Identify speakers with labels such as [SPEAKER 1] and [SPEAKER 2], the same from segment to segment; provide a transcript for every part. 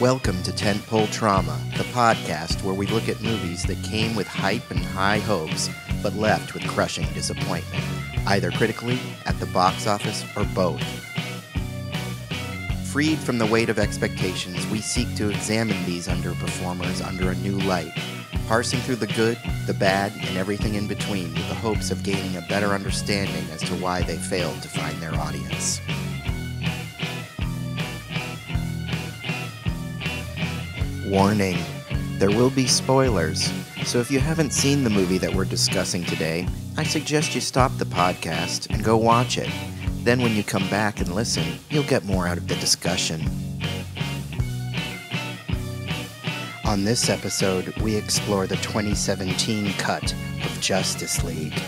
[SPEAKER 1] Welcome to Tentpole Trauma, the podcast where we look at movies that came with hype and high hopes, but left with crushing disappointment, either critically, at the box office, or both. Freed from the weight of expectations, we seek to examine these underperformers under a new light, parsing through the good, the bad, and everything in between with the hopes of gaining a better understanding as to why they failed to find their audience. Warning, there will be spoilers, so if you haven't seen the movie that we're discussing today, I suggest you stop the podcast and go watch it. Then when you come back and listen, you'll get more out of the discussion. On this episode, we explore the 2017 cut of Justice League.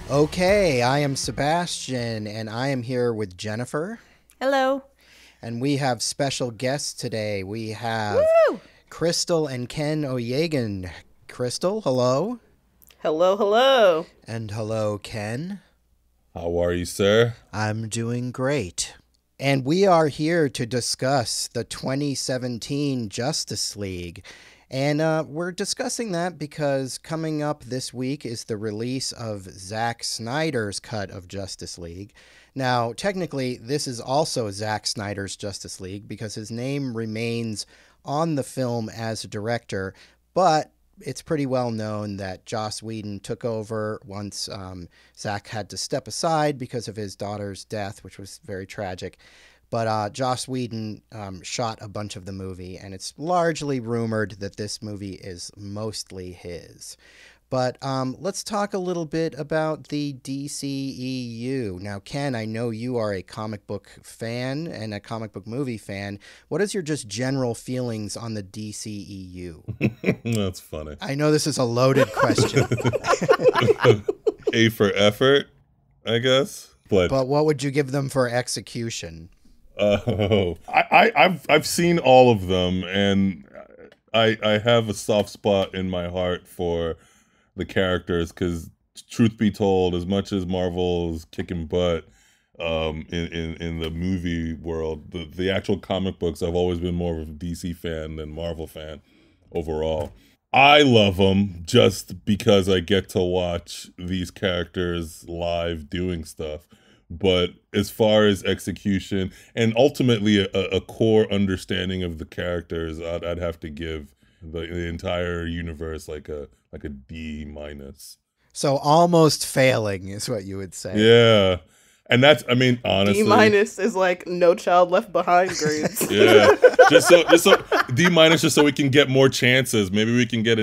[SPEAKER 1] Okay, I am Sebastian, and I am here with Jennifer.
[SPEAKER 2] Hello.
[SPEAKER 1] And we have special guests today. We have Chrystal and Ken Oyegun. Chrystal, hello.
[SPEAKER 2] Hello, hello.
[SPEAKER 1] And hello, Ken.
[SPEAKER 3] How are you, sir?
[SPEAKER 1] I'm doing great. And we are here to discuss the 2017 Justice League. And we're discussing that because coming up this week is the release of Zack Snyder's cut of Justice League. Now, technically, this is also Zack Snyder's Justice League because his name remains on the film as a director, but it's pretty well known that Joss Whedon took over once Zack had to step aside because of his daughter's death, which was very tragic. But Joss Whedon shot a bunch of the movie, and it's largely rumored that this movie is mostly his. But let's talk a little bit about the DCEU. Now, Ken, I know you are a comic book fan and a comic book movie fan. What is your just general feelings on the DCEU?
[SPEAKER 3] That's funny.
[SPEAKER 1] I know this is a loaded question.
[SPEAKER 3] A for effort, I guess. But
[SPEAKER 1] what would you give them for execution?
[SPEAKER 3] I've seen all of them, and I have a soft spot in my heart for the characters because, truth be told, as much as Marvel is kicking butt in the movie world, the actual comic books, I've always been more of a DC fan than Marvel fan overall. I love them just because I get to watch these characters live doing stuff. But as far as execution and ultimately a core understanding of the characters, I'd have to give the entire universe like a D minus.
[SPEAKER 1] So almost failing is what you would say.
[SPEAKER 3] Yeah. And that's, I mean, honestly,
[SPEAKER 2] D minus is like No Child Left Behind grades.
[SPEAKER 3] Yeah. just so D minus just so we can get more chances. Maybe we can get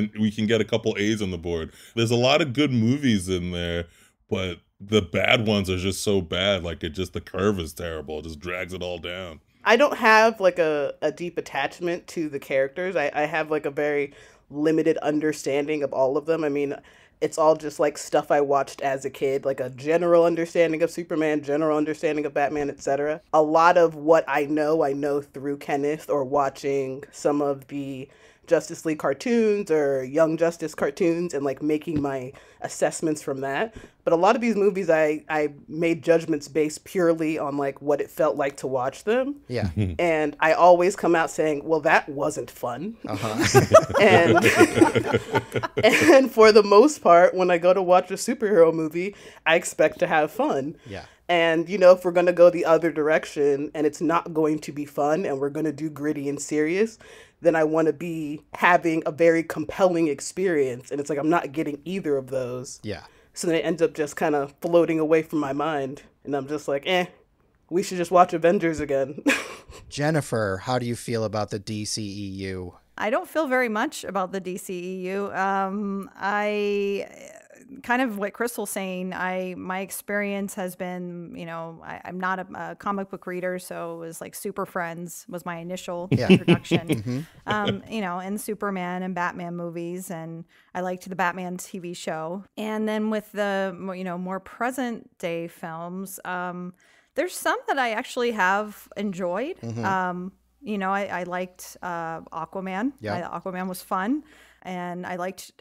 [SPEAKER 3] a couple A's on the board. There's a lot of good movies in there, but the bad ones are just so bad. Like the curve is terrible. It just drags it all down.
[SPEAKER 2] I don't have like a deep attachment to the characters. I have like a very limited understanding of all of them. I mean, it's all just like stuff I watched as a kid, like a general understanding of Superman, general understanding of Batman, etc. A lot of what I know through Kenneth or watching some of the Justice League cartoons or Young Justice cartoons and like making my assessments from that. But a lot of these movies I made judgments based purely on like what it felt like to watch them.
[SPEAKER 1] Yeah.
[SPEAKER 2] And I always come out saying, well, that wasn't fun. and for the most part, when I go to watch a superhero movie, I expect to have fun.
[SPEAKER 1] Yeah.
[SPEAKER 2] And, you know, if we're going to go the other direction and it's not going to be fun and we're going to do gritty and serious, then I want to be having a very compelling experience. And it's like, I'm not getting either of those.
[SPEAKER 1] Yeah.
[SPEAKER 2] So then it ends up just kind of floating away from my mind. And I'm just like, we should just watch Avengers again.
[SPEAKER 1] Jennifer, how do you feel about the DCEU?
[SPEAKER 4] I don't feel very much about the DCEU. I kind of what Crystal's saying, my experience has been, you know, I'm not a comic book reader, so it was like Super Friends was my initial introduction. You know, and Superman and Batman movies, and I liked the Batman TV show. And then with the, you know, more present day films, There's some that I actually have enjoyed.
[SPEAKER 1] Mm-hmm.
[SPEAKER 4] You know, I liked Aquaman.
[SPEAKER 1] Yeah.
[SPEAKER 4] Aquaman was fun, and I liked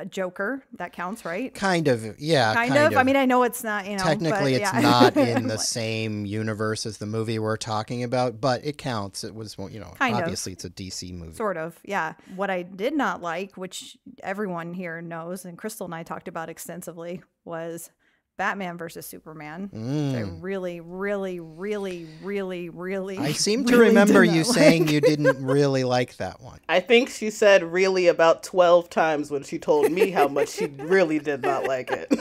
[SPEAKER 4] Joker. That counts, right?
[SPEAKER 1] Kind of, yeah.
[SPEAKER 4] Kind of. I mean, I know it's not, you know.
[SPEAKER 1] Technically,
[SPEAKER 4] but,
[SPEAKER 1] it's
[SPEAKER 4] yeah.
[SPEAKER 1] not in the same universe as the movie we're talking about, but it counts. It was, you know,
[SPEAKER 4] Kind of.
[SPEAKER 1] obviously it's a DC movie.
[SPEAKER 4] Sort of, yeah. What I did not like, which everyone here knows, and Crystal and I talked about extensively, was Batman versus Superman. Which I really, really, really, really, really.
[SPEAKER 1] I seem to
[SPEAKER 4] really
[SPEAKER 1] remember
[SPEAKER 4] did not
[SPEAKER 1] you
[SPEAKER 4] like.
[SPEAKER 1] saying you didn't really like that one.
[SPEAKER 2] I think she said really about 12 times when she told me how much she really did not like it.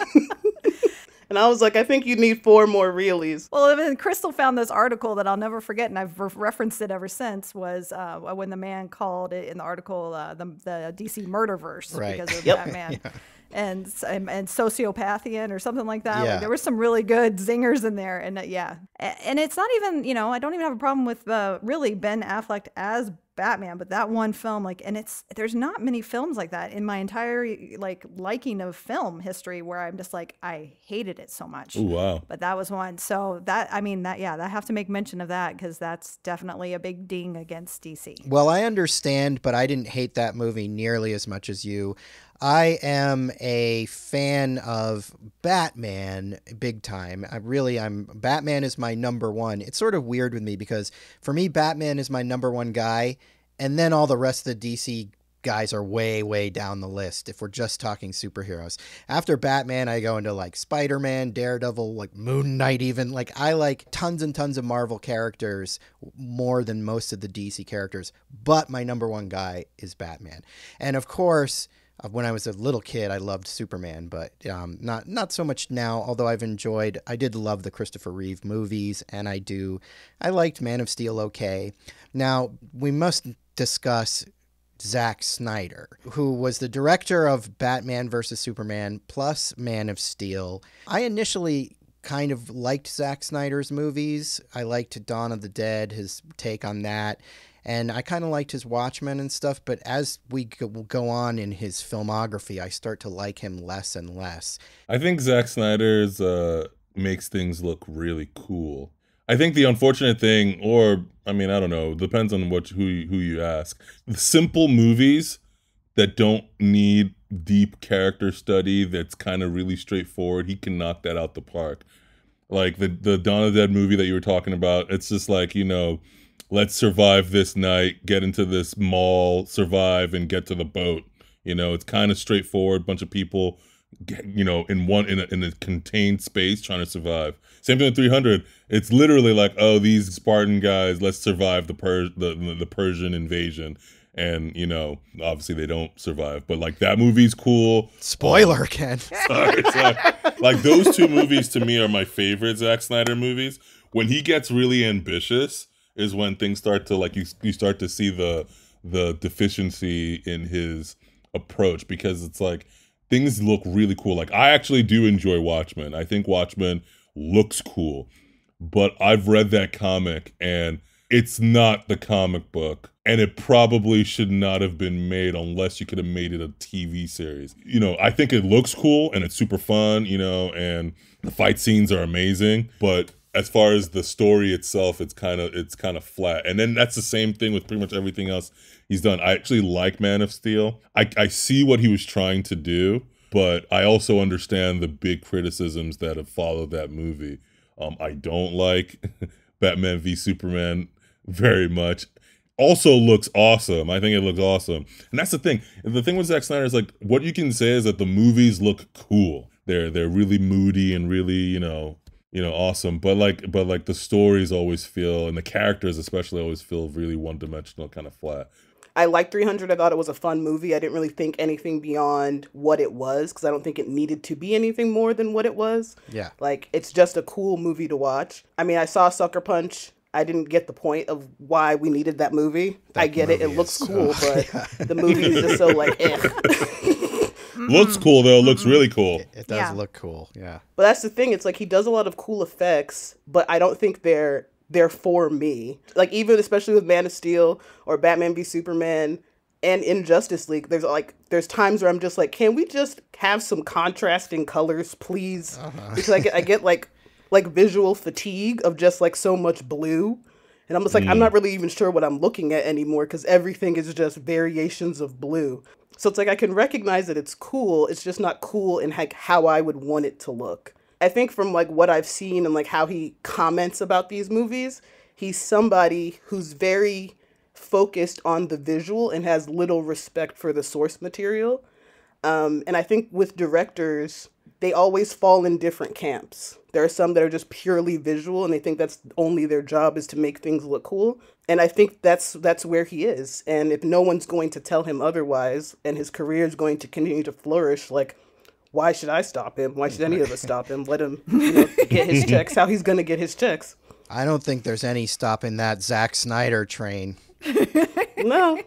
[SPEAKER 2] And I was like, I think you need 4 more realies.
[SPEAKER 4] Well, then Crystal found this article that I'll never forget, and I've referenced it ever since, was when the man called it in the article the DC Murderverse
[SPEAKER 1] Right.
[SPEAKER 4] because of
[SPEAKER 2] Yep.
[SPEAKER 4] Batman. Yeah. And sociopathian or something like that.
[SPEAKER 1] Yeah.
[SPEAKER 4] Like, there were some really good zingers in there. And yeah. And it's not even, you know, I don't even have a problem with really Ben Affleck as Batman, but that one film, like, and there's not many films like that in my entire like liking of film history where I'm just like, I hated it so much.
[SPEAKER 3] Oh, wow.
[SPEAKER 4] But that was one. So that, I mean, I have to make mention of that because that's definitely a big ding against DC.
[SPEAKER 1] Well, I understand, but I didn't hate that movie nearly as much as you. I am a fan of Batman big time. Batman is my number one. It's sort of weird with me because for me, Batman is my number one guy. And then all the rest of the DC guys are way, way down the list if we're just talking superheroes. After Batman, I go into like Spider-Man, Daredevil, like Moon Knight even. Like I like tons and tons of Marvel characters more than most of the DC characters. But my number one guy is Batman. And of course, when I was a little kid, I loved Superman, but not so much now, although I did love the Christopher Reeve movies, and I liked Man of Steel okay. Now, we must discuss Zack Snyder, who was the director of Batman vs. Superman plus Man of Steel. I initially kind of liked Zack Snyder's movies. I liked Dawn of the Dead, his take on that. And I kind of liked his Watchmen and stuff, but as we go on in his filmography, I start to like him less and less.
[SPEAKER 3] I think Zack Snyder's makes things look really cool. I think the unfortunate thing, or I mean, I don't know, depends on who you ask. The simple movies that don't need deep character study, that's kind of really straightforward, he can knock that out the park. Like the Dawn of the Dead movie that you were talking about, it's just like, you know, let's survive this night, get into this mall, survive, and get to the boat. You know, it's kind of straightforward. Bunch of people, you know, in a contained space trying to survive. Same thing with 300. It's literally like, oh, these Spartan guys, let's survive the Persian invasion. And, you know, obviously they don't survive. But, like, that movie's cool.
[SPEAKER 1] Spoiler, Ken.
[SPEAKER 3] Sorry. Like, those two movies to me are my favorite Zack Snyder movies. When he gets really ambitious is when things start to, like, you start to see the deficiency in his approach, because it's like things look really cool. Like, I actually do enjoy Watchmen. I think Watchmen looks cool, but I've read that comic and it's not the comic book, and it probably should not have been made unless you could have made it a TV series. You know, I think it looks cool and it's super fun, you know, and the fight scenes are amazing, but as far as the story itself, it's kind of flat. And then that's the same thing with pretty much everything else he's done. I actually like Man of Steel. I see what he was trying to do, but I also understand the big criticisms that have followed that movie. I don't like Batman v Superman very much. Also looks awesome. I think it looks awesome. And that's the thing. The thing with Zack Snyder is, like, what you can say is that the movies look cool. They're really moody and really, you know, awesome. But the stories always feel, and the characters especially always feel really one-dimensional, kind of flat.
[SPEAKER 2] I liked 300. I thought it was a fun movie. I didn't really think anything beyond what it was, because I don't think it needed to be anything more than what it was. Yeah. Like, it's just a cool movie to watch. I mean, I saw Sucker Punch. I didn't get the point of why we needed that movie. I get it. It looks cool, but the movie is just so, like,
[SPEAKER 3] Looks cool, though. Looks really cool.
[SPEAKER 1] It does look cool, yeah.
[SPEAKER 2] But that's the thing. It's like he does a lot of cool effects, but I don't think they're for me. Like, even especially with Man of Steel or Batman v Superman and in Justice League, there's times where I'm just like, can we just have some contrasting colors, please? Because I get like like visual fatigue of just like so much blue. And I'm just like, I'm not really even sure what I'm looking at anymore because everything is just variations of blue. So it's like I can recognize that it's cool. It's just not cool in like how I would want it to look. I think from like what I've seen and like how he comments about these movies, he's somebody who's very focused on the visual and has little respect for the source material. And I think with directors, they always fall in different camps. There are some that are just purely visual and they think that's only their job is to make things look cool. And I think that's where he is. And if no one's going to tell him otherwise and his career is going to continue to flourish, like, why should I stop him? Why should any of us stop him? Let him get his checks, how he's going to get his checks.
[SPEAKER 1] I don't think there's any stopping that Zack Snyder train.
[SPEAKER 2] No.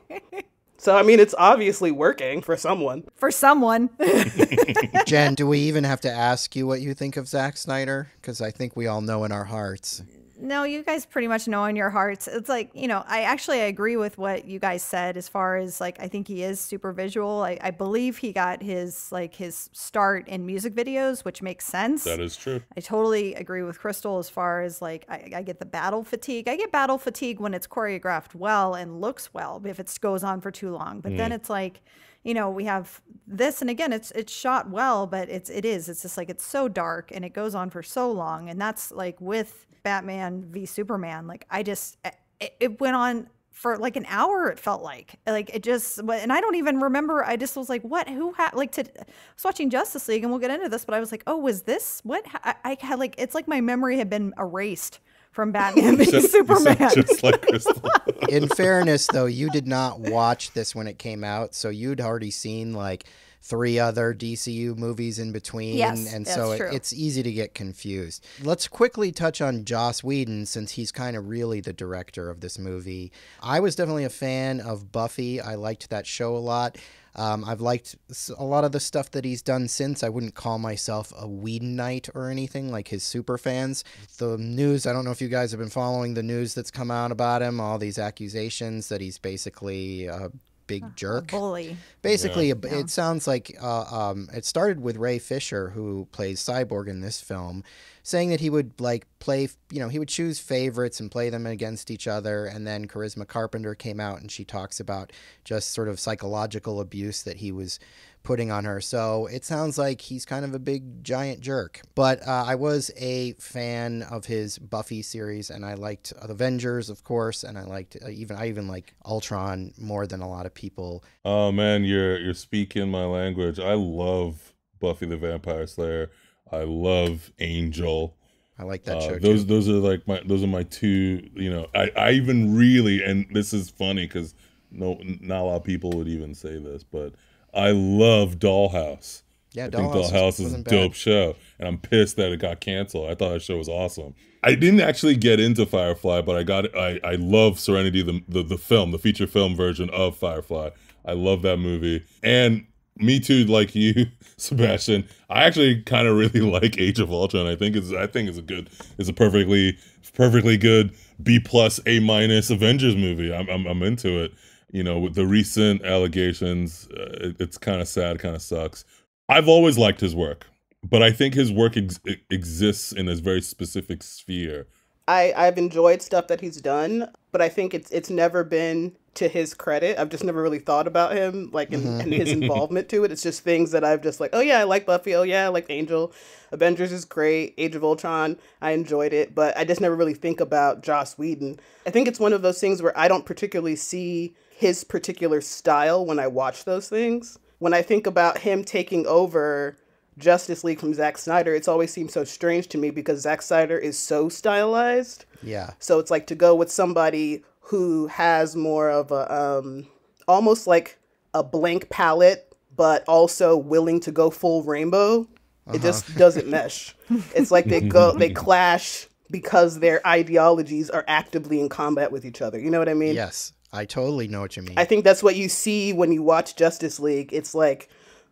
[SPEAKER 2] So, I mean, it's obviously working for someone.
[SPEAKER 4] For someone.
[SPEAKER 1] Jen, do we even have to ask you what you think of Zack Snyder? Because I think we all know in our hearts.
[SPEAKER 4] No, you guys pretty much know in your hearts. It's like, I agree with what you guys said as far as like, I think he is super visual. I believe he got his start in music videos, which makes sense.
[SPEAKER 3] That is true.
[SPEAKER 4] I totally agree with Chrystal as far as like, I get the battle fatigue. I get battle fatigue when it's choreographed well and looks well, if it goes on for too long. But then it's like, we have this, and again, it's shot well, but it's just like, it's so dark and it goes on for so long. And that's like with Batman v Superman, like it went on for like an hour. It felt like it just, and I don't even remember. I just was like, what, who had I was watching Justice League and we'll get into this, but I was like, oh, was this what I had, like, it's like my memory had been erased from Batman v Superman.
[SPEAKER 3] Just like Crystal.
[SPEAKER 1] In fairness, though, you did not watch this when it came out, so you'd already seen like 3 other DCU movies in between,
[SPEAKER 4] yes,
[SPEAKER 1] and so it's easy to get confused. Let's quickly touch on Joss Whedon, since he's kind of really the director of this movie. I was definitely a fan of Buffy. I liked that show a lot. I've liked a lot of the stuff that he's done since. I wouldn't call myself a Whedonite or anything like his super fans. The news, I don't know if you guys have been following the news that's come out about him, all these accusations that he's basically a big jerk.
[SPEAKER 4] A bully.
[SPEAKER 1] Basically, it sounds like it started with Ray Fisher, who plays Cyborg in this film, saying that he would play, he would choose favorites and play them against each other. And then Charisma Carpenter came out and she talks about just sort of psychological abuse that he was putting on her. So it sounds like he's kind of a big giant jerk. But I was a fan of his Buffy series, and I liked Avengers, of course, and I liked I even like Ultron more than a lot of people.
[SPEAKER 3] Oh man, you're speaking my language. I love Buffy the Vampire Slayer. I love Angel.
[SPEAKER 1] I like that show
[SPEAKER 3] those
[SPEAKER 1] too.
[SPEAKER 3] Those are my two. I even really, and this is funny because not a lot of people would even say this, but I love Dollhouse.
[SPEAKER 1] Yeah,
[SPEAKER 3] I think Dollhouse is a dope show, and I'm pissed that it got canceled. I thought that show was awesome. I didn't actually get into Firefly, but I love Serenity, the film, the feature film version of Firefly. I love that movie. And me too, like you, Sebastian. I actually kind of really like Age of Ultron. I think it's a perfectly good B+, A- Avengers movie. I'm into it. With the recent allegations, it's kind of sad, kind of sucks. I've always liked his work, but I think his work exists in a very specific sphere.
[SPEAKER 2] I've enjoyed stuff that he's done, but I think it's never been to his credit. I've just never really thought about him, like, and his involvement to it. It's just things that I've just like, oh yeah, I like Buffy. Oh yeah, I like Angel. Avengers is great. Age of Ultron, I enjoyed it, but I just never really think about Joss Whedon. I think it's one of those things where I don't particularly see his particular style when I watch those things. When I think about him taking over Justice League from Zack Snyder, it's always seemed so strange to me because Zack Snyder is so stylized.
[SPEAKER 1] Yeah.
[SPEAKER 2] So it's like to go with somebody who has more of a almost like a blank palette, but also willing to go full rainbow. It just doesn't mesh. It's like they clash because their ideologies are actively in combat with each other. You know what I mean?
[SPEAKER 1] Yes, I totally know what you mean.
[SPEAKER 2] I think that's what you see when you watch Justice League. It's like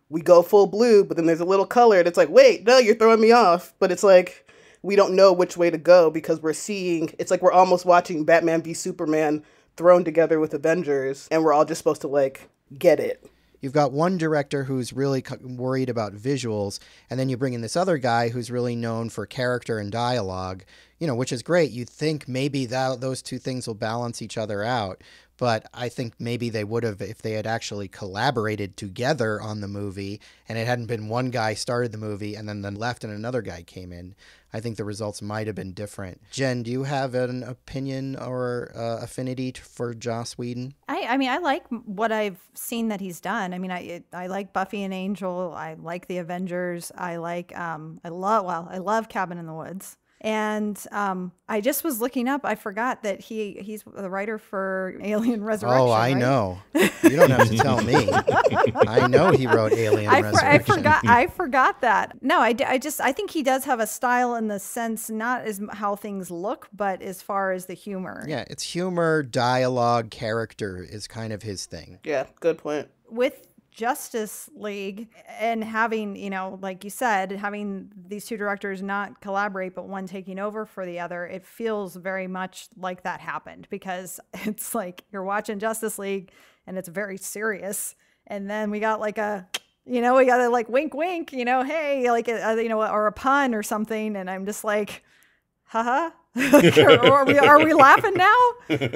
[SPEAKER 2] we go full blue, but then there's a little color, and it's like, wait, no, you're throwing me off. But it's like we don't know which way to go because it's like we're almost watching Batman v Superman thrown together with Avengers, and we're all just supposed to like get it.
[SPEAKER 1] you've got one director who's really worried about visuals, and then you bring in this other guy who's really known for character and dialogue, which is great. You'd think maybe those two things will balance each other out. But I think maybe they would have if they had actually collaborated together on the movie and it hadn't been one guy started the movie and then left and another guy came in. I think the results might have been different. Jen, do you have an opinion or affinity for Joss Whedon?
[SPEAKER 4] I mean, I like what I've seen that he's done. I mean, I like Buffy and Angel. I like the Avengers. I love Cabin in the Woods. And I just was looking up. I forgot that he's the writer for Alien Resurrection.
[SPEAKER 1] Oh, I know. You don't have to tell me. I know he wrote Alien Resurrection.
[SPEAKER 4] I forgot that. No, I think he does have a style in the sense, not as how things look, but as far as the humor.
[SPEAKER 1] Yeah, it's humor, dialogue, character is kind of his thing.
[SPEAKER 2] Yeah, good point.
[SPEAKER 4] With Justice League and having, like you said, having these two directors not collaborate, but one taking over for the other, it feels very much like that happened because it's you're watching Justice League and it's very serious. And then we got we got a wink, wink, hey, or a pun or something. And I'm just haha. are we laughing now?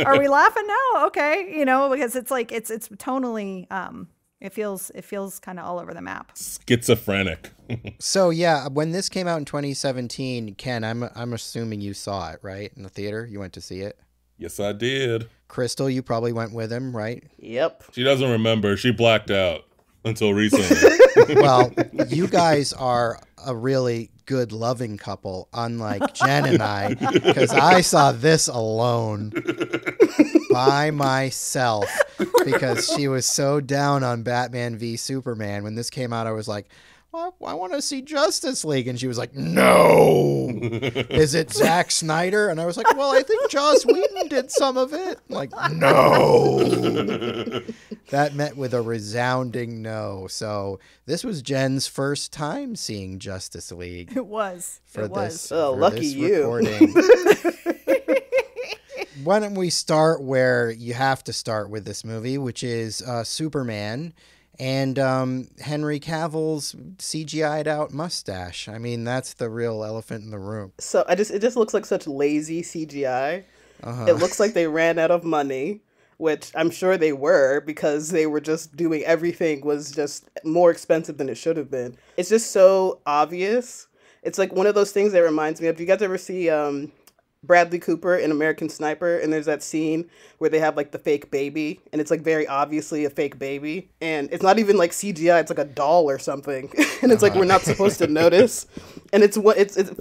[SPEAKER 4] Are we laughing now? Okay. Because it's it's tonally, it feels kind of all over the map.
[SPEAKER 3] Schizophrenic.
[SPEAKER 1] So yeah, when this came out in 2017, Ken, I'm assuming you saw it, right? In the theater? You went to see it?
[SPEAKER 3] Yes, I did.
[SPEAKER 1] Crystal, you probably went with him, right?
[SPEAKER 2] Yep.
[SPEAKER 3] She doesn't remember. She blacked out until recently.
[SPEAKER 1] Well, you guys are a really good loving couple, unlike Jen and I, because I saw this alone by myself because she was so down on Batman v Superman. When this came out, I was like, I want to see Justice League. And she was like, no. Is it Zack Snyder? And I was like, well, I think Joss Whedon did some of it. I'm like, no. That met with a resounding no. So this was Jen's first time seeing Justice League.
[SPEAKER 4] It was.
[SPEAKER 2] Lucky you.
[SPEAKER 1] Recording. Why don't we start where you have to start with this movie, which is Superman and Henry Cavill's CGI'd out mustache. I mean, that's the real elephant in the room.
[SPEAKER 2] So it just looks like such lazy CGI. It looks like they ran out of money, which I'm sure they were because they were just doing everything was just more expensive than it should have been. It's just so obvious. It's like one of those things that reminds me of, do you guys ever see Bradley Cooper in American Sniper, and there's that scene where they have the fake baby, and it's very obviously a fake baby, and it's not even CGI, it's a doll or something, and it's we're not supposed to notice, and it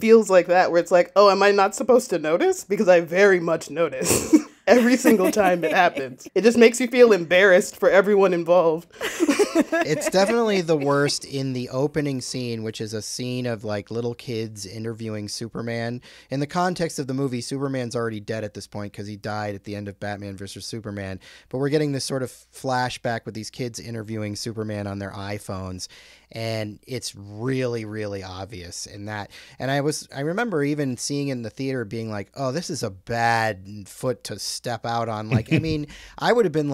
[SPEAKER 2] feels like that, where it's oh, am I not supposed to notice? Because I very much notice. Every single time it happens. It just makes you feel embarrassed for everyone involved.
[SPEAKER 1] It's definitely the worst in the opening scene, which is a scene of little kids interviewing Superman. In the context of the movie, Superman's already dead at this point because he died at the end of Batman vs. Superman. But we're getting this sort of flashback with these kids interviewing Superman on their iPhones. And it's really, really obvious in that. And I remember even seeing it in the theater being oh, this is a bad foot to step out on. I mean, I would have been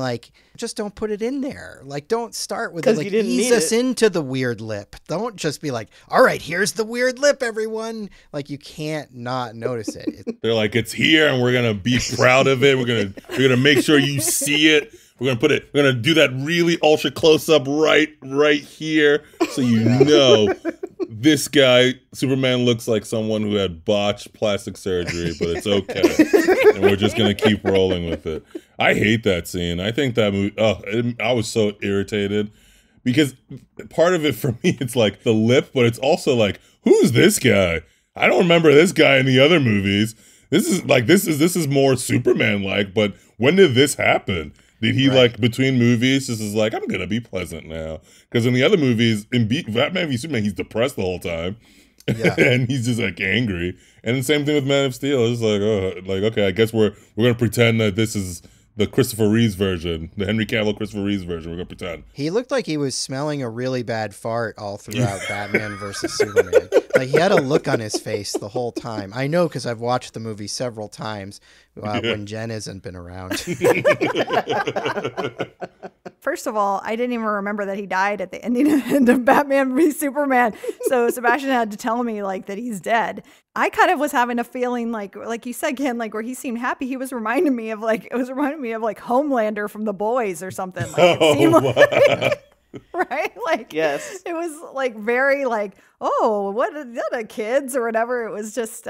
[SPEAKER 1] just don't put it in there. Don't start with it. Ease us into the weird lip. Don't just be all right, here's the weird lip, everyone. You can't not notice it.
[SPEAKER 3] They're it's here and we're going to be proud of it. We're going to make sure you see it. We're gonna do that really ultra close up right here, so this guy Superman looks like someone who had botched plastic surgery, but it's okay, and we're just gonna keep rolling with it. I hate that scene. I think that movie. I was so irritated because part of it for me, it's the lip, but it's also who's this guy? I don't remember this guy in the other movies. This is more Superman but when did this happen? Did he between movies? This is I'm gonna be pleasant now, because in the other movies, in Batman v Superman, he's depressed the whole time, and he's just angry. And the same thing with Man of Steel. It's okay, I guess we're gonna pretend that this is the Christopher Reeves version, the Henry Cavill Christopher Reeves version. We're gonna pretend.
[SPEAKER 1] He looked like he was smelling a really bad fart all throughout Batman versus Superman. He had a look on his face the whole time. I know because I've watched the movie several times when Jen hasn't been around.
[SPEAKER 4] For first of all, I didn't even remember that he died at the end of Batman v Superman. So Sebastian had to tell me like that he's dead. I kind of was having a feeling like you said, Ken, like where he seemed happy. He was reminding me of like Homelander from The Boys or something. Like it seemed like, right? Like,
[SPEAKER 2] yes,
[SPEAKER 4] it was like very like, oh, what are kids or whatever. It was just,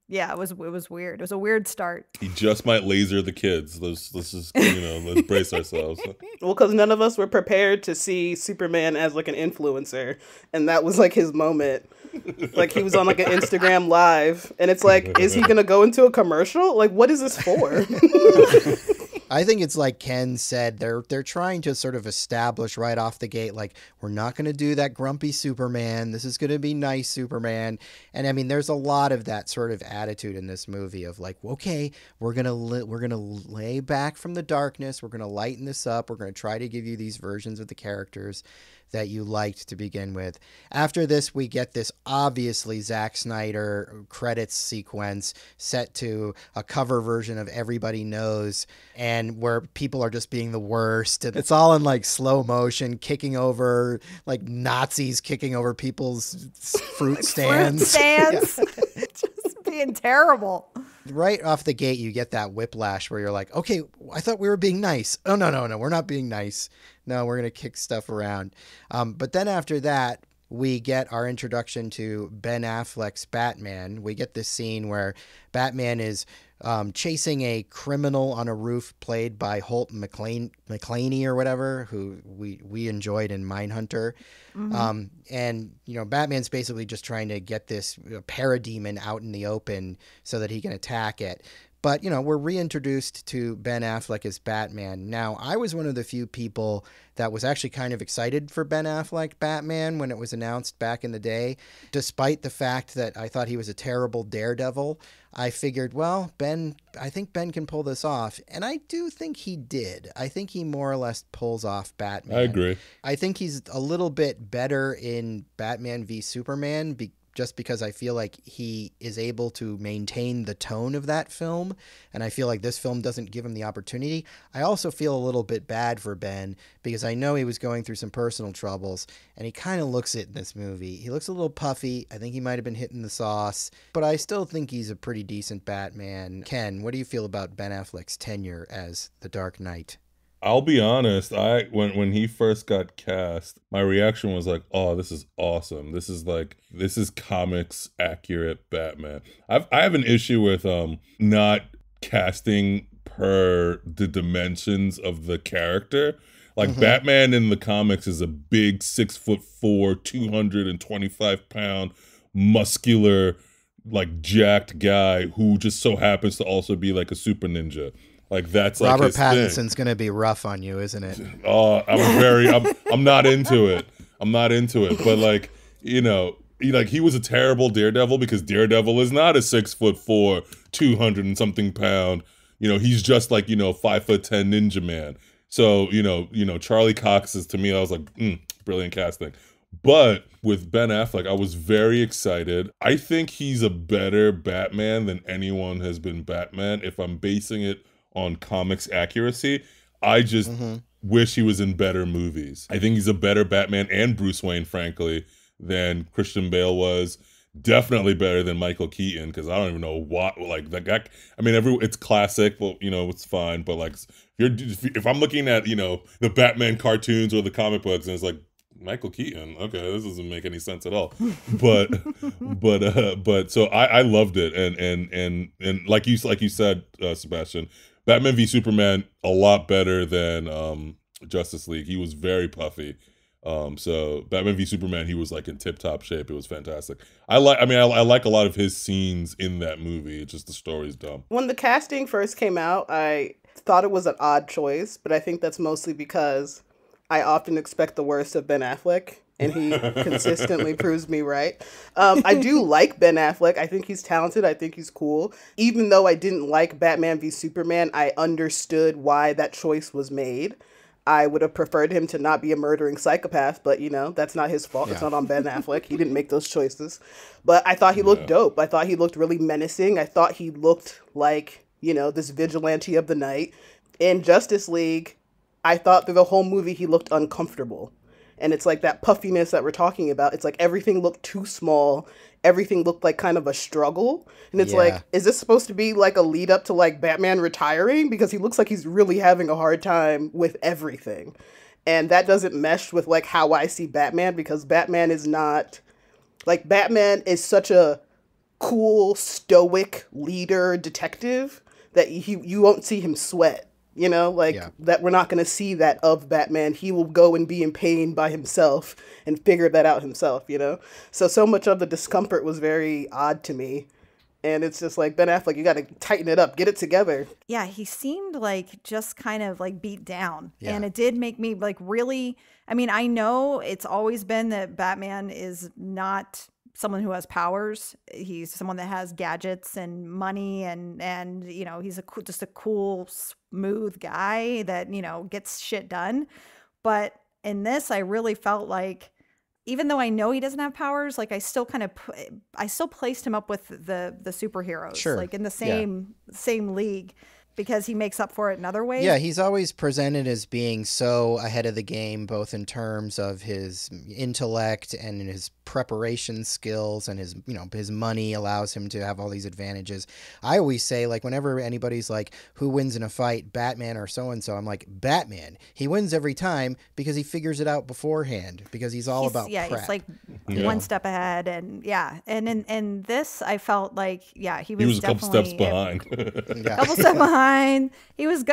[SPEAKER 4] yeah, it was weird. It was a weird start.
[SPEAKER 3] He just might laser the kids. Let's just, let's brace ourselves.
[SPEAKER 2] Well, because none of us were prepared to see Superman as like an influencer, and that was like his moment. Like he was on like an Instagram live, and it's like, is he gonna go into a commercial? Like, what is this for?
[SPEAKER 1] I think it's like Ken said, they're trying to sort of establish right off the gate, like, we're not going to do that grumpy Superman. This is going to be nice Superman. And I mean, there's a lot of that sort of attitude in this movie of like, okay, we're going to lay back from the darkness. We're going to lighten this up. We're going to try to give you these versions of the characters that you liked to begin with. After this, we get this obviously Zack Snyder credits sequence set to a cover version of Everybody Knows, and where people are just being the worst. And it's all in like slow motion, kicking over, like Nazis kicking over people's fruit stands.
[SPEAKER 4] Fruit stands. Just being terrible.
[SPEAKER 1] Right off the gate, you get that whiplash where you're like, okay, I thought we were being nice. Oh, no, we're not being nice. No, we're going to kick stuff around. But then after that, we get our introduction to Ben Affleck's Batman. We get this scene where Batman is chasing a criminal on a roof played by Holt McClaney or whatever, who we enjoyed in Mindhunter. Mm-hmm. And, Batman's basically just trying to get this parademon out in the open so that he can attack it. But, we're reintroduced to Ben Affleck as Batman. Now, I was one of the few people that was actually kind of excited for Ben Affleck Batman when it was announced back in the day. Despite the fact that I thought he was a terrible Daredevil, I figured, well, I think Ben can pull this off. And I do think he did. I think he more or less pulls off Batman.
[SPEAKER 3] I agree.
[SPEAKER 1] I think he's a little bit better in Batman v Superman just because I feel like he is able to maintain the tone of that film, and I feel like this film doesn't give him the opportunity. I also feel a little bit bad for Ben because I know he was going through some personal troubles, and he kind of looks it in this movie. He looks a little puffy. I think he might have been hitting the sauce, but I still think he's a pretty decent Batman. Ken, what do you feel about Ben Affleck's tenure as the Dark Knight?
[SPEAKER 3] I'll be honest, when he first got cast, my reaction was like, oh, this is awesome. This is comics accurate Batman. I have an issue with not casting per the dimensions of the character. Like mm-hmm. Batman in the comics is a big 6'4", 225-pound, muscular, like jacked guy who just so happens to also be like a super ninja. Like that's like
[SPEAKER 1] Robert
[SPEAKER 3] his
[SPEAKER 1] Pattinson's going to be rough on you, isn't it?
[SPEAKER 3] Oh, I'm not into it. I'm not into it. But like, he was a terrible Daredevil because Daredevil is not a 6'4", 200 and something pound. He's just like, 5'10" ninja man. So, Charlie Cox is, to me, I was like, brilliant casting. But with Ben Affleck, I was very excited. I think he's a better Batman than anyone has been Batman if I'm basing it on comics accuracy. I just wish he was in better movies. I think he's a better Batman and Bruce Wayne, frankly, than Christian Bale was. Definitely better than Michael Keaton, because I don't even know what, like, that guy. I mean, it's classic, well, it's fine, but like, if I'm looking at, the Batman cartoons or the comic books, and it's like, Michael Keaton, okay, this doesn't make any sense at all. But so I loved it, and like you said, Sebastian, Batman v Superman a lot better than Justice League. He was very puffy. So Batman v Superman, he was like in tip top shape. It was fantastic. I like a lot of his scenes in that movie. It's just the story's dumb.
[SPEAKER 2] When the casting first came out, I thought it was an odd choice, but I think that's mostly because I often expect the worst of Ben Affleck, and he consistently proves me right. I do like Ben Affleck. I think he's talented. I think he's cool. Even though I didn't like Batman v Superman, I understood why that choice was made. I would have preferred him to not be a murdering psychopath, but, that's not his fault. Yeah. It's not on Ben Affleck. He didn't make those choices. But I thought he looked dope. I thought he looked really menacing. I thought he looked like, this vigilante of the night. In Justice League, I thought through the whole movie he looked uncomfortable. And it's like that puffiness that we're talking about. It's like everything looked too small. Everything looked like kind of a struggle. And it's like, is this supposed to be like a lead up to like Batman retiring? Because he looks like he's really having a hard time with everything. And that doesn't mesh with like how I see Batman, because Batman is not like, Batman is such a cool, stoic leader detective that you won't see him sweat. You know, like that we're not going to see that of Batman. He will go and be in pain by himself and figure that out himself, you know? So much of the discomfort was very odd to me. And it's just like, Ben Affleck, you got to tighten it up, get it together.
[SPEAKER 4] Yeah, he seemed like just kind of like beat down. Yeah. And it did make me like really, I mean, I know it's always been that Batman is not someone who has powers. He's someone that has gadgets and money, and you know, he's just a cool, smooth guy that, you know, gets shit done. But in this, I really felt like, even though I know he doesn't have powers, like I still placed him up with the superheroes, like in the same league, because he makes up for it in other ways.
[SPEAKER 1] Yeah, he's always presented as being so ahead of the game, both in terms of his intellect and his preparation skills, and his, you know, his money allows him to have all these advantages. I always say, like, whenever anybody's like, who wins in a fight, Batman or so-and-so, I'm like, Batman. He wins every time because he figures it out beforehand, because he's about prep.
[SPEAKER 4] He's like one step ahead, and and in this, I felt like, he was
[SPEAKER 3] a couple steps behind.
[SPEAKER 4] Couple steps behind. He was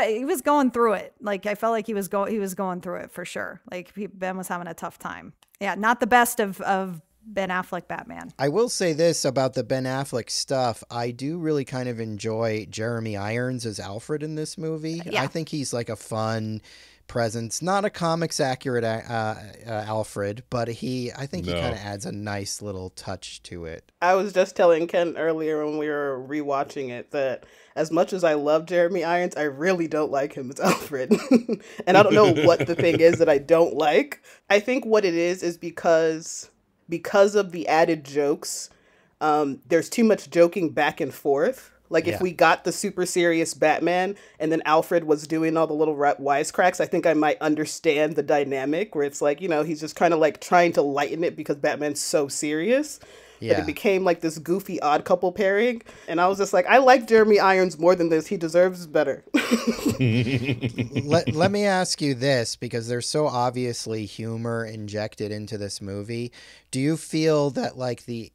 [SPEAKER 4] going through it. Like, I felt like he was going through it for sure. Like, Ben was having a tough time. Yeah, not the best of Ben Affleck Batman.
[SPEAKER 1] I will say this about the Ben Affleck stuff. I do really kind of enjoy Jeremy Irons as Alfred in this movie. I think he's like a fun presence, not a comics accurate Alfred, but I think he kind of adds a nice little touch to it.
[SPEAKER 2] I was just telling Ken earlier when we were rewatching it that as much as I love Jeremy Irons, I really don't like him as Alfred. And I don't know what the thing is that I don't like. I think what it is because of the added jokes, there's too much joking back and forth. Like, if we got the super serious Batman and then Alfred was doing all the little wisecracks, I think I might understand the dynamic where it's like, you know, he's just kind of like trying to lighten it because Batman's so serious. But it became like this goofy odd couple pairing. And I was just like, I like Jeremy Irons more than this. He deserves better.
[SPEAKER 1] Let me ask you this, because there's so obviously humor injected into this movie. Do you feel that like the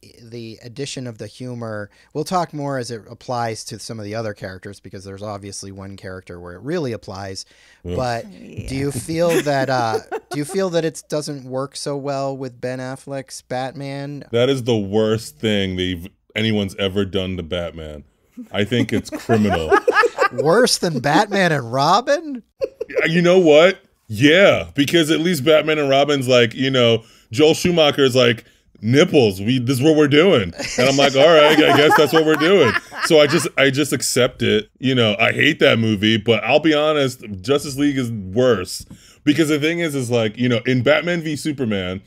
[SPEAKER 1] addition of the humor, we'll talk more as it applies to some of the other characters, because there's obviously one character where it really applies. But do you feel that it doesn't work so well with Ben Affleck's Batman?
[SPEAKER 3] That is the worst thing anyone's ever done to Batman. I think it's criminal.
[SPEAKER 1] Worse than Batman and Robin?
[SPEAKER 3] You know what? Yeah, because at least Batman and Robin's like, you know, Joel Schumacher's like, nipples, this is what we're doing. And I'm like, all right, I guess that's what we're doing. So I just accept it. You know, I hate that movie, but I'll be honest, Justice League is worse. Because the thing is like, you know, in Batman v Superman,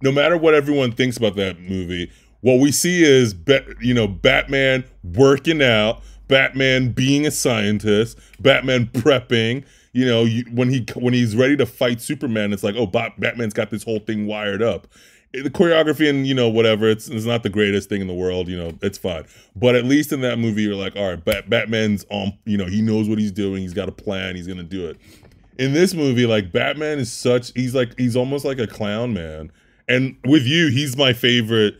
[SPEAKER 3] no matter what everyone thinks about that movie, what we see is, Batman working out, Batman being a scientist, Batman prepping. You know, when he's ready to fight Superman, it's like, oh, Batman's got this whole thing wired up. The choreography and, you know, whatever, it's not the greatest thing in the world, you know, it's fine. But at least in that movie, you're like, all right, Batman's on, you know, he knows what he's doing. He's got a plan. He's going to do it. In this movie, like, Batman is he's almost like a clown, man. And with you, he's my favorite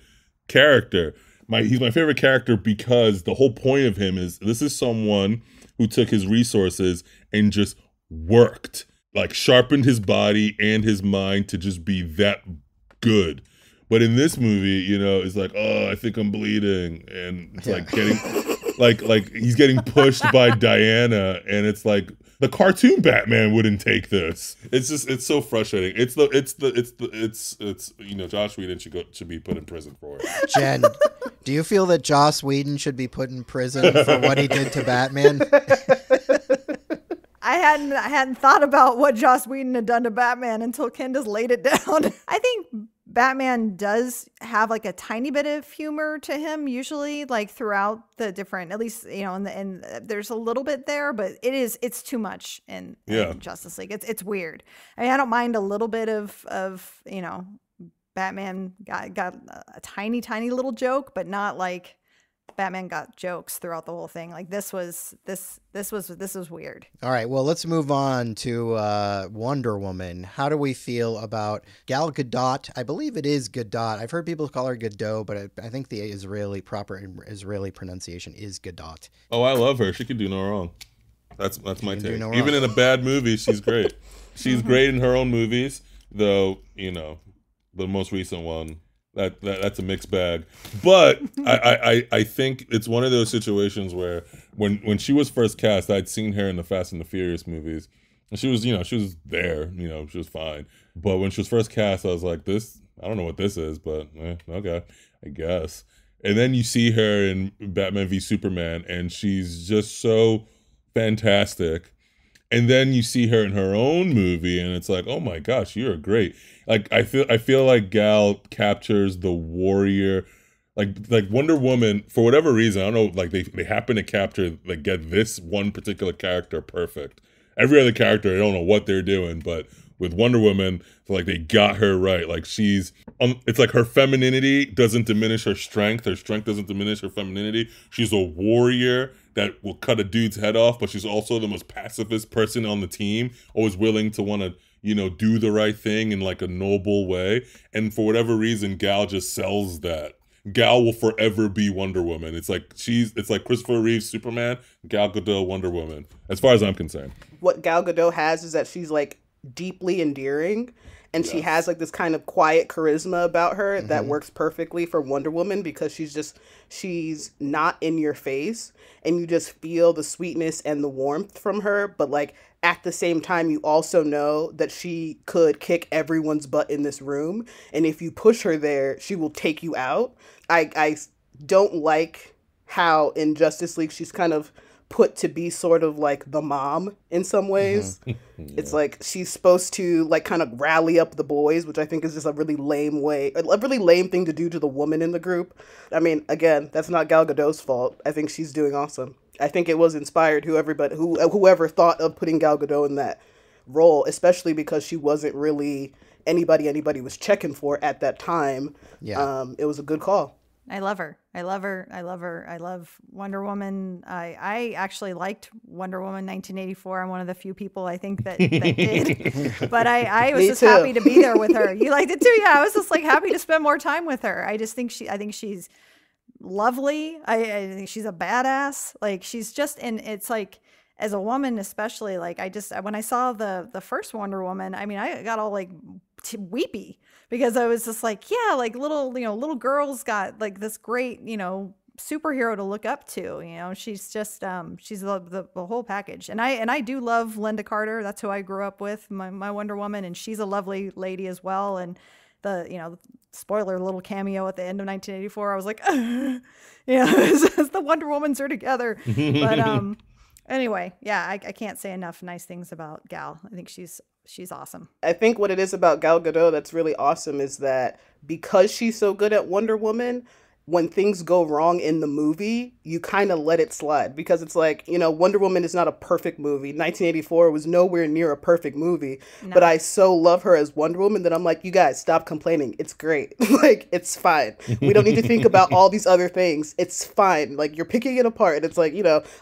[SPEAKER 3] character. He's my favorite character because the whole point of him is, this is someone who took his resources and just worked, like sharpened his body and his mind to just be that good. But in this movie, you know, it's like, oh, I think I'm bleeding, and it's like getting like he's getting pushed by Diana, and it's like the cartoon Batman wouldn't take this. It's so frustrating. It's you know, Joss Whedon should be put in prison for it.
[SPEAKER 1] Jen, do you feel that Joss Whedon should be put in prison for what he did to Batman?
[SPEAKER 4] I hadn't thought about what Joss Whedon had done to Batman until Ken just laid it down. I think Batman does have like a tiny bit of humor to him usually, like throughout the different, at least, you know, and there's a little bit there, but it's too much in Justice League. It's weird. I mean, I don't mind a little bit of, you know, Batman got a tiny little joke, but not like Batman got jokes throughout the whole thing. Like this was weird.
[SPEAKER 1] All right, well, let's move on to Wonder Woman. How do we feel about Gal Gadot? I believe it is Gadot. I've heard people call her Gadot, but I think the proper Israeli pronunciation is Gadot.
[SPEAKER 3] Oh, I love her. She could do no wrong. That's my take.
[SPEAKER 1] No
[SPEAKER 3] Even in a bad movie, she's great. She's great in her own movies, though, you know, the most recent one, that's a mixed bag. But I think it's one of those situations where when she was first cast, I'd seen her in the Fast and the Furious movies, and she was there, she was fine. But when she was first cast, I was like, I don't know what this is, but okay, I guess. And then you see her in Batman v Superman, and she's just so fantastic. And then you see her in her own movie, and it's like, oh my gosh, you're great. Like I feel like Gal captures the warrior, like Wonder Woman, for whatever reason. I don't know, like they happen to get this one particular character perfect. Every other character, I don't know what they're doing, but with Wonder Woman, like they got her right. Like it's like her femininity doesn't diminish her strength. Her strength doesn't diminish her femininity. She's a warrior that will cut a dude's head off, but she's also the most pacifist person on the team, always willing to want to, do the right thing in like a noble way. And for whatever reason, Gal just sells that. Gal will forever be Wonder Woman. It's like Christopher Reeve's Superman, Gal Gadot Wonder Woman, as far as I'm concerned.
[SPEAKER 2] What Gal Gadot has is that she's like deeply endearing, and she has like this kind of quiet charisma about her that works perfectly for Wonder Woman, because she's not in your face, and you just feel the sweetness and the warmth from her, but like at the same time you also know that she could kick everyone's butt in this room, and if you push her there, she will take you out. I don't like how in Justice League she's kind of put to be sort of like the mom in some ways. It's like she's supposed to like kind of rally up the boys, which I think is just a really lame thing to do to the woman in the group. I mean, again, that's not Gal Gadot's fault. I think she's doing awesome. I think it was inspired whoever thought of putting Gal Gadot in that role, especially because she wasn't really anybody was checking for at that time. Yeah. It was a good call.
[SPEAKER 4] I love her. I love Wonder Woman. I actually liked Wonder Woman 1984. I'm one of the few people I think that did. But I was just happy to be there with her. You liked it too? Yeah, I was just like happy to spend more time with her. I think she's lovely. I think she's a badass. Like she's just, and it's like, as a woman especially, like when I saw the first Wonder Woman, I mean, I got all like weepy, because I was just like, yeah, like little girls got like this great, superhero to look up to. She's just she's the whole package. And I do love Linda Carter. That's who I grew up with, my Wonder Woman, and she's a lovely lady as well. And the spoiler little cameo at the end of 1984, I was like, as the Wonder Womans are together. But anyway, yeah, I can't say enough nice things about Gal. I think she's awesome.
[SPEAKER 2] I think what it is about Gal Gadot that's really awesome is that because she's so good at Wonder Woman, when things go wrong in the movie, you kind of let it slide, because it's like, Wonder Woman is not a perfect movie. 1984 was nowhere near a perfect movie, but I so love her as Wonder Woman that I'm like, you guys, stop complaining. It's great. Like, it's fine. We don't need to think about all these other things. It's fine. Like, you're picking it apart. And it's like,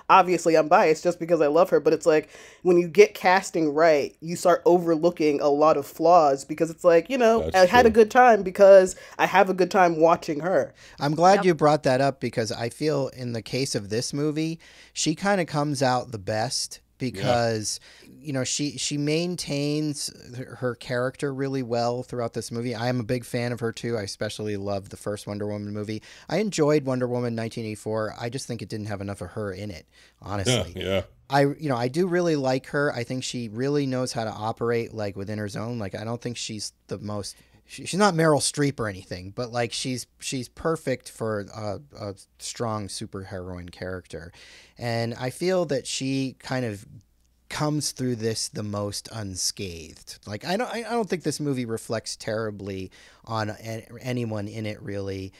[SPEAKER 2] obviously I'm biased just because I love her, but it's like, when you get casting right, you start overlooking a lot of flaws, because it's like, I had a good time because I have a good time watching her.
[SPEAKER 1] I'm glad you brought that up, because I feel in the case of this movie, she kind of comes out the best, because she maintains her character really well throughout this movie. I am a big fan of her too. I especially love the first Wonder Woman movie. I enjoyed Wonder Woman 1984. I just think it didn't have enough of her in it, honestly.
[SPEAKER 3] Yeah.
[SPEAKER 1] I do really like her. I think she really knows how to operate like within her zone. Like, I don't think she's the most she's not Meryl Streep or anything, but like she's perfect for a strong superheroine character. And I feel that she kind of comes through this the most unscathed. Like I don't think this movie reflects terribly on anyone in it really,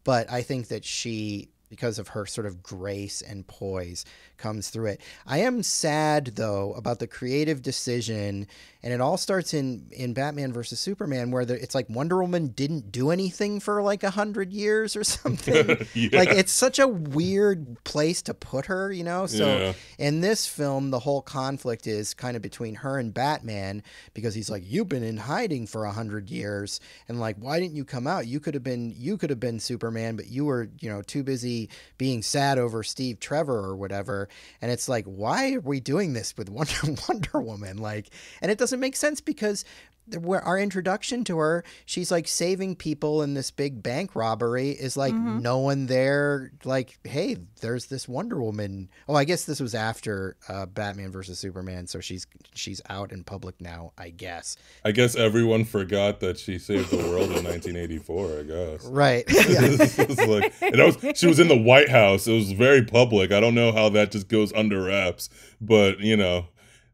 [SPEAKER 1] but I think that she, because of her sort of grace and poise, comes through it. I am sad, though, about the creative decision, and it all starts in Batman versus Superman, where it's like Wonder Woman didn't do anything for like 100 years or something.
[SPEAKER 3] Yeah.
[SPEAKER 1] Like, it's such a weird place to put her, you know? So in this film, the whole conflict is kind of between her and Batman, because he's like, you've been in hiding for 100 years, and like, why didn't you come out? You could have been Superman, but you were, you know, too busy being sad over Steve Trevor or whatever. And it's like, why are we doing this with Wonder Woman? Like, and it doesn't make sense, because our introduction to her, she's like saving people in this big bank robbery, is like no one there, like, hey, there's this Wonder Woman. Oh, I guess this was after Batman versus Superman, so she's out in public now, I guess.
[SPEAKER 3] I guess everyone forgot that she saved the world in 1984, I guess. Right.
[SPEAKER 1] Yeah.
[SPEAKER 3] She was in the White House. It was very public. I don't know how that just goes under wraps, but you know,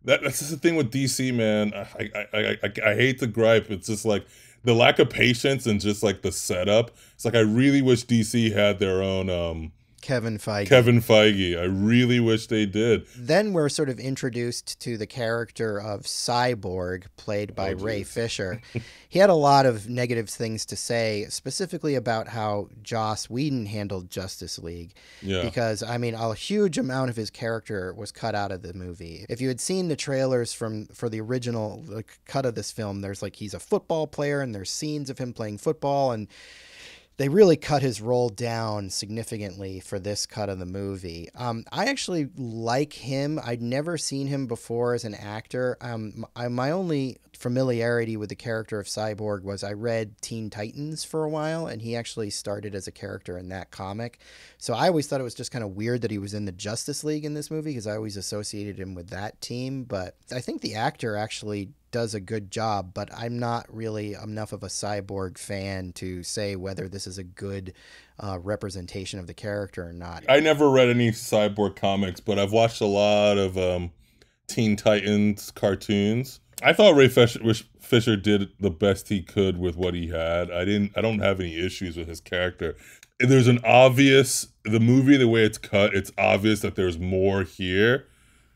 [SPEAKER 3] that's just the thing with DC, man. I hate to gripe. It's just like the lack of patience and just like the setup. It's like I really wish DC had their own
[SPEAKER 1] Kevin Feige.
[SPEAKER 3] I really wish they did.
[SPEAKER 1] Then we're sort of introduced to the character of Cyborg, played by Ray Fisher. He had a lot of negative things to say, specifically about how Joss Whedon handled Justice League. Yeah. Because, I mean, a huge amount of his character was cut out of the movie. If you had seen the trailers for the original cut of this film, there's like, he's a football player, and there's scenes of him playing football, and they really cut his role down significantly for this cut of the movie. I actually like him. I'd never seen him before as an actor. My only familiarity with the character of Cyborg was I read Teen Titans for a while, and he actually started as a character in that comic. So I always thought it was just kind of weird that he was in the Justice League in this movie, because I always associated him with that team. But I think the actor actually does a good job, but I'm not really enough of a Cyborg fan to say whether this is a good representation of the character or not.
[SPEAKER 3] I never read any Cyborg comics, but I've watched a lot of Teen Titans cartoons. I thought Ray Fisher did the best he could with what he had. I don't have any issues with his character. There's the movie, the way it's cut, it's obvious that there's more here.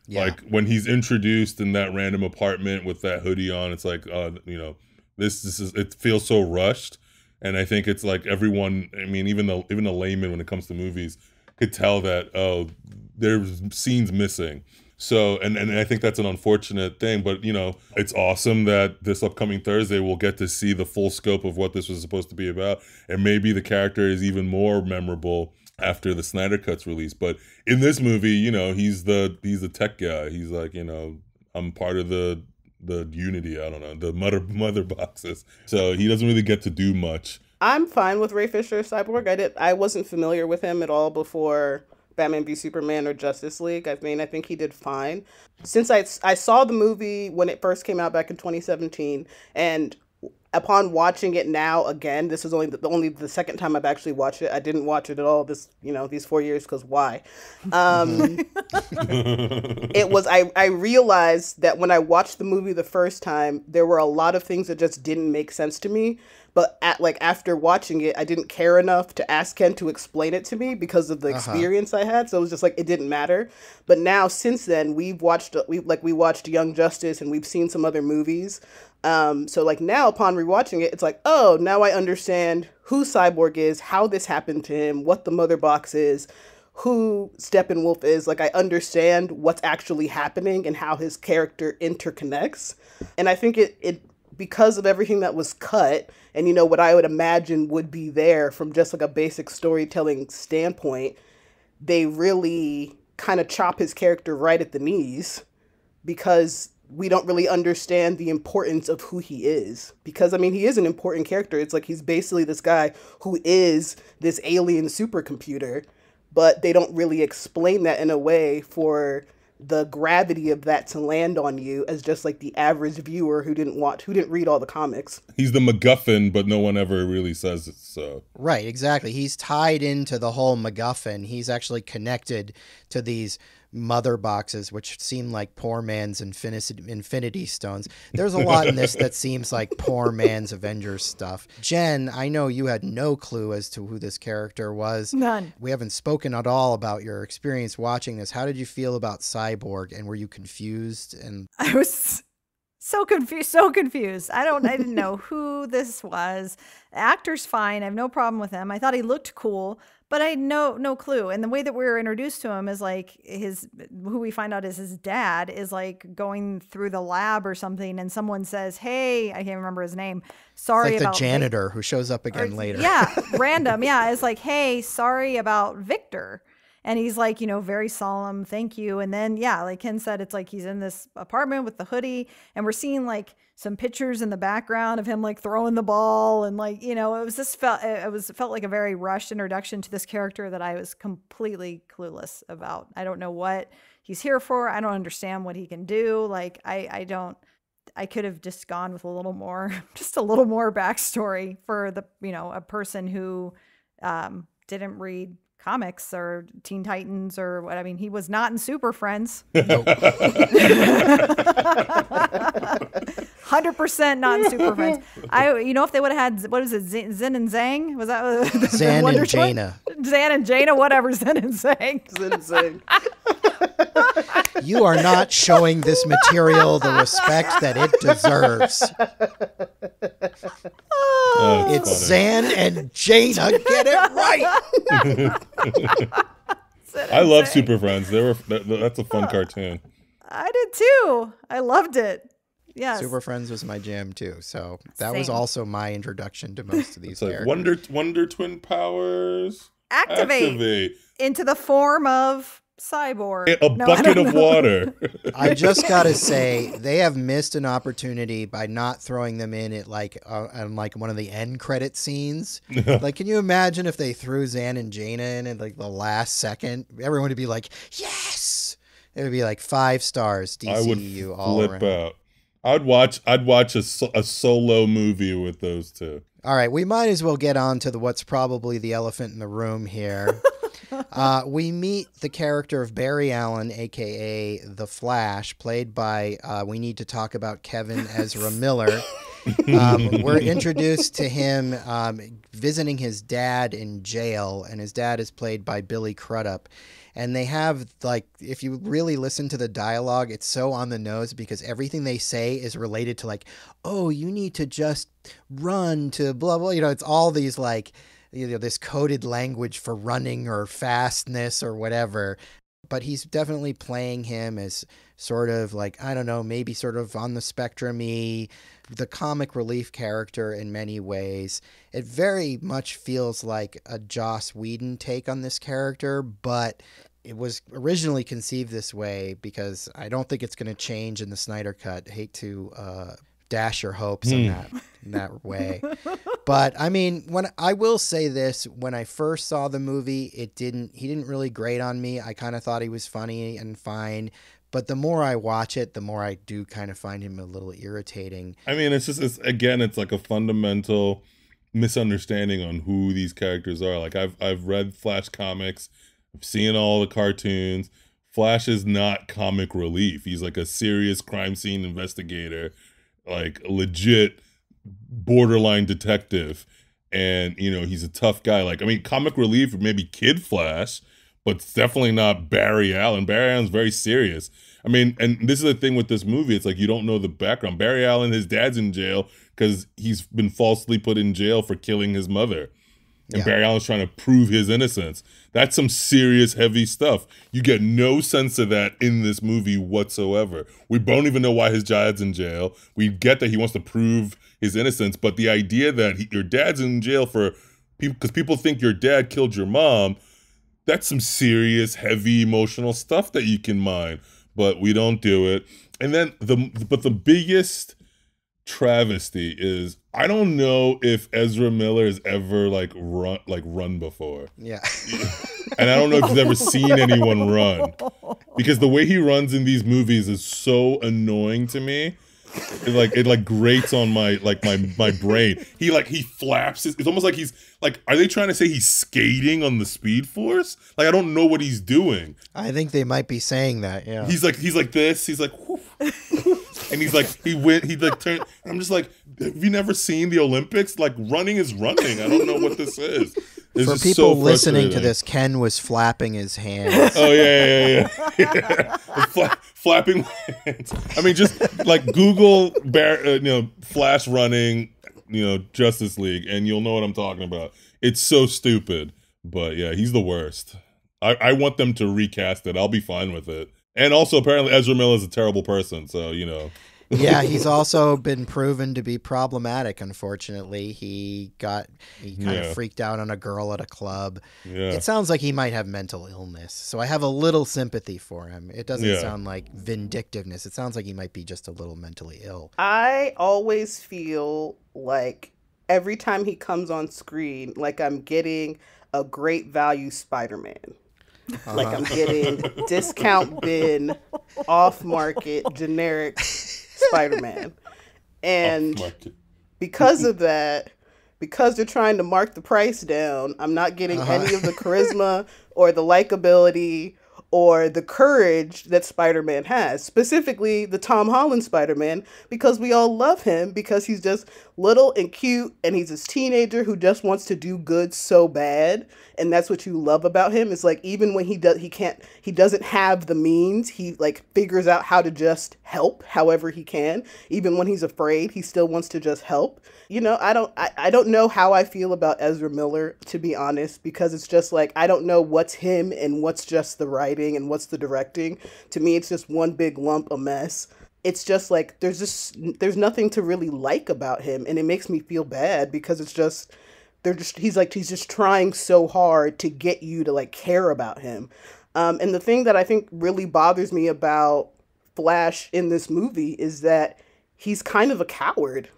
[SPEAKER 3] Yeah. Like when he's introduced in that random apartment with that hoodie on, it's like, you know, this is, it feels so rushed. And I think it's like everyone, I mean, even a layman when it comes to movies could tell that, oh, there's scenes missing. So, and I think that's an unfortunate thing, but you know, it's awesome that this upcoming Thursday we'll get to see the full scope of what this was supposed to be about. And maybe the character is even more memorable after the Snyder Cut's release. But in this movie, you know, he's the tech guy. He's like, you know, I'm part of the Unity, I don't know, the mother boxes. So he doesn't really get to do much.
[SPEAKER 2] I'm fine with Ray Fisher Cyborg. I wasn't familiar with him at all before Batman v Superman or Justice League. I mean, I think he did fine. Since I saw the movie when it first came out back in 2017, and upon watching it now again, this is only the second time I've actually watched it. I didn't watch it at all these 4 years, because why? It was I realized that when I watched the movie the first time, there were a lot of things that just didn't make sense to me. But after watching it, I didn't care enough to ask Ken to explain it to me because of the experience I had. So it was just like, it didn't matter. But now, since then, we watched Young Justice, and we've seen some other movies. So like now, upon rewatching it, it's like, oh, now I understand who Cyborg is, how this happened to him, what the mother box is, who Steppenwolf is. Like, I understand what's actually happening and how his character interconnects. And I think it because of everything that was cut, and you know what I would imagine would be there from just like a basic storytelling standpoint, they really kind of chop his character right at the knees, because we don't really understand the importance of who he is. Because, I mean, he is an important character. It's like he's basically this guy who is this alien supercomputer, but they don't really explain that in a way for the gravity of that to land on you as just like the average viewer who didn't read all the comics.
[SPEAKER 3] He's the MacGuffin, but no one ever really says it, so.
[SPEAKER 1] Right, exactly. He's tied into the whole MacGuffin. He's actually connected to these mother boxes, which seem like poor man's infinity stones. There's a lot in this that seems like poor man's Avengers stuff. Jen, I know you had no clue as to who this character was.
[SPEAKER 4] None.
[SPEAKER 1] We haven't spoken at all about your experience watching this. How did you feel about Cyborg, and were you confused? And
[SPEAKER 4] I was so confused. I didn't know who this was. The actor's fine. I have no problem with him. I thought he looked cool, but I had no clue. And the way that we were introduced to him is like who we find out is his dad is like going through the lab or something, and someone says, "Hey," I can't remember his name. Sorry
[SPEAKER 1] it's like
[SPEAKER 4] about
[SPEAKER 1] the janitor who shows up again later.
[SPEAKER 4] Yeah, random. Yeah, it's like, "Hey, sorry about Victor." And he's like, very solemn, thank you. And then, yeah, like Ken said, it's like he's in this apartment with the hoodie, and we're seeing like some pictures in the background of him like throwing the ball, and like, it felt like a very rushed introduction to this character that I was completely clueless about. I don't know what he's here for. I don't understand what he can do. Like, I could have just gone with a little more backstory for a person who didn't read comics or Teen Titans or what. I mean, he was not in Super Friends. 100% not in Super Friends. If they would have had, what is it, Zen and Zang? Was that
[SPEAKER 1] Zan and Jaina?
[SPEAKER 4] Zan and Jaina, whatever, Zen and Zang.
[SPEAKER 2] Zen and Zang.
[SPEAKER 1] You are not showing this material the respect that it deserves. It's Zan and Jaina. Get it right.
[SPEAKER 3] I love Super Friends. That's a fun cartoon.
[SPEAKER 4] I did too. I loved it. Yes.
[SPEAKER 1] Super Friends was my jam too. So that was
[SPEAKER 4] Same.
[SPEAKER 1] also my introduction to most of these
[SPEAKER 3] It's like
[SPEAKER 1] characters.
[SPEAKER 3] Wonder Twin powers.
[SPEAKER 4] Activate into the form of Cyborg.
[SPEAKER 3] A bucket of water.
[SPEAKER 1] I just gotta say, they have missed an opportunity by not throwing them in at on one of the end credit scenes. Like, can you imagine if they threw Zan and Jaina in at like the last second? Everyone would be like, yes! It would be like 5 stars. DCEU all around.
[SPEAKER 3] Flip out. I'd watch a solo movie with those two.
[SPEAKER 1] All right, we might as well get on to what's probably the elephant in the room here. We meet the character of Barry Allen, a.k.a. The Flash, played by, we need to talk about Kevin Ezra Miller. We're introduced to him visiting his dad in jail, and his dad is played by Billy Crudup. And they have, like, if you really listen to the dialogue, it's so on the nose because everything they say is related to, like, oh, you need to just run to blah, blah. It's all these, like, this coded language for running or fastness or whatever. But he's definitely playing him as sort of like, I don't know, maybe sort of on the spectrum-y, the comic relief character in many ways. It very much feels like a Joss Whedon take on this character, but it was originally conceived this way because I don't think it's going to change in the Snyder Cut. I hate to dash your hopes in that way. But I mean, I will say this, when I first saw the movie, he didn't really grate on me. I kind of thought he was funny and fine. But the more I watch it, the more I do kind of find him a little irritating.
[SPEAKER 3] I mean, it's like a fundamental misunderstanding on who these characters are. Like I've read Flash comics, I've seen all the cartoons. Flash is not comic relief. He's like a serious crime scene investigator, like a legit borderline detective. And, he's a tough guy. Like, I mean, comic relief, maybe Kid Flash, but it's definitely not Barry Allen. Barry Allen's very serious. I mean, and this is the thing with this movie. It's like you don't know the background. Barry Allen, his dad's in jail because he's been falsely put in jail for killing his mother. And Barry Allen's trying to prove his innocence. That's some serious, heavy stuff. You get no sense of that in this movie whatsoever. We don't even know why his dad's in jail. We get that he wants to prove his innocence, but the idea that your dad's in jail for people because people think your dad killed your mom, that's some serious, heavy, emotional stuff that you can mine. But we don't do it. And then the biggest travesty is I don't know if Ezra Miller has ever run before.
[SPEAKER 1] Yeah.
[SPEAKER 3] And I don't know if he's ever seen anyone run. Because the way he runs in these movies is so annoying to me. it grates on my brain. He flaps. It's almost like he's like, are they trying to say he's skating on the Speed Force? Like, I don't know what he's doing.
[SPEAKER 1] I think they might be saying that. Yeah.
[SPEAKER 3] He's like this. He's like, whoof, whoof. And he's like, he turned. I'm just like, have you never seen the Olympics? Like, running is running. I don't know what this is.
[SPEAKER 1] For people listening to this, Ken was flapping his hands.
[SPEAKER 3] Oh yeah. Flapping my hands. I mean, just like Google, Flash running, Justice League, and you'll know what I'm talking about. It's so stupid, but yeah, he's the worst. I want them to recast it. I'll be fine with it. And also, apparently, Ezra Miller is a terrible person, so
[SPEAKER 1] Yeah, he's also been proven to be problematic, unfortunately. He kind of freaked out on a girl at a club.
[SPEAKER 3] Yeah.
[SPEAKER 1] It sounds like he might have mental illness, so I have a little sympathy for him. It doesn't sound like vindictiveness. It sounds like he might be just a little mentally ill.
[SPEAKER 2] I always feel like every time he comes on screen, like I'm getting a great value Spider-Man. Like I'm getting discount bin, off-market, generic Spider-Man. And because of that, because they're trying to mark the price down, I'm not getting any of the charisma or the likability or the courage that Spider-Man has, specifically the Tom Holland Spider-Man, because we all love him because he's just little and cute and he's this teenager who just wants to do good so bad. And that's what you love about him. It's like, even when he doesn't have the means, he like figures out how to just help however he can. Even when he's afraid, he still wants to just help. I don't know how I feel about Ezra Miller, to be honest, because it's just like, I don't know what's him and what's just the writing and what's the directing. To me, it's just one big lump of mess. It's just like, there's nothing to really like about him. And it makes me feel bad because it's just, he's just trying so hard to get you to like care about him. And the thing that I think really bothers me about Flash in this movie is that he's kind of a coward.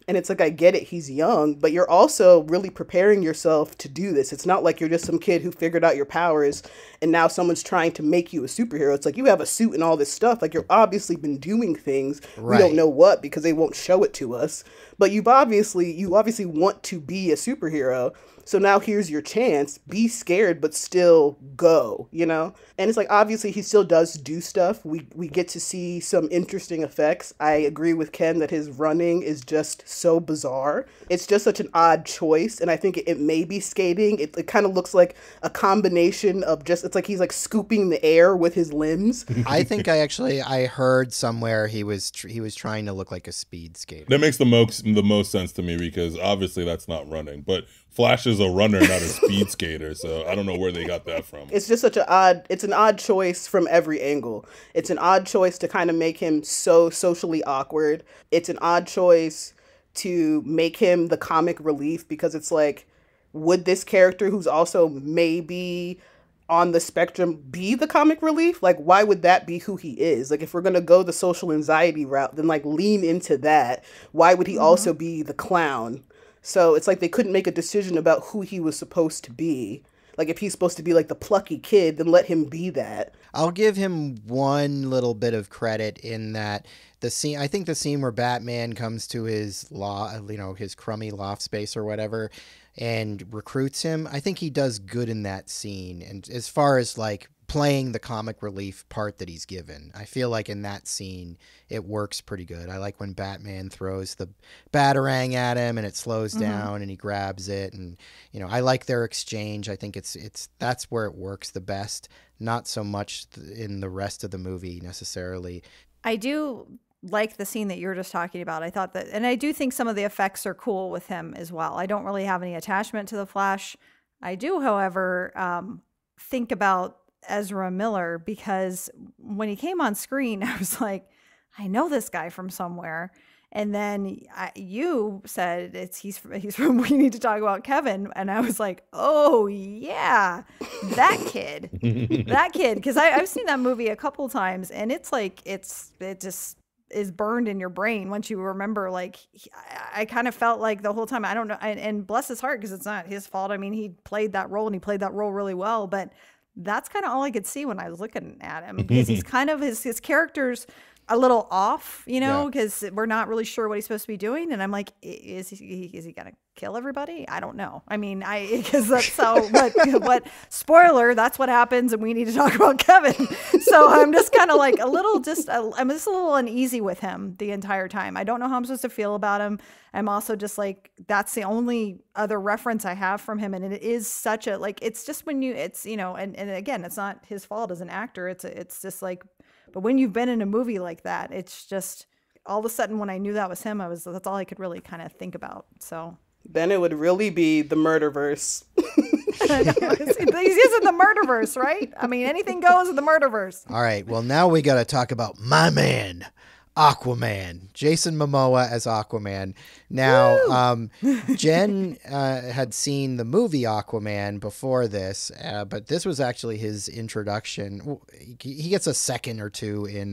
[SPEAKER 2] And it's like, I get it, he's young, but you're also really preparing yourself to do this. It's not like you're just some kid who figured out your powers and now someone's trying to make you a superhero. It's like, you have a suit and all this stuff. Like, you've obviously been doing things. Right. We don't know what because they won't show it to us. But you obviously want to be a superhero. So now here's your chance. Be scared, but still go, And it's like, obviously he still does do stuff. We get to see some interesting effects. I agree with Ken that his running is just so bizarre. It's just such an odd choice. And I think it may be skating. It kind of looks like a combination of it's like he's like scooping the air with his limbs.
[SPEAKER 1] I think I heard somewhere he was trying to look like a speed skater.
[SPEAKER 3] That makes the most sense to me because obviously that's not running. But Flash is a runner, not a speed skater, so I don't know where they got that from.
[SPEAKER 2] It's just it's an odd choice from every angle. It's an odd choice to kind of make him so socially awkward. It's an odd choice to make him the comic relief because it's like, would this character who's also maybe on the spectrum be the comic relief? Like, why would that be who he is? Like, if we're going to go the social anxiety route, then like lean into that. Why would he also be the clown? So it's like they couldn't make a decision about who he was supposed to be. Like, if he's supposed to be like the plucky kid, then let him be that.
[SPEAKER 1] I'll give him one little bit of credit in that I think the scene where Batman comes to his his crummy loft space or whatever and recruits him, I think he does good in that scene. And as far as like playing the comic relief part that he's given, I feel like in that scene it works pretty good. I like when Batman throws the Batarang at him and it slows down and he grabs it, and I like their exchange. I think that's where it works the best, not so much in the rest of the movie necessarily.
[SPEAKER 4] I do like the scene that you were just talking about. I thought that, and I do think some of the effects are cool with him as well. I don't really have any attachment to the Flash. I do, however, think about Ezra Miller because when he came on screen, I was like, I know this guy from somewhere. And then you said he's from We Need to Talk About Kevin, and I was like, oh yeah, that kid, because I've seen that movie a couple times, and it's like it just is burned in your brain once you remember. Like, I kind of felt like the whole time, I don't know, and bless his heart because it's not his fault. I mean, he played that role and he played that role really well, but that's kind of all I could see when I was looking at him because he's kind of his characters a little off, you know,
[SPEAKER 1] Yeah.
[SPEAKER 4] because we're not really sure what he's supposed to be doing. And I'm like, is he going to kill everybody? I don't know. I mean, because that's how, but spoiler, that's what happens. And we need to talk about Kevin. So I'm just kind of like I'm just a little uneasy with him the entire time. I don't know how I'm supposed to feel about him. I'm also just like, that's the only other reference I have from him. And it is such a, like, it's just when it's, you know, and again, it's not his fault as an actor. It's just like, but when you've been in a movie like that, it's just all of a sudden when I knew that was him, that's all I could really kind of think about. So
[SPEAKER 2] then it would really be the Murderverse.
[SPEAKER 4] He's in the Murderverse, right? I mean, anything goes in the Murderverse.
[SPEAKER 1] All right. Well, now we got to talk about my man, Aquaman. Jason Momoa as Aquaman. Now, Jen had seen the movie Aquaman before this, but this was actually his introduction. He gets a second or two in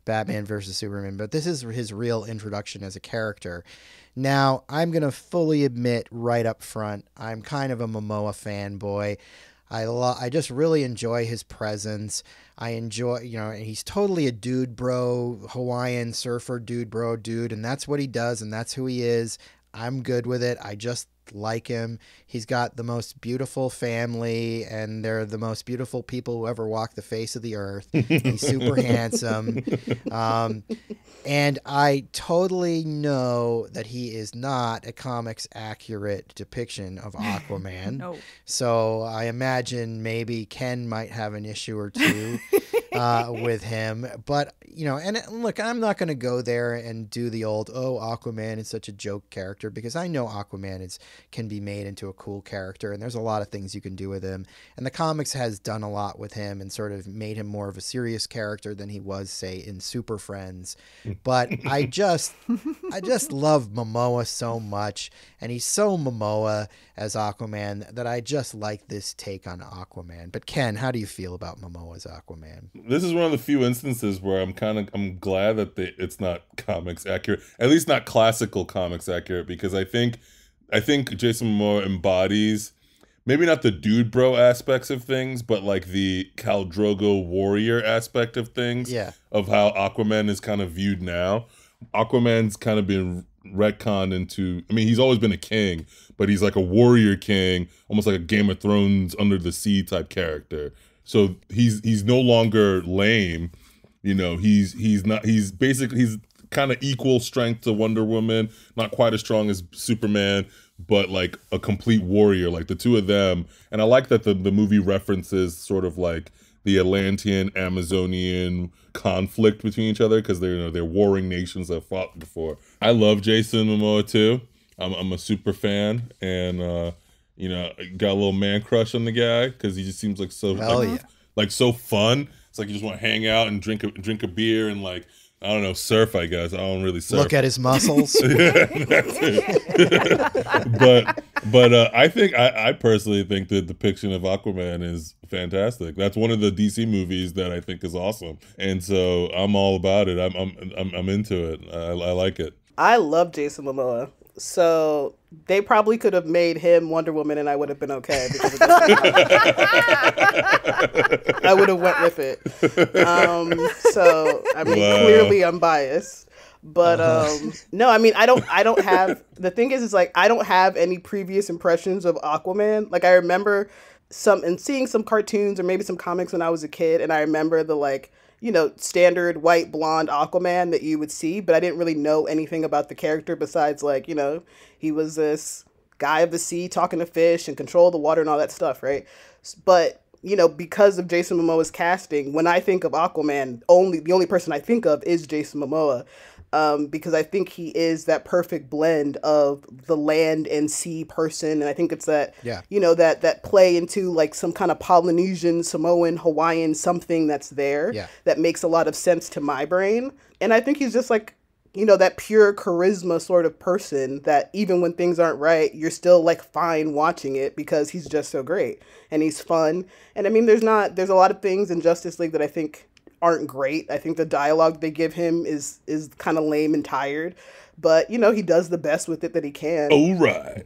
[SPEAKER 1] Batman versus Superman, but this is his real introduction as a character. Now, I'm going to fully admit right up front, I'm kind of a Momoa fanboy. I just really enjoy his presence. I enjoy, you know, he's totally a dude bro, Hawaiian surfer dude bro dude, and that's what he does, and that's who he is. I'm good with it. I just like him. He's got the most beautiful family, and they're the most beautiful people who ever walked the face of the earth. He's super handsome. And I totally know that he is not a comics accurate depiction of Aquaman.
[SPEAKER 4] No.
[SPEAKER 1] So I imagine maybe Ken might have an issue or two with him. But, you know, and look, I'm not going to go there and do the old, oh, Aquaman is such a joke character, because I know Aquaman can be made into a cool character, and there's a lot of things you can do with him. And the comics has done a lot with him and sort of made him more of a serious character than he was, say, in Super Friends. But I just love Momoa so much, and he's so Momoa as Aquaman that I just like this take on Aquaman. But Ken, how do you feel about Momoa as Aquaman?
[SPEAKER 3] This is one of the few instances where I'm glad that it's not comics accurate, at least not classical comics accurate, because I think Jason Momoa embodies maybe not the dude bro aspects of things, but like the Khal Drogo warrior aspect of things.
[SPEAKER 1] Yeah.
[SPEAKER 3] Of how Aquaman is kind of viewed now. Aquaman's kind of been retconned into, I mean, he's always been a king, but he's like a warrior king, almost like a Game of Thrones under the sea type character. So he's no longer lame, you know. He's kind of equal strength to Wonder Woman, not quite as strong as Superman, but like a complete warrior, like the two of them. And I like that the movie references sort of like the Atlantean Amazonian conflict between each other, because they're warring nations that fought before. I love Jason Momoa too. I'm a super fan, and you know, got a little man crush on the guy because he just seems like so like so fun. It's like you just want to hang out and drink a beer and like, I don't know, surf, I guess. I don't really surf.
[SPEAKER 1] Look at his muscles.
[SPEAKER 3] Yeah, that's it. but I personally think the depiction of Aquaman is fantastic. That's one of the DC movies that I think is awesome, and so I'm all about it. I'm into it. I like it.
[SPEAKER 2] I love Jason Momoa. So they probably could have made him Wonder Woman and I would have been okay, because of I would have went with it. So I mean, clearly I'm biased, but no, I mean, I don't have, the thing is like, I don't have any previous impressions of Aquaman. Like, I remember seeing some cartoons or maybe some comics when I was a kid, and I remember the, like, you know, standard white blonde Aquaman that you would see, but I didn't really know anything about the character besides, like, you know, he was this guy of the sea talking to fish and control the water and all that stuff, right? But, you know, because of Jason Momoa's casting, when I think of Aquaman, the only person I think of is Jason Momoa. Because I think he is that perfect blend of the land and sea person. And I think it's that, you know, that play into like some kind of Polynesian, Samoan, Hawaiian, something that's there that makes a lot of sense to my brain. And I think he's just like, you know, that pure charisma sort of person that even when things aren't right, you're still like fine watching it because he's just so great and he's fun. And I mean, there's a lot of things in Justice League that I think aren't great. I think the dialogue they give him is kind of lame and tired, but you know, he does the best with it that he can.
[SPEAKER 3] All right.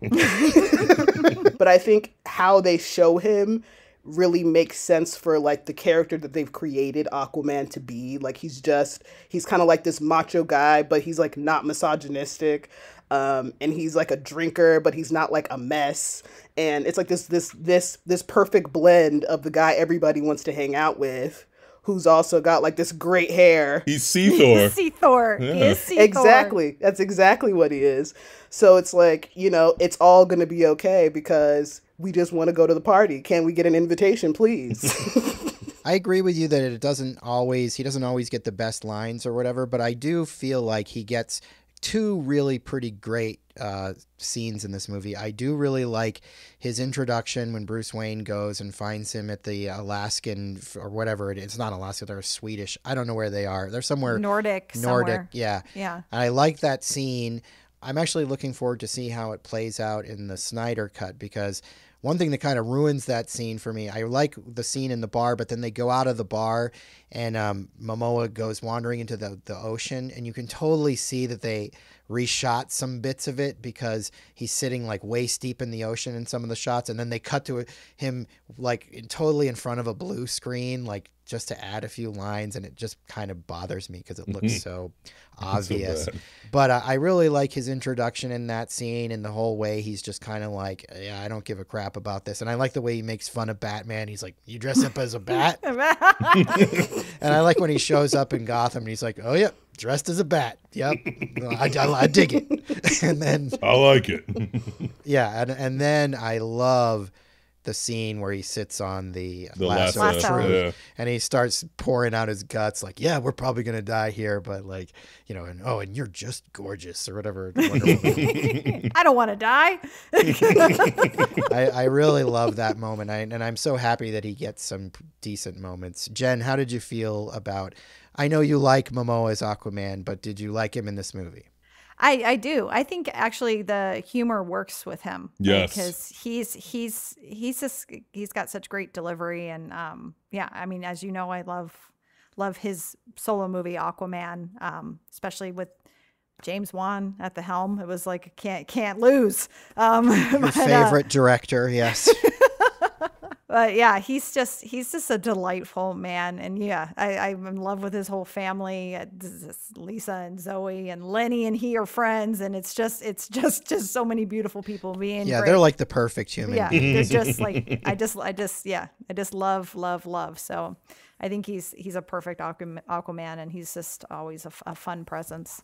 [SPEAKER 2] But I think how they show him really makes sense for like the character that they've created Aquaman to be. Like he's kind of like this macho guy, but he's like not misogynistic. And he's like a drinker, but he's not like a mess. And it's like this perfect blend of the guy everybody wants to hang out with, who's also got like this great hair.
[SPEAKER 3] He's Sea Thor.
[SPEAKER 4] Sea Thor. Yeah. He is Sea
[SPEAKER 2] Exactly. Thor. That's exactly what he is. So it's like, you know, it's all going to be okay because we just want to go to the party. Can we get an invitation, please?
[SPEAKER 1] I agree with you that he doesn't always get the best lines or whatever, but I do feel like he gets two really pretty great scenes in this movie. I do really like his introduction when Bruce Wayne goes and finds him at the Alaskan or whatever it is. It's not Alaska, they're Swedish. I don't know where they are. They're somewhere
[SPEAKER 4] Nordic,
[SPEAKER 1] yeah.
[SPEAKER 4] Yeah.
[SPEAKER 1] And I like that scene. I'm actually looking forward to see how it plays out in the Snyder cut, because one thing that kind of ruins that scene for me, I like the scene in the bar, but then they go out of the bar and Momoa goes wandering into the ocean, and you can totally see that they reshot some bits of it because he's sitting like waist deep in the ocean in some of the shots, and then they cut to him like totally in front of a blue screen, like just to add a few lines, and it just kind of bothers me because it looks so obvious.
[SPEAKER 3] So
[SPEAKER 1] but I really like his introduction in that scene, and the whole way he's just kind of like, yeah, I don't give a crap about this. And I like the way he makes fun of Batman. He's like, you dress up as a bat? And I like when he shows up in Gotham and he's like, oh yeah, dressed as a bat. Yep. I dig it. And then
[SPEAKER 3] I like it.
[SPEAKER 1] yeah. And then I love the scene where he sits on the lasso tree and he starts pouring out his guts like, yeah, we're probably going to die here, but like, you know, and you're just gorgeous or whatever.
[SPEAKER 4] I don't want to die.
[SPEAKER 1] I really love that moment. And I'm so happy that he gets some decent moments. Jen, how did you feel about, I know you like Momoa as Aquaman, but did you like him in this movie?
[SPEAKER 4] I do. I think actually the humor works with him.
[SPEAKER 3] Yes.
[SPEAKER 4] Because he's got such great delivery, and yeah, I mean, as you know, I love his solo movie Aquaman, especially with James Wan at the helm. It was like can't lose.
[SPEAKER 1] Your favorite director, yes.
[SPEAKER 4] But yeah, he's just a delightful man, and yeah, I'm in love with his whole family. Lisa and Zoe and Lenny and he are friends, and it's just so many beautiful people being.
[SPEAKER 1] Yeah,
[SPEAKER 4] great.
[SPEAKER 1] They're like the perfect human.
[SPEAKER 4] Yeah,
[SPEAKER 1] beings.
[SPEAKER 4] they're just like I just love. So I think he's a perfect Aquaman, and he's just always a fun presence.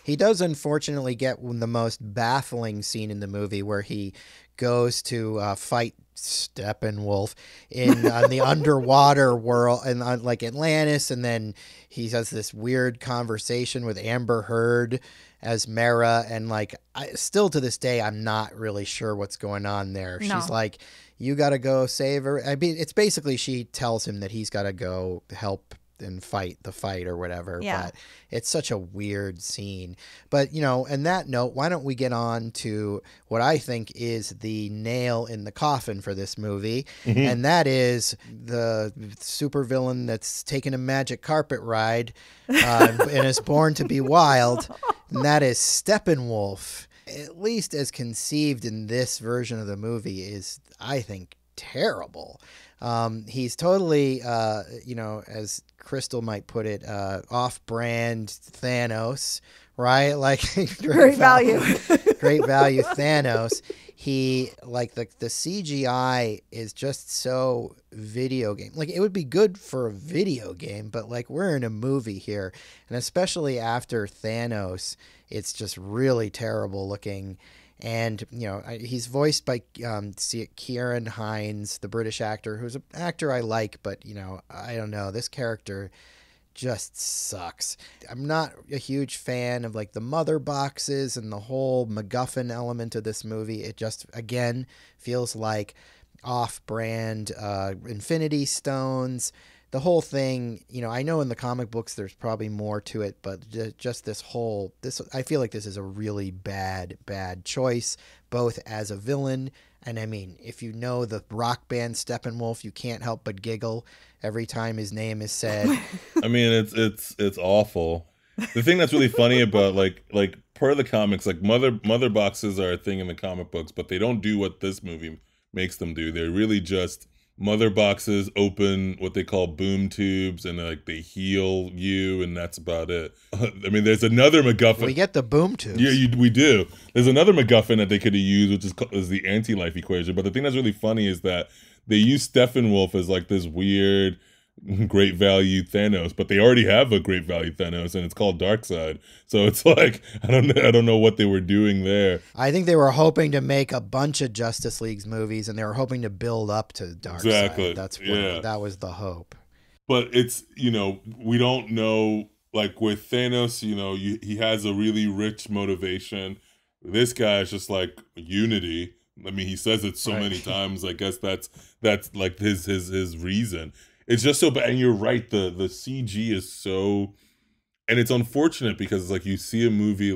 [SPEAKER 1] He does unfortunately get the most baffling scene in the movie where he goes to fight Steppenwolf in the underwater world and like Atlantis, and then he has this weird conversation with Amber Heard as Mera, and like still to this day I'm not really sure what's going on there. No. She's like, you got to go save her. I mean, it's basically she tells him that he's got to go help and fight the fight or whatever. Yeah. But it's such a weird scene. But, you know, on that note, why don't we get on to what I think is the nail in the coffin for this movie. Mm-hmm. And that is the supervillain that's taken a magic carpet ride and is born to be wild. And that is Steppenwolf. At least as conceived in this version of the movie is, I think, terrible. He's totally, you know, as Crystal might put it, off-brand Thanos, right? Like
[SPEAKER 4] great value,
[SPEAKER 1] great value Thanos. He like the CGI is just so video game. Like it would be good for a video game, but like we're in a movie here, and especially after Thanos, it's just really terrible looking. And, you know, he's voiced by Kieran Hines, the British actor, who's an actor I like, but, you know, I don't know. This character just sucks. I'm not a huge fan of, like, the mother boxes and the whole MacGuffin element of this movie. It just, again, feels like off-brand Infinity Stones. The whole thing, you know, I know in the comic books there's probably more to it, but just this I feel like this is a really bad choice, both as a villain, and I mean, if you know the rock band Steppenwolf, you can't help but giggle every time his name is said.
[SPEAKER 3] I mean, it's awful. The thing that's really funny about like per the comics, like mother boxes are a thing in the comic books, but they don't do what this movie makes them do. They're really just mother boxes open what they call boom tubes, and like they heal you, and that's about it. I mean, there's another MacGuffin.
[SPEAKER 1] We get the boom tubes.
[SPEAKER 3] Yeah, we do. There's another MacGuffin that they could have used, which is the anti-life equation. But the thing that's really funny is that they use Steppenwolf as like this weird great value Thanos, but they already have a great value Thanos, and it's called Darkseid. So it's like I don't know what they were doing there.
[SPEAKER 1] I think they were hoping to make a bunch of Justice League's movies, and they were hoping to build up to Darkseid.
[SPEAKER 3] Exactly.
[SPEAKER 1] That was the hope.
[SPEAKER 3] But it's, we don't know, like with Thanos, he has a really rich motivation. This guy is just like unity. I mean, he says it so many times. I guess that's like his reason. It's just so bad. And you're right. The CG is so, and it's unfortunate because it's like you see a movie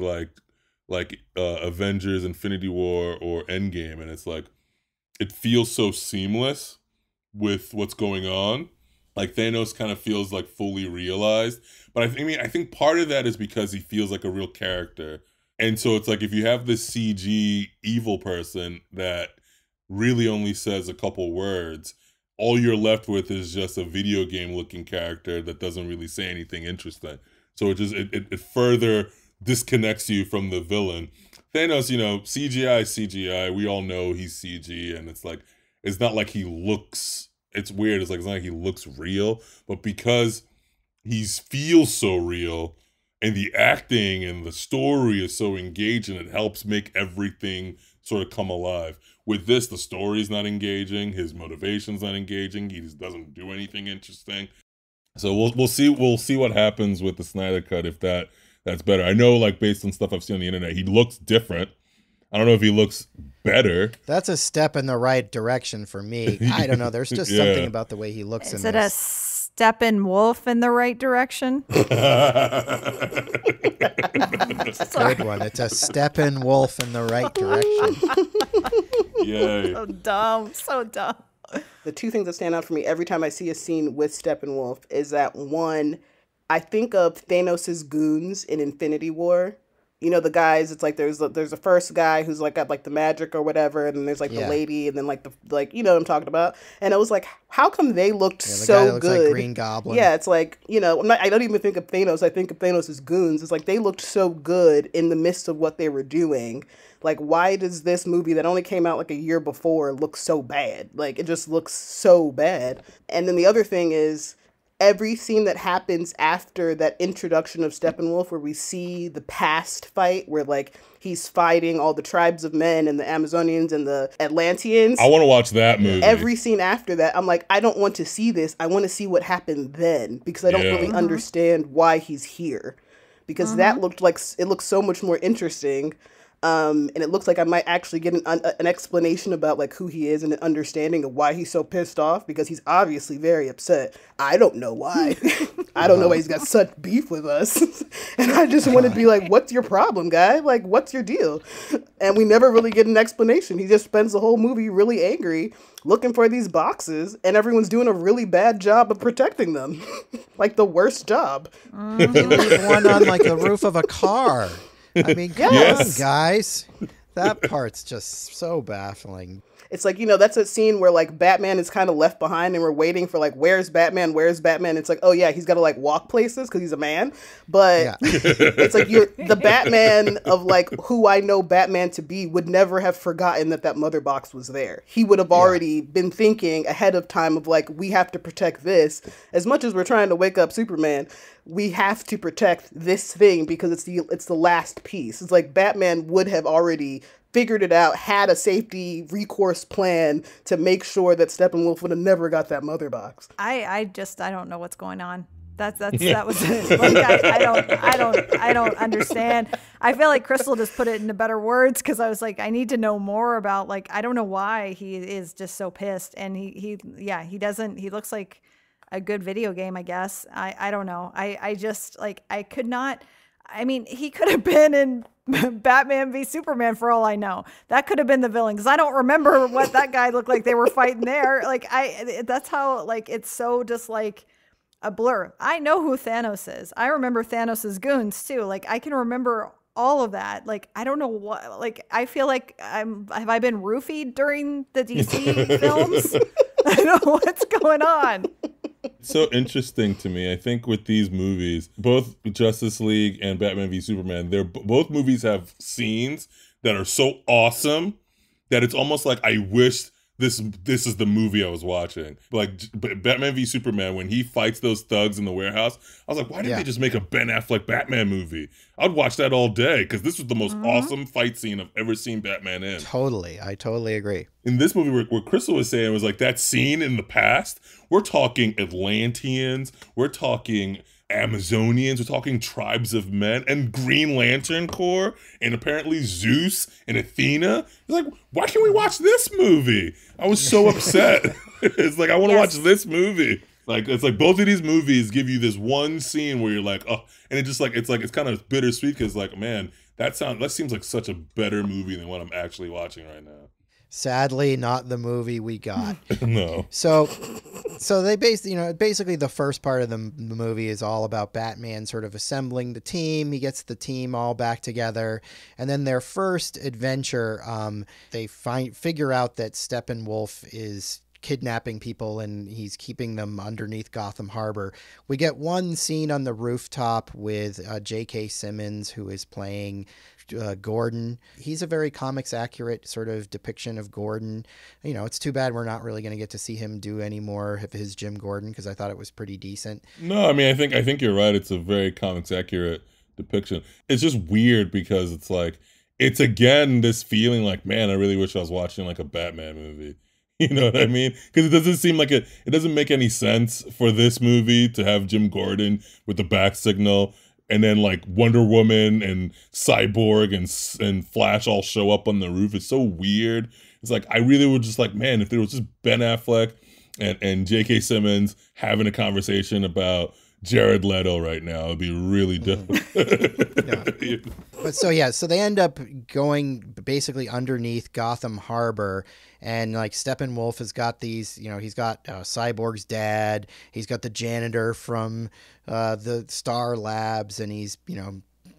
[SPEAKER 3] like Avengers, Infinity War, or Endgame, and it's like it feels so seamless with what's going on. Like Thanos kind of feels like fully realized. But I think part of that is because he feels like a real character. And so it's like if you have this CG evil person that really only says a couple words, all you're left with is just a video game looking character that doesn't really say anything interesting. So it further disconnects you from the villain. Thanos, CGI. We all know he's CG, and it's like it's not like he looks. It's weird. It's not like he looks real, but because he feels so real, and the acting and the story is so engaging, it helps make everything sort of come alive. With this, the story's not engaging, his motivation's not engaging, he just doesn't do anything interesting. So we'll see what happens with the Snyder Cut if that's better. I know, like based on stuff I've seen on the internet, he looks different. I don't know if he looks better.
[SPEAKER 1] That's a step in the right direction for me. I don't know. There's just something about the way he looks in this.
[SPEAKER 4] Is it a Steppenwolf in the right direction?
[SPEAKER 1] Good one. It's a Steppenwolf in the right direction.
[SPEAKER 3] Yay.
[SPEAKER 4] So dumb.
[SPEAKER 2] The two things that stand out for me every time I see a scene with Steppenwolf is that, one, I think of Thanos' goons in Infinity War. The guys, it's like there's a first guy who's like got like the magic or whatever, and then there's like the lady, and then like you know what I'm talking about. And I was like, how come they looked so
[SPEAKER 1] guy that looks
[SPEAKER 2] good?
[SPEAKER 1] Like Green Goblin.
[SPEAKER 2] Yeah, it's like, I don't even think of Thanos. I think of Thanos' goons. It's like they looked so good in the midst of what they were doing. Like, why does this movie that only came out like a year before look so bad? Like, it just looks so bad. And then the other thing is, every scene that happens after that introduction of Steppenwolf, where we see the past fight, where like he's fighting all the tribes of men and the Amazonians and the Atlanteans.
[SPEAKER 3] I want to watch that movie.
[SPEAKER 2] Every scene after that, I'm like, I don't want to see this. I want to see what happened then, because I don't really understand why he's here. Because that looks so much more interesting. And it looks like I might actually get an explanation about like who he is and an understanding of why he's so pissed off, because he's obviously very upset. I don't know why. I don't know why he's got such beef with us. And I just want to be like, what's your problem, guy? Like, what's your deal? And we never really get an explanation. He just spends the whole movie really angry, looking for these boxes, and everyone's doing a really bad job of protecting them. Like the worst job.
[SPEAKER 1] They leave one on like the roof of a car. I mean, come on, guys. That part's just so baffling.
[SPEAKER 2] It's like, that's a scene where like Batman is kind of left behind and we're waiting for like, where's Batman? Where's Batman? It's like, oh yeah, he's got to like walk places because he's a man. But it's like the Batman of like who I know Batman to be would never have forgotten that mother box was there. He would have already been thinking ahead of time of like, we have to protect this. As much as we're trying to wake up Superman, we have to protect this thing because it's the last piece. It's like Batman would have already figured it out, had a safety recourse plan to make sure that Steppenwolf would have never got that mother box.
[SPEAKER 4] I don't know what's going on. That was it. Like, I don't understand. I feel like Chrystal just put it into better words, because I was like, I need to know more about, like, I don't know why he is just so pissed, and he looks like a good video game, I guess. I don't know. I just like, I could not. I mean, he could have been in Batman v Superman for all I know. That could have been the villain, because I don't remember what that guy looked like they were fighting there. Like, that's how, like, it's so just like a blur. I know who Thanos is. I remember Thanos's goons too. Like, I can remember all of that. Like, I don't know what, like, I feel like have I been roofied during the DC films? What's going on?
[SPEAKER 3] It's so interesting to me. I think with these movies, both Justice League and Batman v Superman, both movies have scenes that are so awesome that it's almost like I wish this is the movie I was watching. Like Batman v Superman, when he fights those thugs in the warehouse, I was like, why didn't they just make a Ben Affleck Batman movie? I'd watch that all day, because this was the most awesome fight scene I've ever seen Batman in.
[SPEAKER 1] Totally. I totally agree.
[SPEAKER 3] In this movie, where Crystal was saying was like that scene in the past, we're talking Atlanteans, we're talking Amazonians, we're talking tribes of men, and Green Lantern Corps, and apparently Zeus and Athena. It's like, why can't we watch this movie? I was so upset. It's like, I want to watch this movie. Like, it's like both of these movies give you this one scene where you're like, oh, and it's kind of bittersweet, because like, man, that seems like such a better movie than what I'm actually watching right now.
[SPEAKER 1] Sadly, not the movie we got.
[SPEAKER 3] No.
[SPEAKER 1] So they basically the first part of the movie is all about Batman sort of assembling the team. He gets the team all back together, and then their first adventure, they figure out that Steppenwolf is kidnapping people and he's keeping them underneath Gotham Harbor. We get one scene on the rooftop with J.K. Simmons, who is playing Gordon. He's a very comics accurate sort of depiction of Gordon. It's too bad we're not really going to get to see him do any more of his Jim Gordon, because I thought it was pretty decent.
[SPEAKER 3] No, I mean, I think you're right. It's a very comics accurate depiction. It's just weird because it's like, it's again this feeling like, man, I really wish I was watching like a Batman movie. You know what I mean? Because it doesn't seem like it doesn't make any sense for this movie to have Jim Gordon with the back signal, and then like Wonder Woman and Cyborg and Flash all show up on the roof. It's so weird. It's like, I really would just like, man, if there was just Ben Affleck and J.K. Simmons having a conversation about Jared Leto right now, it'd be really dope.
[SPEAKER 1] But so they end up going basically underneath Gotham Harbor, and like Steppenwolf has got these, he's got Cyborg's dad, he's got the janitor from the Star Labs, and he's,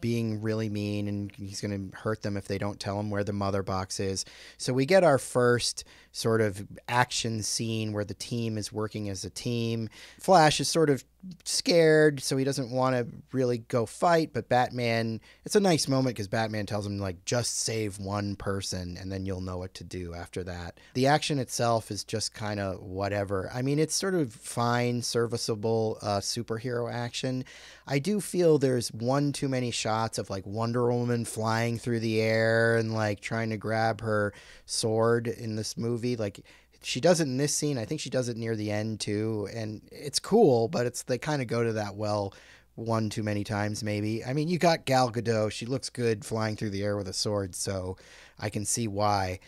[SPEAKER 1] being really mean, and he's going to hurt them if they don't tell him where the mother box is. So we get our first sort of action scene where the team is working as a team. Flash is sort of scared, so he doesn't want to really go fight, but Batman, it's a nice moment because Batman tells him, like, just save one person and then you'll know what to do after that. The action itself is just kind of whatever. I mean, it's sort of fine, serviceable superhero action. I do feel there's one too many shots of like Wonder Woman flying through the air and like trying to grab her sword in this movie. Like, she does it in this scene. I think she does it near the end too. And it's cool, but they kind of go to that well one too many times maybe. I mean, you got Gal Gadot. She looks good flying through the air with a sword, so I can see why.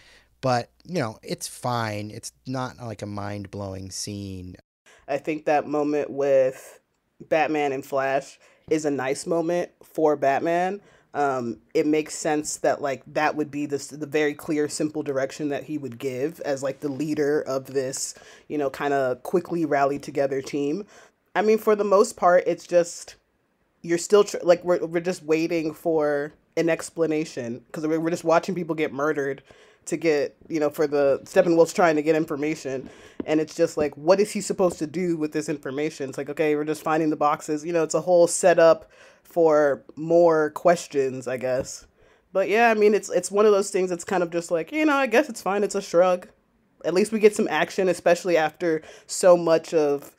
[SPEAKER 1] But, it's fine. It's not like a mind-blowing scene.
[SPEAKER 2] I think that moment with Batman and Flash is a nice moment for Batman. It makes sense that like that would be the very clear, simple direction that he would give as like the leader of this, kind of quickly rallied together team. I mean, for the most part, it's just you're still we're just waiting for an explanation, because we're just watching people get murdered to get, for the Steppenwolf's trying to get information. And it's just like, what is he supposed to do with this information? It's like, okay, we're just finding the boxes. It's a whole setup for more questions, I guess. But yeah, I mean, it's one of those things that's kind of just like, I guess it's fine. It's a shrug. At least we get some action, especially after so much of,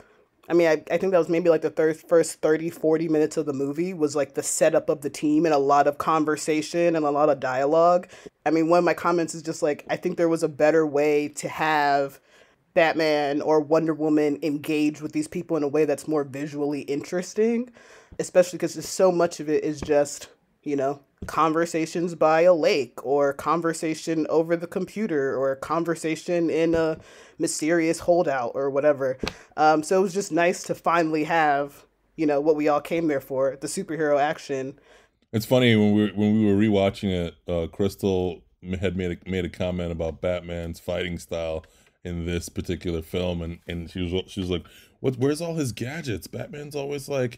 [SPEAKER 2] I mean, I think that was maybe like the first 30, 40 minutes of the movie was like the setup of the team and a lot of conversation and a lot of dialogue. I mean, one of my comments is just like, I think there was a better way to have Batman or Wonder Woman engage with these people in a way that's more visually interesting, especially because so much of it is just, conversations by a lake or conversation over the computer or conversation in a mysterious holdout or whatever. So it was just nice to finally have, what we all came there for, the superhero action.
[SPEAKER 3] It's funny, when we were rewatching it, Crystal had made a comment about Batman's fighting style, in this particular film, and she was like, where's all his gadgets? Batman's always like,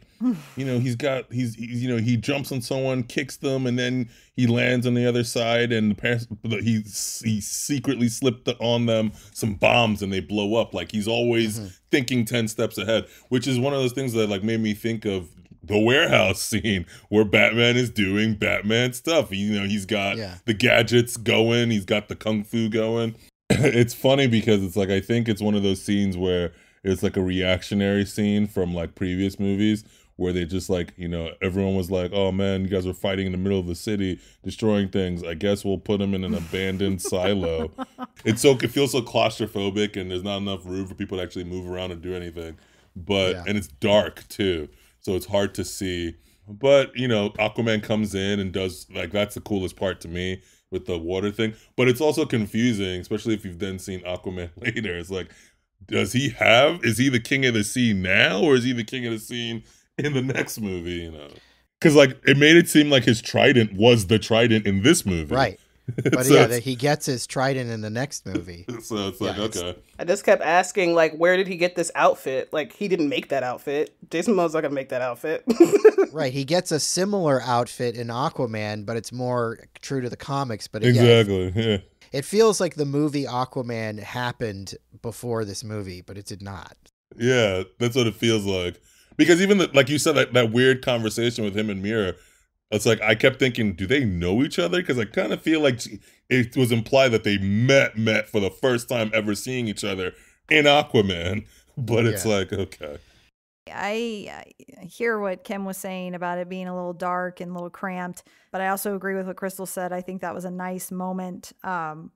[SPEAKER 3] he's he jumps on someone, kicks them, and then he lands on the other side, and he secretly slipped on them some bombs and they blow up. Like, he's always thinking 10 steps ahead, which is one of those things that like made me think of the warehouse scene where Batman is doing Batman stuff. He's got the gadgets going, he's got the kung fu going. It's funny because it's like, I think it's one of those scenes where it's like a reactionary scene from like previous movies where they just like, everyone was like, oh man, you guys are fighting in the middle of the city, destroying things. I guess we'll put them in an abandoned silo. It feels so claustrophobic, and there's not enough room for people to actually move around and do anything. And it's dark too, so it's hard to see. But, Aquaman comes in and does, like, that's the coolest part to me with the water thing. But it's also confusing, especially if you've then seen Aquaman later. It's like, is he the king of the sea now, or is he the king of the sea in the next movie, Because, like, it made it seem like his trident was the trident in this movie.
[SPEAKER 1] Right. But so he gets his trident in the next movie.
[SPEAKER 3] So it's like, okay.
[SPEAKER 2] I just kept asking, like, where did he get this outfit? Like, he didn't make that outfit. Jason Momoa's not going to make that outfit.
[SPEAKER 1] Right. He gets a similar outfit in Aquaman, but it's more true to the comics. But
[SPEAKER 3] exactly, yeah.
[SPEAKER 1] It feels like the movie Aquaman happened before this movie, but it did not.
[SPEAKER 3] Yeah, that's what it feels like. Because even, like you said, that weird conversation with him and Mira, it's like, I kept thinking, do they know each other? Because I kind of feel like it was implied that they met for the first time ever seeing each other in Aquaman. But it's like, okay.
[SPEAKER 4] I hear what Kim was saying about it being a little dark and a little cramped, but I also agree with what Chrystal said. I think that was a nice moment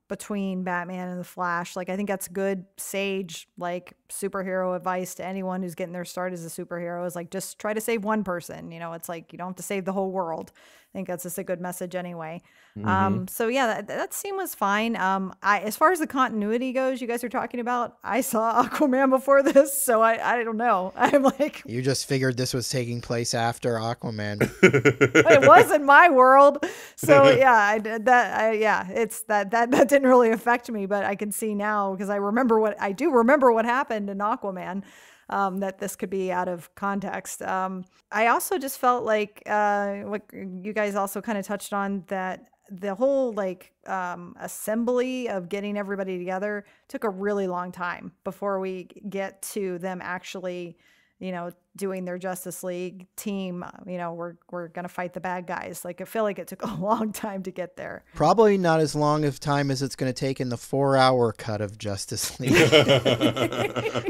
[SPEAKER 4] between Batman and the Flash. Like, I think that's good, sage, like, superhero advice to anyone who's getting their start as a superhero, is like, just try to save one person. It's like, you don't have to save the whole world. I think that's just a good message anyway. So yeah, that scene was fine. As far as the continuity goes, you guys are talking about, I saw Aquaman before this, so I don't know. I'm like,
[SPEAKER 1] you just figured this was taking place after Aquaman.
[SPEAKER 4] It was in my world, so yeah, that didn't really affect me, but I can see now, because I do remember what happened in Aquaman. That this could be out of context. I also just felt like what you guys also kind of touched on, that the whole assembly of getting everybody together took a really long time before we get to them actually, doing their Justice League team. We're going to fight the bad guys. Like, I feel like it took a long time to get there.
[SPEAKER 1] Probably not as long of time as it's going to take in the 4-hour cut of Justice League.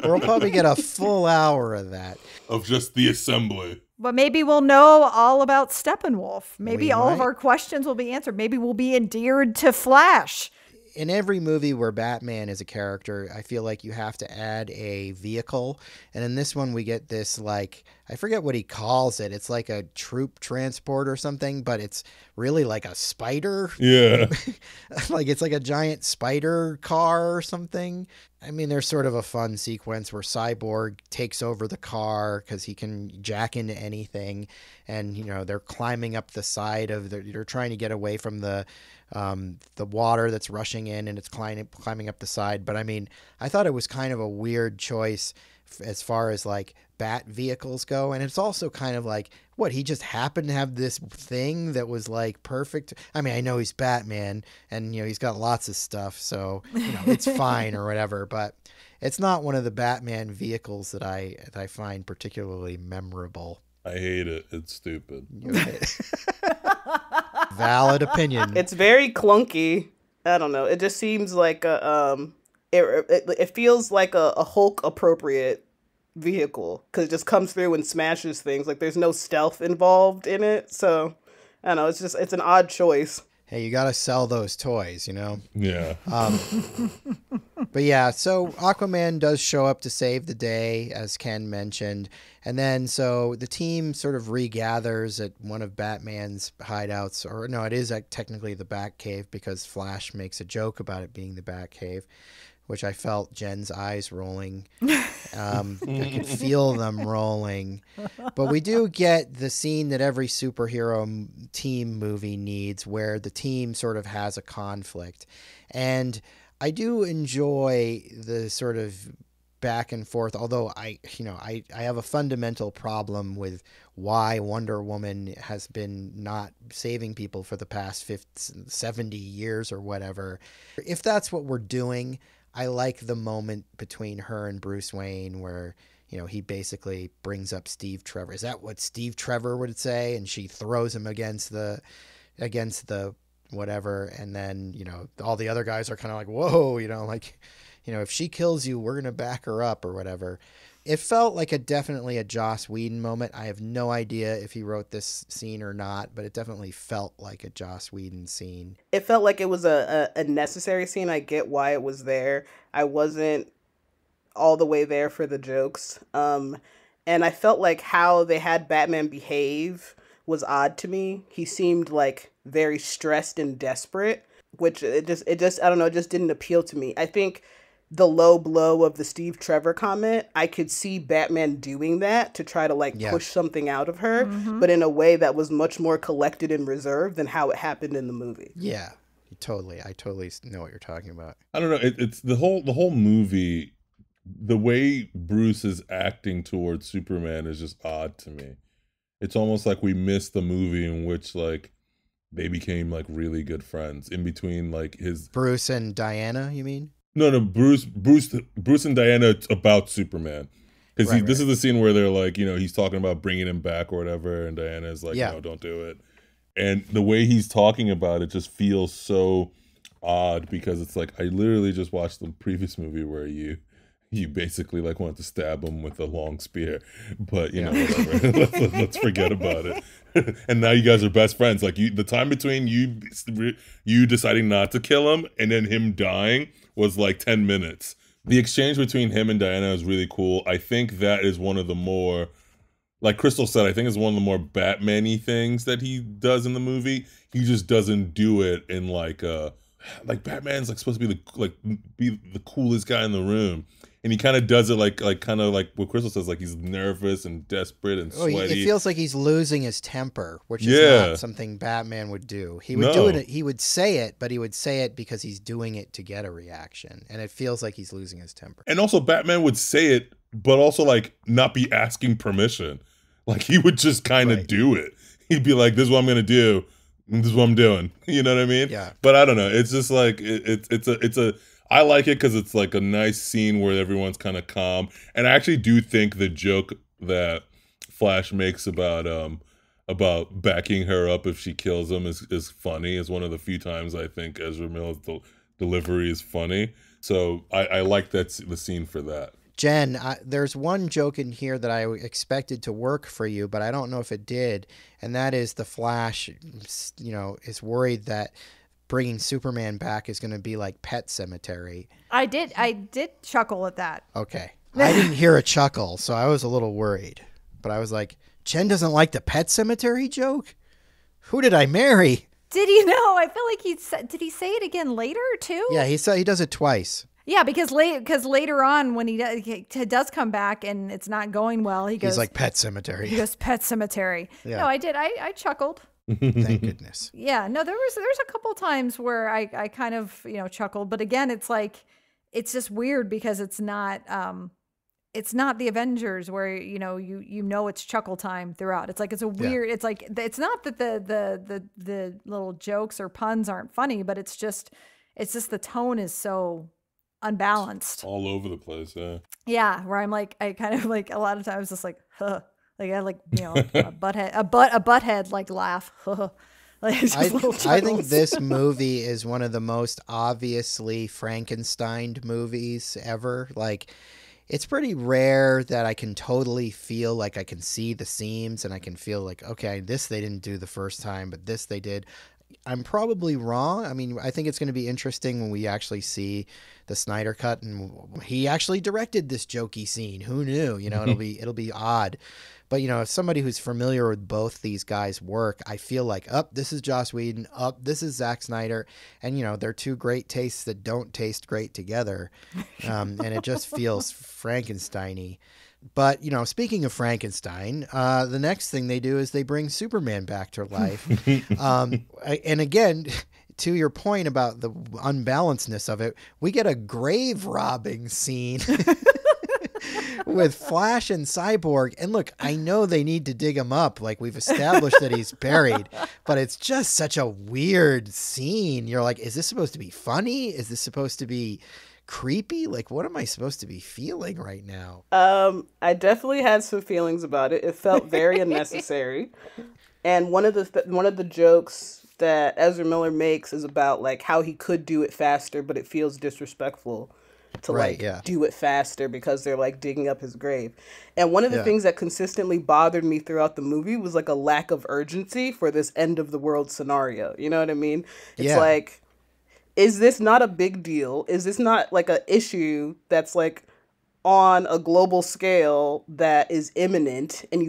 [SPEAKER 1] We'll probably get a full hour of that.
[SPEAKER 3] Of just the assembly.
[SPEAKER 4] But maybe we'll know all about Steppenwolf. Maybe all of our questions will be answered. Maybe we'll be endeared to Flash.
[SPEAKER 1] In every movie where Batman is a character, I feel like you have to add a vehicle. And in this one, we get this, like, I forget what he calls it. It's like a troop transport or something, but it's really like a spider.
[SPEAKER 3] Yeah.
[SPEAKER 1] Like, it's like a giant spider car or something. I mean, there's sort of a fun sequence where Cyborg takes over the car because he can jack into anything. And, they're climbing up the side of they're trying to get away from the water that's rushing in, and it's climbing up the side. But I mean, I thought it was kind of a weird choice as far as like bat vehicles go. And it's also kind of like, what, he just happened to have this thing that was like perfect. I mean, I know he's Batman and, he's got lots of stuff, so, it's fine or whatever, but it's not one of the Batman vehicles that I find particularly memorable.
[SPEAKER 3] I hate it. It's stupid.
[SPEAKER 1] Valid opinion.
[SPEAKER 2] It's very clunky. I don't know. It just seems like it feels like a Hulk appropriate vehicle, because it just comes through and smashes things. Like, there's no stealth involved in it. So I don't know. It's an odd choice.
[SPEAKER 1] Hey, you got to sell those toys,
[SPEAKER 3] Yeah.
[SPEAKER 1] But yeah, so Aquaman does show up to save the day, as Ken mentioned. And then so the team sort of regathers at one of Batman's hideouts. Or no, it is technically the Batcave, because Flash makes a joke about it being the Batcave, which I felt Jen's eyes rolling. I could feel them rolling. But we do get the scene that every superhero team movie needs, where the team sort of has a conflict. And I do enjoy the sort of back and forth, although I have a fundamental problem with why Wonder Woman has been not saving people for the past 70 years or whatever. If that's what we're doing, I like the moment between her and Bruce Wayne where, he basically brings up Steve Trevor. Is that what Steve Trevor would say? And she throws him against the whatever, and then all the other guys are kind of like, whoa, if she kills you, we're gonna back her up or whatever. It felt like definitely a Joss Whedon moment. I have no idea if he wrote this scene or not, but it definitely felt like a Joss Whedon scene.
[SPEAKER 2] It felt like it was a necessary scene. I get why it was there. I wasn't all the way there for the jokes, and I felt like how they had Batman behave was odd to me. He seemed like very stressed and desperate, which it just I don't know, it just didn't appeal to me. I think the low blow of the Steve Trevor comment, I could see Batman doing that to try to push something out of her, but in a way that was much more collected and reserved than how it happened in the movie.
[SPEAKER 1] Yeah, totally. I totally know what you're talking about.
[SPEAKER 3] I don't know. It's the whole movie. The way Bruce is acting towards Superman is just odd to me. It's almost like we missed the movie in which they became really good friends in between his
[SPEAKER 1] Bruce and Diana, you mean?
[SPEAKER 3] No, Bruce and Diana about Superman. Because this is the scene where they're he's talking about bringing him back or whatever, and Diana's no, don't do it. And the way he's talking about it just feels so odd because it's I literally just watched the previous movie where you basically wanted to stab him with a long spear, but whatever. let's forget about it. And now you guys are best friends. The time between you deciding not to kill him and then him dying was 10 minutes. The exchange between him and Diana is really cool. I think that is one of the more, like Crystal said, I think it's one of the more Batman-y things that he does in the movie. He just doesn't do it in Batman's supposed to be the coolest guy in the room. And he kind of does it like what Crystal says, he's nervous and desperate and sweaty.
[SPEAKER 1] It feels like he's losing his temper, which is not something Batman would do. He would do it. He would say it, but he would say it because he's doing it to get a reaction, and it feels like he's losing his temper.
[SPEAKER 3] And also, Batman would say it, but also not be asking permission. He would just kind of do it. He'd be like, "This is what I'm gonna do. And this is what I'm doing." You know what I mean?
[SPEAKER 1] Yeah.
[SPEAKER 3] But I don't know. It's just it's a. I like it because it's a nice scene where everyone's kind of calm. And I actually do think the joke that Flash makes about backing her up if she kills him is funny. It's one of the few times I think Ezra Miller's delivery is funny. So I like the scene for that.
[SPEAKER 1] Jen, there's one joke in here that I expected to work for you, but I don't know if it did. And that is the Flash, is worried that bringing Superman back is going to be like Pet Sematary.
[SPEAKER 4] I did chuckle at that.
[SPEAKER 1] Okay. I didn't hear a chuckle, so I was a little worried. But I was like, Jen doesn't like the Pet Sematary joke? Who did I marry?
[SPEAKER 4] Did he know? I feel like did he say it again later too?
[SPEAKER 1] Yeah, he does it twice.
[SPEAKER 4] Yeah, because later on when he does come back and it's not going well, he's
[SPEAKER 1] like Pet Sematary.
[SPEAKER 4] He goes Pet Sematary. Yeah. No, I did. I chuckled.
[SPEAKER 1] Thank goodness.
[SPEAKER 4] Yeah, no, there's a couple times where I kind of chuckled, but again, it's just weird because it's not the Avengers where it's chuckle time throughout. It's it's a weird. Yeah. It's not that the little jokes or puns aren't funny, but it's just the tone is so unbalanced,
[SPEAKER 3] all over the place.
[SPEAKER 4] Yeah, where I'm I kind of a lot of times just huh. I a butthead laugh.
[SPEAKER 1] I think this movie is one of the most obviously Frankenstein movies ever. It's pretty rare that I can totally feel I can see the seams and I can feel okay, this they didn't do the first time, but this they did. I'm probably wrong. I mean, I think it's going to be interesting when we actually see the Snyder cut and he actually directed this jokey scene. Who knew? It'll be odd. But, if somebody who's familiar with both these guys' work, I feel this is Joss Whedon, this is Zack Snyder, and, they're two great tastes that don't taste great together, and it just feels Frankenstein-y. But, speaking of Frankenstein, the next thing they do is they bring Superman back to life. And again, to your point about the unbalancedness of it, we get a grave robbing scene with Flash and Cyborg. And look, I know they need to dig him up. Like, we've established that he's buried, but it's just such a weird scene. You're like, is this supposed to be funny? Is this supposed to be creepy? Like, what am I supposed to be feeling right now?
[SPEAKER 2] I definitely had some feelings about it. It felt very unnecessary. And one of the jokes that Ezra Miller makes is about like how he could do it faster, but it feels disrespectful to do it faster because they're like digging up his grave. And one of the things that consistently bothered me throughout the movie was like a lack of urgency for this end of the world scenario. You know what I mean? It's like, is this not a big deal? Is this not like an issue that's like on a global scale that is imminent, and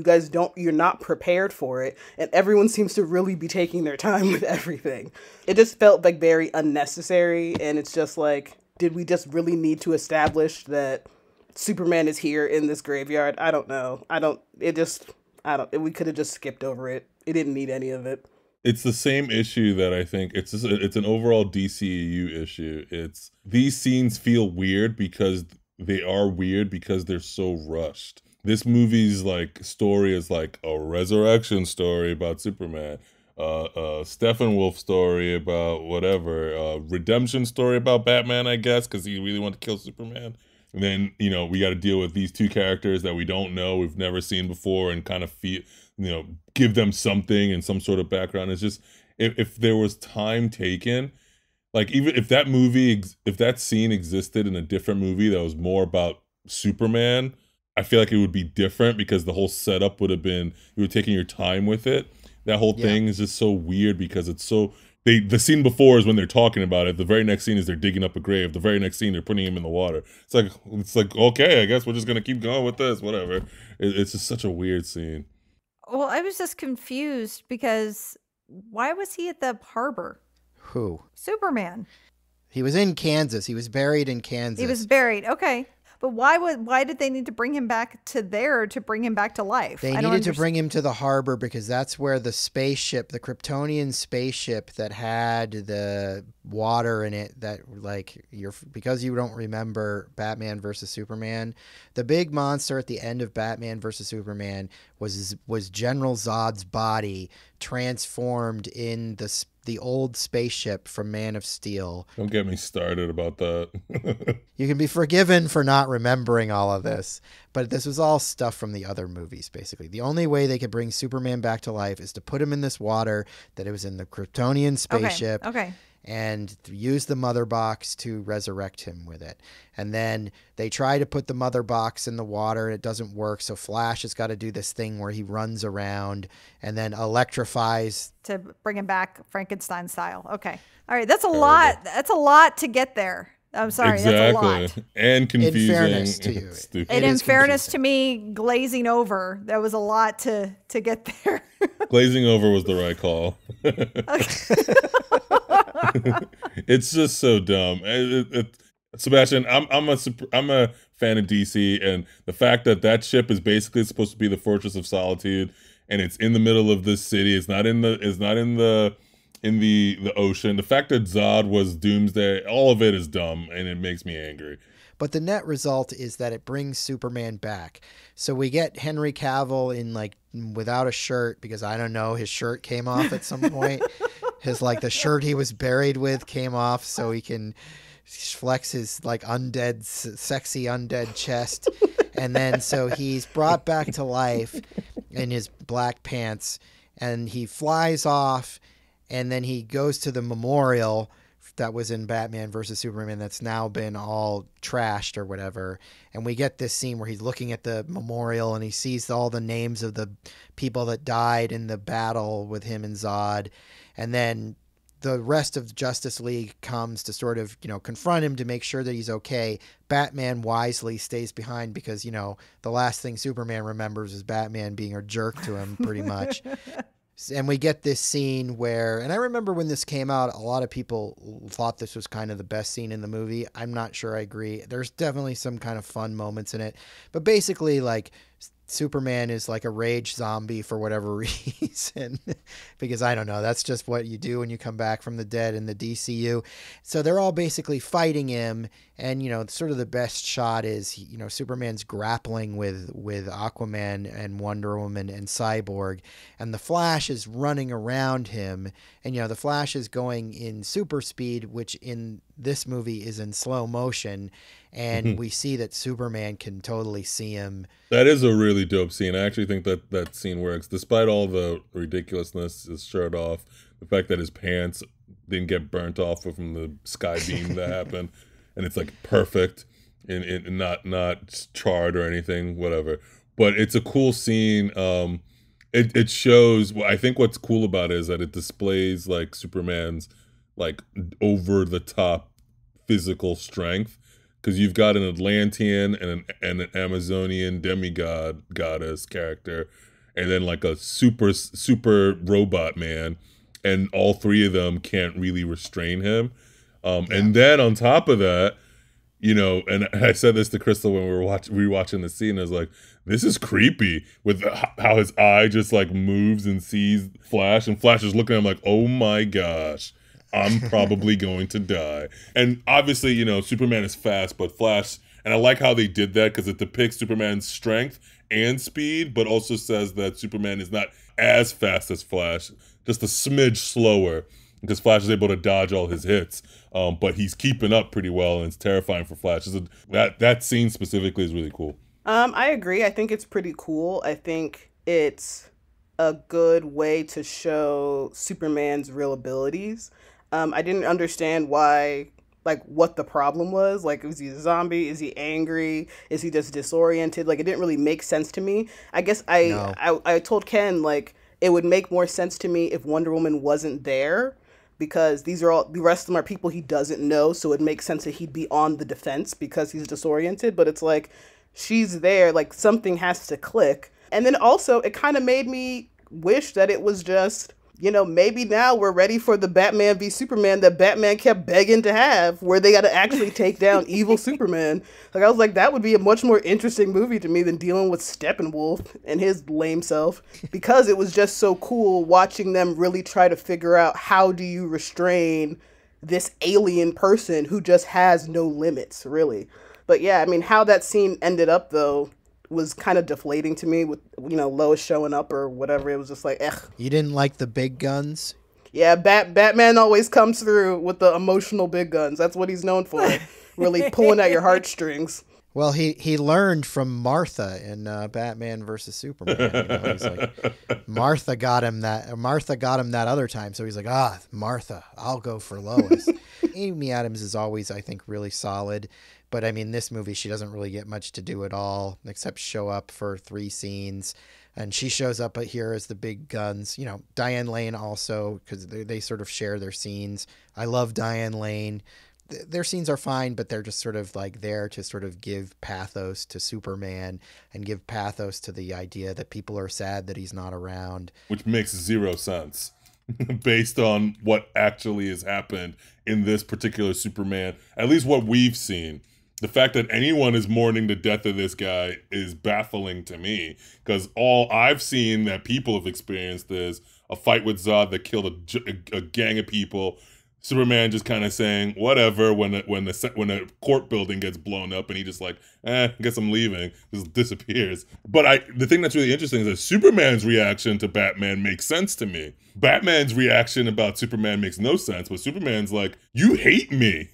[SPEAKER 2] you're not prepared for it, and everyone seems to really be taking their time with everything? It just felt like very unnecessary, and it's just like, did we just really need to establish that Superman is here in this graveyard? I don't know. We could have just skipped over it. It didn't need any of it.
[SPEAKER 3] It's the same issue that I think it's an overall DCEU issue. It's these scenes feel weird because they are weird because they're so rushed. This movie's like story is like a resurrection story about Superman, Steppenwolf story about whatever, redemption story about Batman, I guess, because he really wanted to kill Superman. And then, you know, we got to deal with these two characters that we don't know, we've never seen before, and kind of feel, you know, give them something and some sort of background. It's just, if there was time taken, like, even if that scene existed in a different movie that was more about Superman, I feel like it would be different because the whole setup would have been, you were taking your time with it. That whole thing is just so weird because it's so, the scene before is when they're talking about it. The very next scene is they're digging up a grave. The very next scene, they're putting him in the water. It's like, okay, I guess we're just going to keep going with this, whatever. It's just such a weird scene.
[SPEAKER 4] Well, I was just confused because why was he at the harbor?
[SPEAKER 1] Who?
[SPEAKER 4] Superman.
[SPEAKER 1] He was in Kansas. He was buried in Kansas.
[SPEAKER 4] He was buried. Okay. But why did they need to bring him back to there to bring him back to life?
[SPEAKER 1] They needed to bring him to the harbor because that's where the spaceship, the Kryptonian spaceship that had the water in it, that like because you don't remember Batman versus Superman, the big monster at the end of Batman versus Superman was General Zod's body transformed in the old spaceship from Man of Steel.
[SPEAKER 3] Don't get me started about that.
[SPEAKER 1] You can be forgiven for not remembering all of this, but this was all stuff from the other movies, basically. The only way they could bring Superman back to life is to put him in this water that it was in the Kryptonian spaceship.
[SPEAKER 4] Okay.
[SPEAKER 1] And use the mother box to resurrect him with it. And then they try to put the mother box in the water and it doesn't work. So Flash has got to do this thing where he runs around and then electrifies.
[SPEAKER 4] To bring him back Frankenstein style. Okay. All right. That's a lot. That's a lot to get there. I'm sorry.
[SPEAKER 3] Exactly.
[SPEAKER 4] That's a lot.
[SPEAKER 3] And confusing.
[SPEAKER 1] In fairness to you.
[SPEAKER 3] Stupid.
[SPEAKER 4] And in fairness to me, glazing over, that was a lot to get there.
[SPEAKER 3] Glazing over was the right call. It's just so dumb. Sebastian, I'm a fan of DC, and the fact that ship is basically supposed to be the Fortress of Solitude, and it's in the middle of this city. It's not in the ocean. The fact that Zod was Doomsday, all of it is dumb, and it makes me angry.
[SPEAKER 1] But the net result is that it brings Superman back. So we get Henry Cavill in like without a shirt because I don't know, his shirt came off at some point. The shirt he was buried with came off so he can flex his like sexy undead chest. And then so he's brought back to life in his black pants and he flies off and then he goes to the memorial that was in Batman versus Superman that's now been all trashed or whatever. And we get this scene where he's looking at the memorial and he sees all the names of the people that died in the battle with him and Zod. And then the rest of Justice League comes to sort of, confront him to make sure that he's okay. Batman wisely stays behind because, the last thing Superman remembers is Batman being a jerk to him pretty much. And we get this scene where, and I remember when this came out, a lot of people thought this was kind of the best scene in the movie. I'm not sure I agree. There's definitely some kind of fun moments in it. But basically, like, Superman is like a rage zombie for whatever reason, because I don't know, that's just what you do when you come back from the dead in the DCU. So they're all basically fighting him, and sort of the best shot is Superman's grappling with Aquaman and Wonder Woman and Cyborg, and the Flash is running around him, and the Flash is going in super speed, which in this movie is in slow motion, and we see that Superman can totally see him.
[SPEAKER 3] That is a really dope scene. I actually think that scene works, despite all the ridiculousness, his shirt off, the fact that his pants didn't get burnt off from the sky beam that happened, and it's like perfect and not charred or anything, whatever. But it's a cool scene. It shows. I think what's cool about it is that it displays like Superman's like over the top physical strength. Because you've got an Atlantean and an Amazonian demigod goddess character, and then like a super robot man, and all three of them can't really restrain him. And then on top of that, and I said this to Chrystal when we were rewatching the scene. I was like, this is creepy with how his eye just like moves and sees Flash, and Flash is looking at him like, oh my gosh, I'm probably going to die. And obviously, Superman is fast, but Flash, and I like how they did that because it depicts Superman's strength and speed, but also says that Superman is not as fast as Flash, just a smidge slower, because Flash is able to dodge all his hits. But he's keeping up pretty well, and it's terrifying for Flash. That scene specifically is really cool.
[SPEAKER 2] I agree. I think it's pretty cool. I think it's a good way to show Superman's real abilities. I didn't understand why, like, what the problem was. Like, is he a zombie? Is he angry? Is he just disoriented? Like, it didn't really make sense to me. I guess I told Ken, like, it would make more sense to me if Wonder Woman wasn't there, because the rest of them are people he doesn't know, so it makes sense that he'd be on the defense because he's disoriented. But it's like, she's there, like, something has to click. And then also, it kind of made me wish that it was just, maybe now we're ready for the Batman v Superman that Batman kept begging to have, where they got to actually take down evil Superman. Like, I was like, that would be a much more interesting movie to me than dealing with Steppenwolf and his lame self, because it was just so cool watching them really try to figure out, how do you restrain this alien person who just has no limits, really. But yeah, I mean, how that scene ended up, though, was kind of deflating to me with, Lois showing up or whatever. It was just like,
[SPEAKER 1] You didn't like the big guns?
[SPEAKER 2] Yeah, Batman always comes through with the emotional big guns. That's what he's known for. Really pulling at your heartstrings.
[SPEAKER 1] Well, he learned from Martha in Batman versus Superman. He's like, Martha got him that other time. So he's like, Martha, I'll go for Lois. Amy Adams is always, I think, really solid. But I mean, this movie, she doesn't really get much to do at all, except show up for 3 scenes. And she shows up here as the big guns. Diane Lane also, because they sort of share their scenes. I love Diane Lane. Their scenes are fine, but they're just sort of like there to sort of give pathos to Superman and give pathos to the idea that people are sad that he's not around.
[SPEAKER 3] Which makes 0 sense based on what actually has happened in this particular Superman, at least what we've seen. The fact that anyone is mourning the death of this guy is baffling to me, because all I've seen that people have experienced is a fight with Zod that killed a gang of people. Superman just kind of saying whatever when a court building gets blown up, and he just like, I guess I'm leaving. Just disappears. But the thing that's really interesting is that Superman's reaction to Batman makes sense to me. Batman's reaction about Superman makes no sense, but Superman's like, you hate me.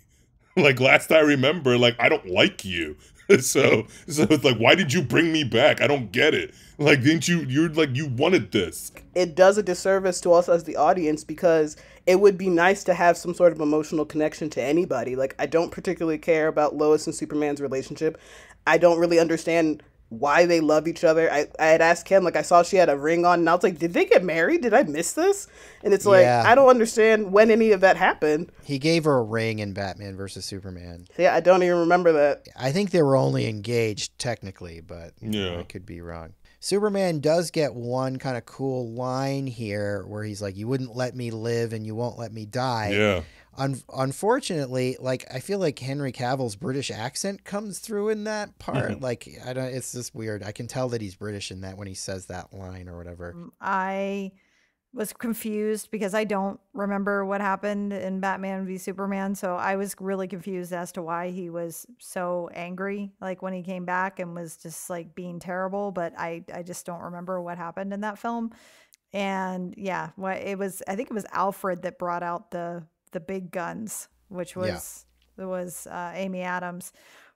[SPEAKER 3] Like, last I remember, like, I don't like you. So it's like, why did you bring me back? I don't get it. Like, you're like, you wanted this.
[SPEAKER 2] It does a disservice to us as the audience, because it would be nice to have some sort of emotional connection to anybody. Like, I don't particularly care about Lois and Superman's relationship. I don't really understand why they love each other. I had asked Ken, like, I saw she had a ring on, and I was like, did they get married? Did I miss this? And it's like, I don't understand when any of that happened.
[SPEAKER 1] He gave her a ring in Batman versus Superman.
[SPEAKER 2] Yeah, I don't even remember that.
[SPEAKER 1] I think they were only engaged technically, but I could be wrong. Superman does get one kind of cool line here where he's like, you wouldn't let me live and you won't let me die.
[SPEAKER 3] Yeah.
[SPEAKER 1] Unfortunately, like I feel like Henry Cavill's British accent comes through in that part. Like I don't, it's just weird. I can tell that he's British in that when he says that line or whatever.
[SPEAKER 4] I was confused because I don't remember what happened in Batman v Superman, so I was really confused as to why he was so angry, like when he came back and was just like being terrible. But I just don't remember what happened in that film. And yeah, what it was, I think it was Alfred that brought out the big guns, which was Amy Adams.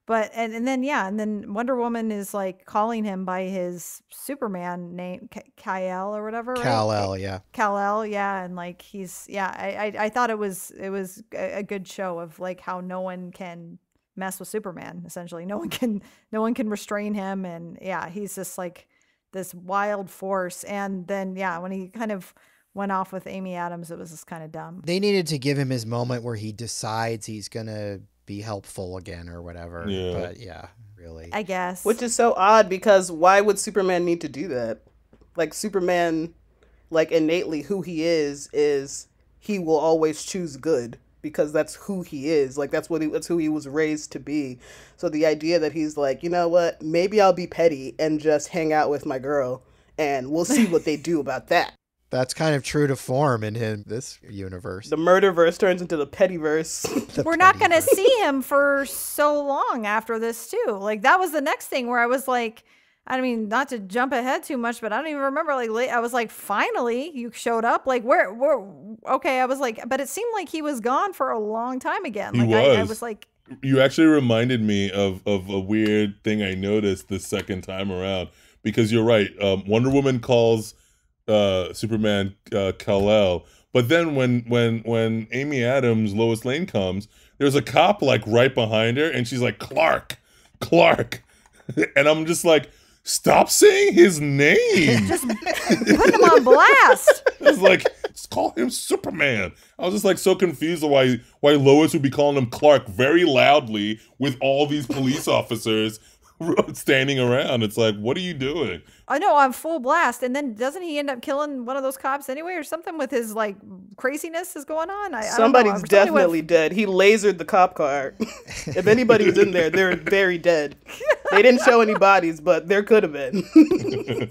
[SPEAKER 4] But and then yeah, and then Wonder Woman is like calling him by his Superman name, Kal-El or whatever, right?
[SPEAKER 1] Kal-El, yeah.
[SPEAKER 4] Kal-El, yeah, and like he's I thought it was a good show of like how no one can mess with Superman. Essentially, no one can restrain him, and yeah, he's just like this wild force. And then yeah, when he kind of went off with Amy Adams, it was just kind of dumb.
[SPEAKER 1] They needed to give him his moment where he decides he's gonna be helpful again or whatever.
[SPEAKER 3] Yeah.
[SPEAKER 1] But yeah, really.
[SPEAKER 4] I guess.
[SPEAKER 2] Which is so odd because why would Superman need to do that? Like Superman, like innately who he is he will always choose good because that's who he is. Like that's who he was raised to be. So the idea that he's like, you know what, maybe I'll be petty and just hang out with my girl and we'll see what they do about that.
[SPEAKER 1] That's kind of true to form in this universe.
[SPEAKER 2] The murderverse turns into the pettyverse.
[SPEAKER 4] We're not going to see him for so long after this too. Like that was the next thing where I was like, I mean, not to jump ahead too much, but I don't even remember. Like I was like, finally you showed up. Like where? Okay, I was like, but it seemed like he was gone for a long time again. Like I was like,
[SPEAKER 3] you actually reminded me of a weird thing I noticed the second time around because you're right. Wonder Woman calls Superman Kal-El, but then when Amy Adams, Lois Lane comes, there's a cop like right behind her and she's like Clark and I'm just like, stop saying his name.
[SPEAKER 4] Just put him on blast.
[SPEAKER 3] It's like, just call him Superman. I was just like so confused of why Lois would be calling him Clark very loudly with all these police officers standing around. It's like, what are you doing?
[SPEAKER 4] I know, on full blast. And then doesn't he end up killing one of those cops anyway or something with his like craziness is going on?
[SPEAKER 2] Somebody's definitely dead. He lasered the cop car. If anybody's in there, they're very dead. They didn't show any bodies, but there could have been.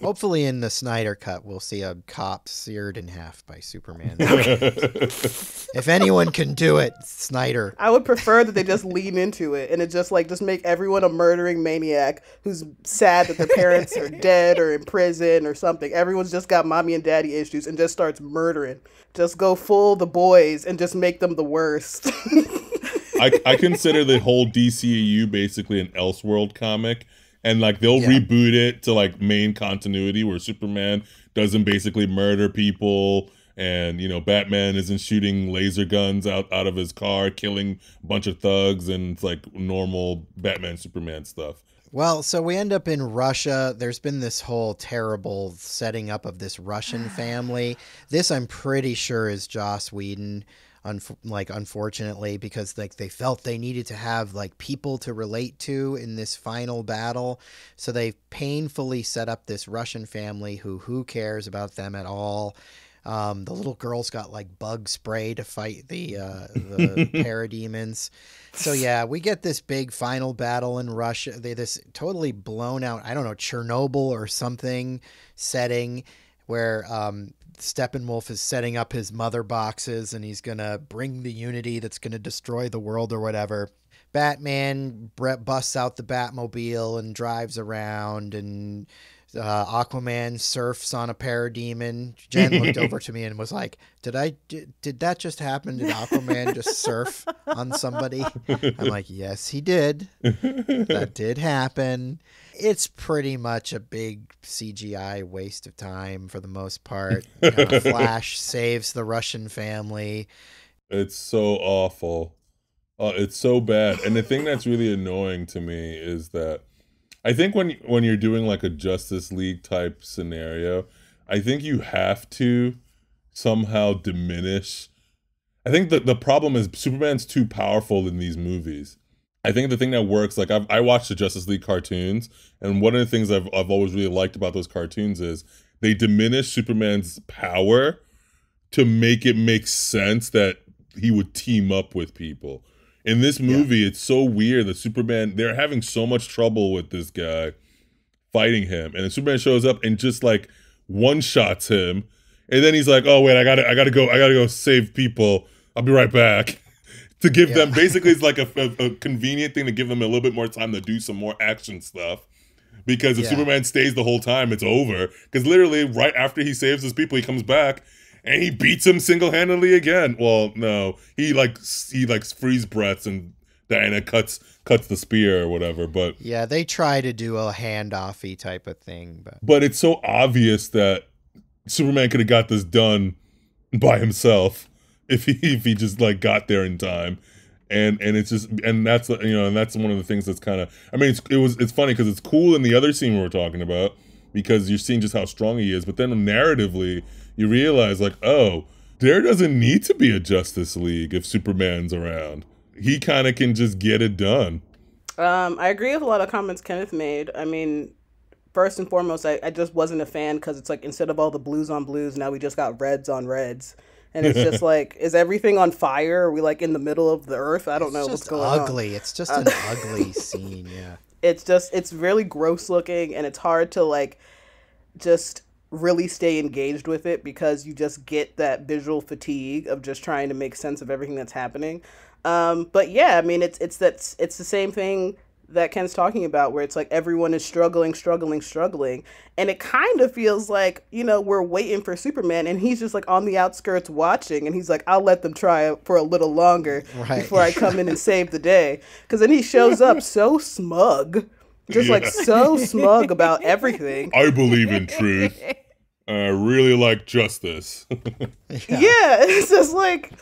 [SPEAKER 1] Hopefully in the Snyder cut, we'll see a cop seared in half by Superman. If anyone can do it, Snyder.
[SPEAKER 2] I would prefer that they just lean into it and it just make everyone a murdering maniac who's sad that their parents are dead or in prison or something. Everyone's just got mommy and daddy issues and just starts murdering. Just go full The Boys and just make them the worst.
[SPEAKER 3] I consider the whole DCEU basically an Elseworld comic, and like they'll reboot it to like main continuity where Superman doesn't basically murder people, and you know Batman isn't shooting laser guns out of his car, killing a bunch of thugs, and it's like normal Batman Superman stuff.
[SPEAKER 1] Well, so we end up in Russia. There's been this whole terrible setting up of this Russian family. This, I'm pretty sure, is Joss Whedon, unfortunately, because like they felt they needed to have like people to relate to in this final battle. So they painfully set up this Russian family who cares about them at all. The little girl's got like bug spray to fight the parademons. So yeah, we get this big final battle in Russia. This totally blown out, I don't know, Chernobyl or something setting where Steppenwolf is setting up his mother boxes and he's gonna bring the unity that's gonna destroy the world or whatever. Batman busts out the Batmobile and drives around, and Aquaman surfs on a parademon. Jen looked over to me and was like, did that just happen? Did Aquaman just surf on somebody? I'm like, yes, he did. That did happen. It's pretty much a big CGI waste of time for the most part. Flash saves the Russian family.
[SPEAKER 3] It's so awful. It's so bad. And the thing that's really annoying to me is that I think when you're doing like a Justice League type scenario, I think you have to somehow diminish. I think that the problem is Superman's too powerful in these movies. I think the thing that works, like I watched the Justice League cartoons, and one of the things I've always really liked about those cartoons is they diminish Superman's power to make it make sense that he would team up with people. In this movie, it's so weird that Superman, they're having so much trouble with this guy fighting him, and then Superman shows up and just like one-shots him, and then he's like, oh wait, I gotta go save people, I'll be right back. To give them, basically it's like a convenient thing to give them a little bit more time to do some more action stuff. Because if Superman stays the whole time, it's over. Because literally, right after he saves his people, he comes back and he beats him single-handedly again. Well, no, he freeze breaths and Diana cuts the spear or whatever. But
[SPEAKER 1] yeah, they try to do a handoffy type of thing,
[SPEAKER 3] but it's so obvious that Superman could have got this done by himself if he just like got there in time. And it's just, and that's, you know, and that's one of the things that's kind of, I mean, it's funny because it's cool in the other scene we were talking about because you're seeing just how strong he is, but then narratively you realize like, oh, there doesn't need to be a Justice League if Superman's around. He kind of can just get it done.
[SPEAKER 2] I agree with a lot of comments Kenneth made. I mean, first and foremost, I just wasn't a fan because it's like instead of all the blues on blues, now we just got reds on reds. And it's just like, is everything on fire? Are we like in the middle of the earth? I don't know what's going on.
[SPEAKER 1] It's just an ugly scene, yeah.
[SPEAKER 2] It's really gross looking, and it's hard to like just really stay engaged with it because you just get that visual fatigue of just trying to make sense of everything that's happening. But yeah, I mean, it's the same thing that Ken's talking about, where it's like everyone is struggling, and it kind of feels like, you know, we're waiting for Superman, and he's just like on the outskirts watching, and he's like, I'll let them try it for a little longer before I come in and save the day, because then he shows up so smug, like so smug about everything.
[SPEAKER 3] I believe in truth. I really like justice.
[SPEAKER 2] Yeah, it's just like,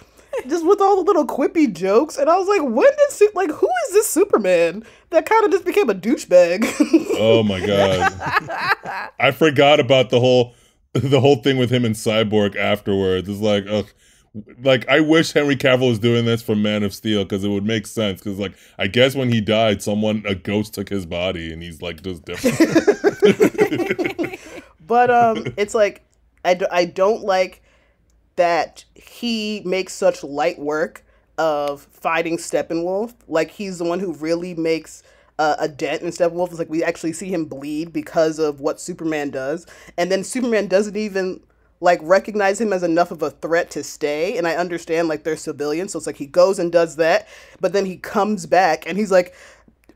[SPEAKER 2] just with all the little quippy jokes, and I was like, who is this Superman that kind of just became a douchebag?
[SPEAKER 3] Oh my god, I forgot about the whole thing with him and Cyborg afterwards. It's like, like I wish Henry Cavill was doing this for Man of Steel because it would make sense. Because like I guess when he died, a ghost took his body, and he's like just different.
[SPEAKER 2] But it's like I don't like that he makes such light work of fighting Steppenwolf. Like, he's the one who really makes a dent in Steppenwolf. It's like we actually see him bleed because of what Superman does. And then Superman doesn't even, like, recognize him as enough of a threat to stay. And I understand, like, they're civilians. So it's like he goes and does that. But then he comes back and he's like,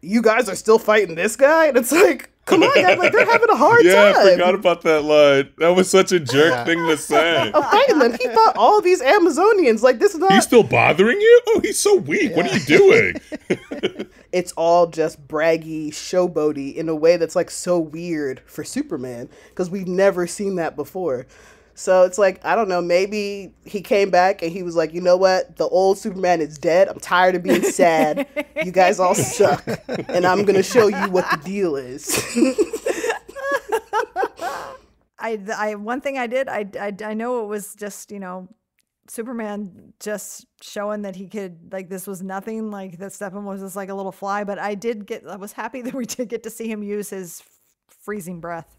[SPEAKER 2] you guys are still fighting this guy? And it's like, come on, guys, like, they're having a hard time.
[SPEAKER 3] Yeah, I forgot about that line. That was such a jerk thing to say.
[SPEAKER 2] I'm fighting them. He fought all these Amazonians. Like, this is not...
[SPEAKER 3] He's still bothering you? Oh, he's so weak. Yeah. What are you doing?
[SPEAKER 2] It's all just braggy, showboaty in a way that's, like, so weird for Superman, because we've never seen that before. So it's like, I don't know, maybe he came back and he was like, you know what? The old Superman is dead. I'm tired of being sad. You guys all suck. And I'm going to show you what the deal is.
[SPEAKER 4] One thing I did, I know it was just, you know, Superman just showing that he could, like, this was nothing, like that Stephen was just like a little fly, but I was happy that we did get to see him use his freezing breath.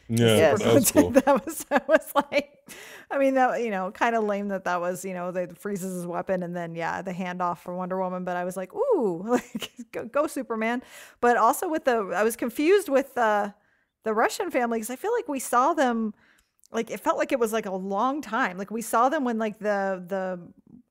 [SPEAKER 3] Yeah, that was cool.
[SPEAKER 4] That was like, I mean, that, you know, kind of lame that was, you know, that freezes his weapon and then, yeah, the handoff for Wonder Woman. But I was like, ooh, like, go Superman. But also I was confused with the Russian family because I feel like we saw them, like, it felt like it was like a long time. Like, we saw them when, like, the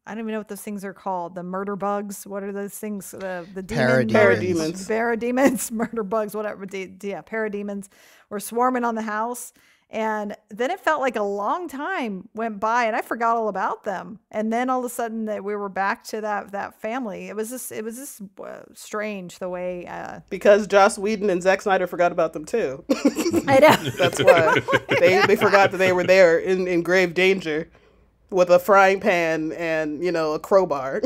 [SPEAKER 4] I don't even know what those things are called. The murder bugs. What are those things? The
[SPEAKER 2] parademons.
[SPEAKER 4] Parademons, murder bugs, whatever. Yeah, parademons were swarming on the house. And then it felt like a long time went by and I forgot all about them. And then all of a sudden that we were back to that family. It was just strange the way.
[SPEAKER 2] Because Joss Whedon and Zack Snyder forgot about them too.
[SPEAKER 4] I know.
[SPEAKER 2] That's why they forgot that they were there in grave danger. With a frying pan and, you know, a crowbar.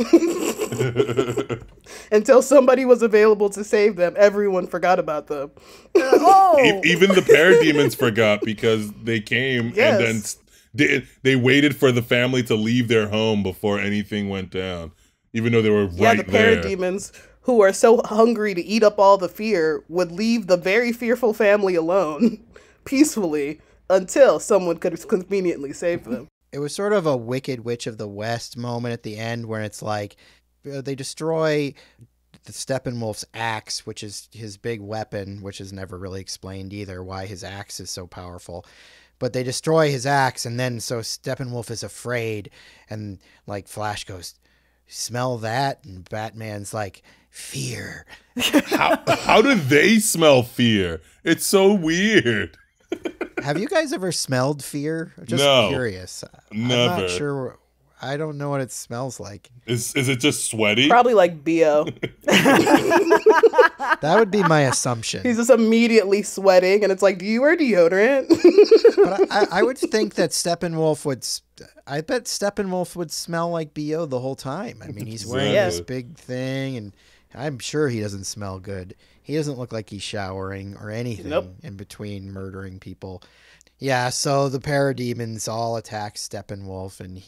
[SPEAKER 2] Until somebody was available to save them, everyone forgot about them.
[SPEAKER 3] Even the parademons forgot because they came and then they waited for the family to leave their home before anything went down. Even though they were right there.
[SPEAKER 2] Yeah, the parademons, who are so hungry to eat up all the fear, would leave the very fearful family alone, peacefully, until someone could conveniently save them.
[SPEAKER 1] It was sort of a Wicked Witch of the West moment at the end where it's like they destroy the Steppenwolf's axe, which is his big weapon, which is never really explained either why his axe is so powerful. But they destroy his axe, and then so Steppenwolf is afraid, and like Flash goes, "Smell that?" And Batman's like, "Fear."
[SPEAKER 3] How do they smell fear? It's so weird.
[SPEAKER 1] Have you guys ever smelled fear? Just
[SPEAKER 3] No,
[SPEAKER 1] curious.
[SPEAKER 3] never.
[SPEAKER 1] I'm not sure. I don't know what it smells like.
[SPEAKER 3] Is it just sweaty?
[SPEAKER 2] Probably like BO.
[SPEAKER 1] That would be my assumption.
[SPEAKER 2] He's just immediately sweating, and it's like, do you wear deodorant?
[SPEAKER 1] But I would think that Steppenwolf would. I bet Steppenwolf would smell like BO the whole time. I mean, he's wearing this big thing, and I'm sure he doesn't smell good. He doesn't look like he's showering or anything in between murdering people. Yeah, so the parademons all attack Steppenwolf, and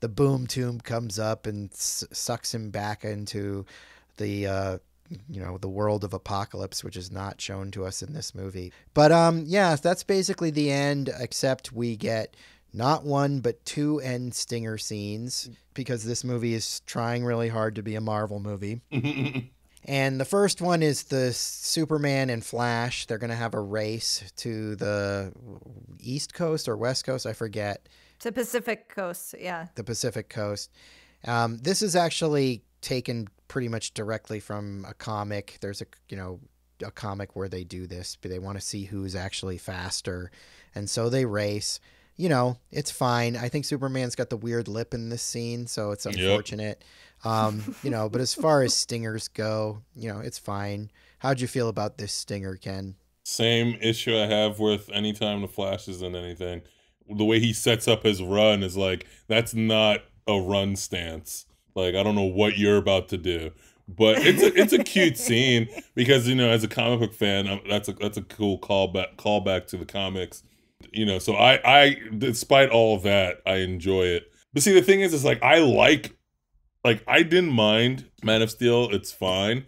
[SPEAKER 1] the boom tomb comes up and sucks him back into the the world of Apocalypse, which is not shown to us in this movie. But yeah, that's basically the end, except we get not one but two end stinger scenes because this movie is trying really hard to be a Marvel movie. And the first one is the Superman and Flash. They're going to have a race to the East Coast or West Coast, I forget.
[SPEAKER 4] To Pacific Coast, yeah.
[SPEAKER 1] The Pacific Coast. This is actually taken pretty much directly from a comic. There's a comic where they do this, but they want to see who's actually faster. And so they race. It's fine. I think Superman's got the weird lip in this scene, so it's unfortunate. But as far as stingers go, it's fine. How'd you feel about this stinger, Ken?
[SPEAKER 3] Same issue I have with anytime the Flash is in anything. The way he sets up his run is like, that's not a run stance. Like, I don't know what you're about to do. But it's a cute scene because, as a comic book fan, that's a cool callback to the comics. So I despite all of that, I enjoy it. But see, the thing is like I didn't mind Man of Steel, it's fine.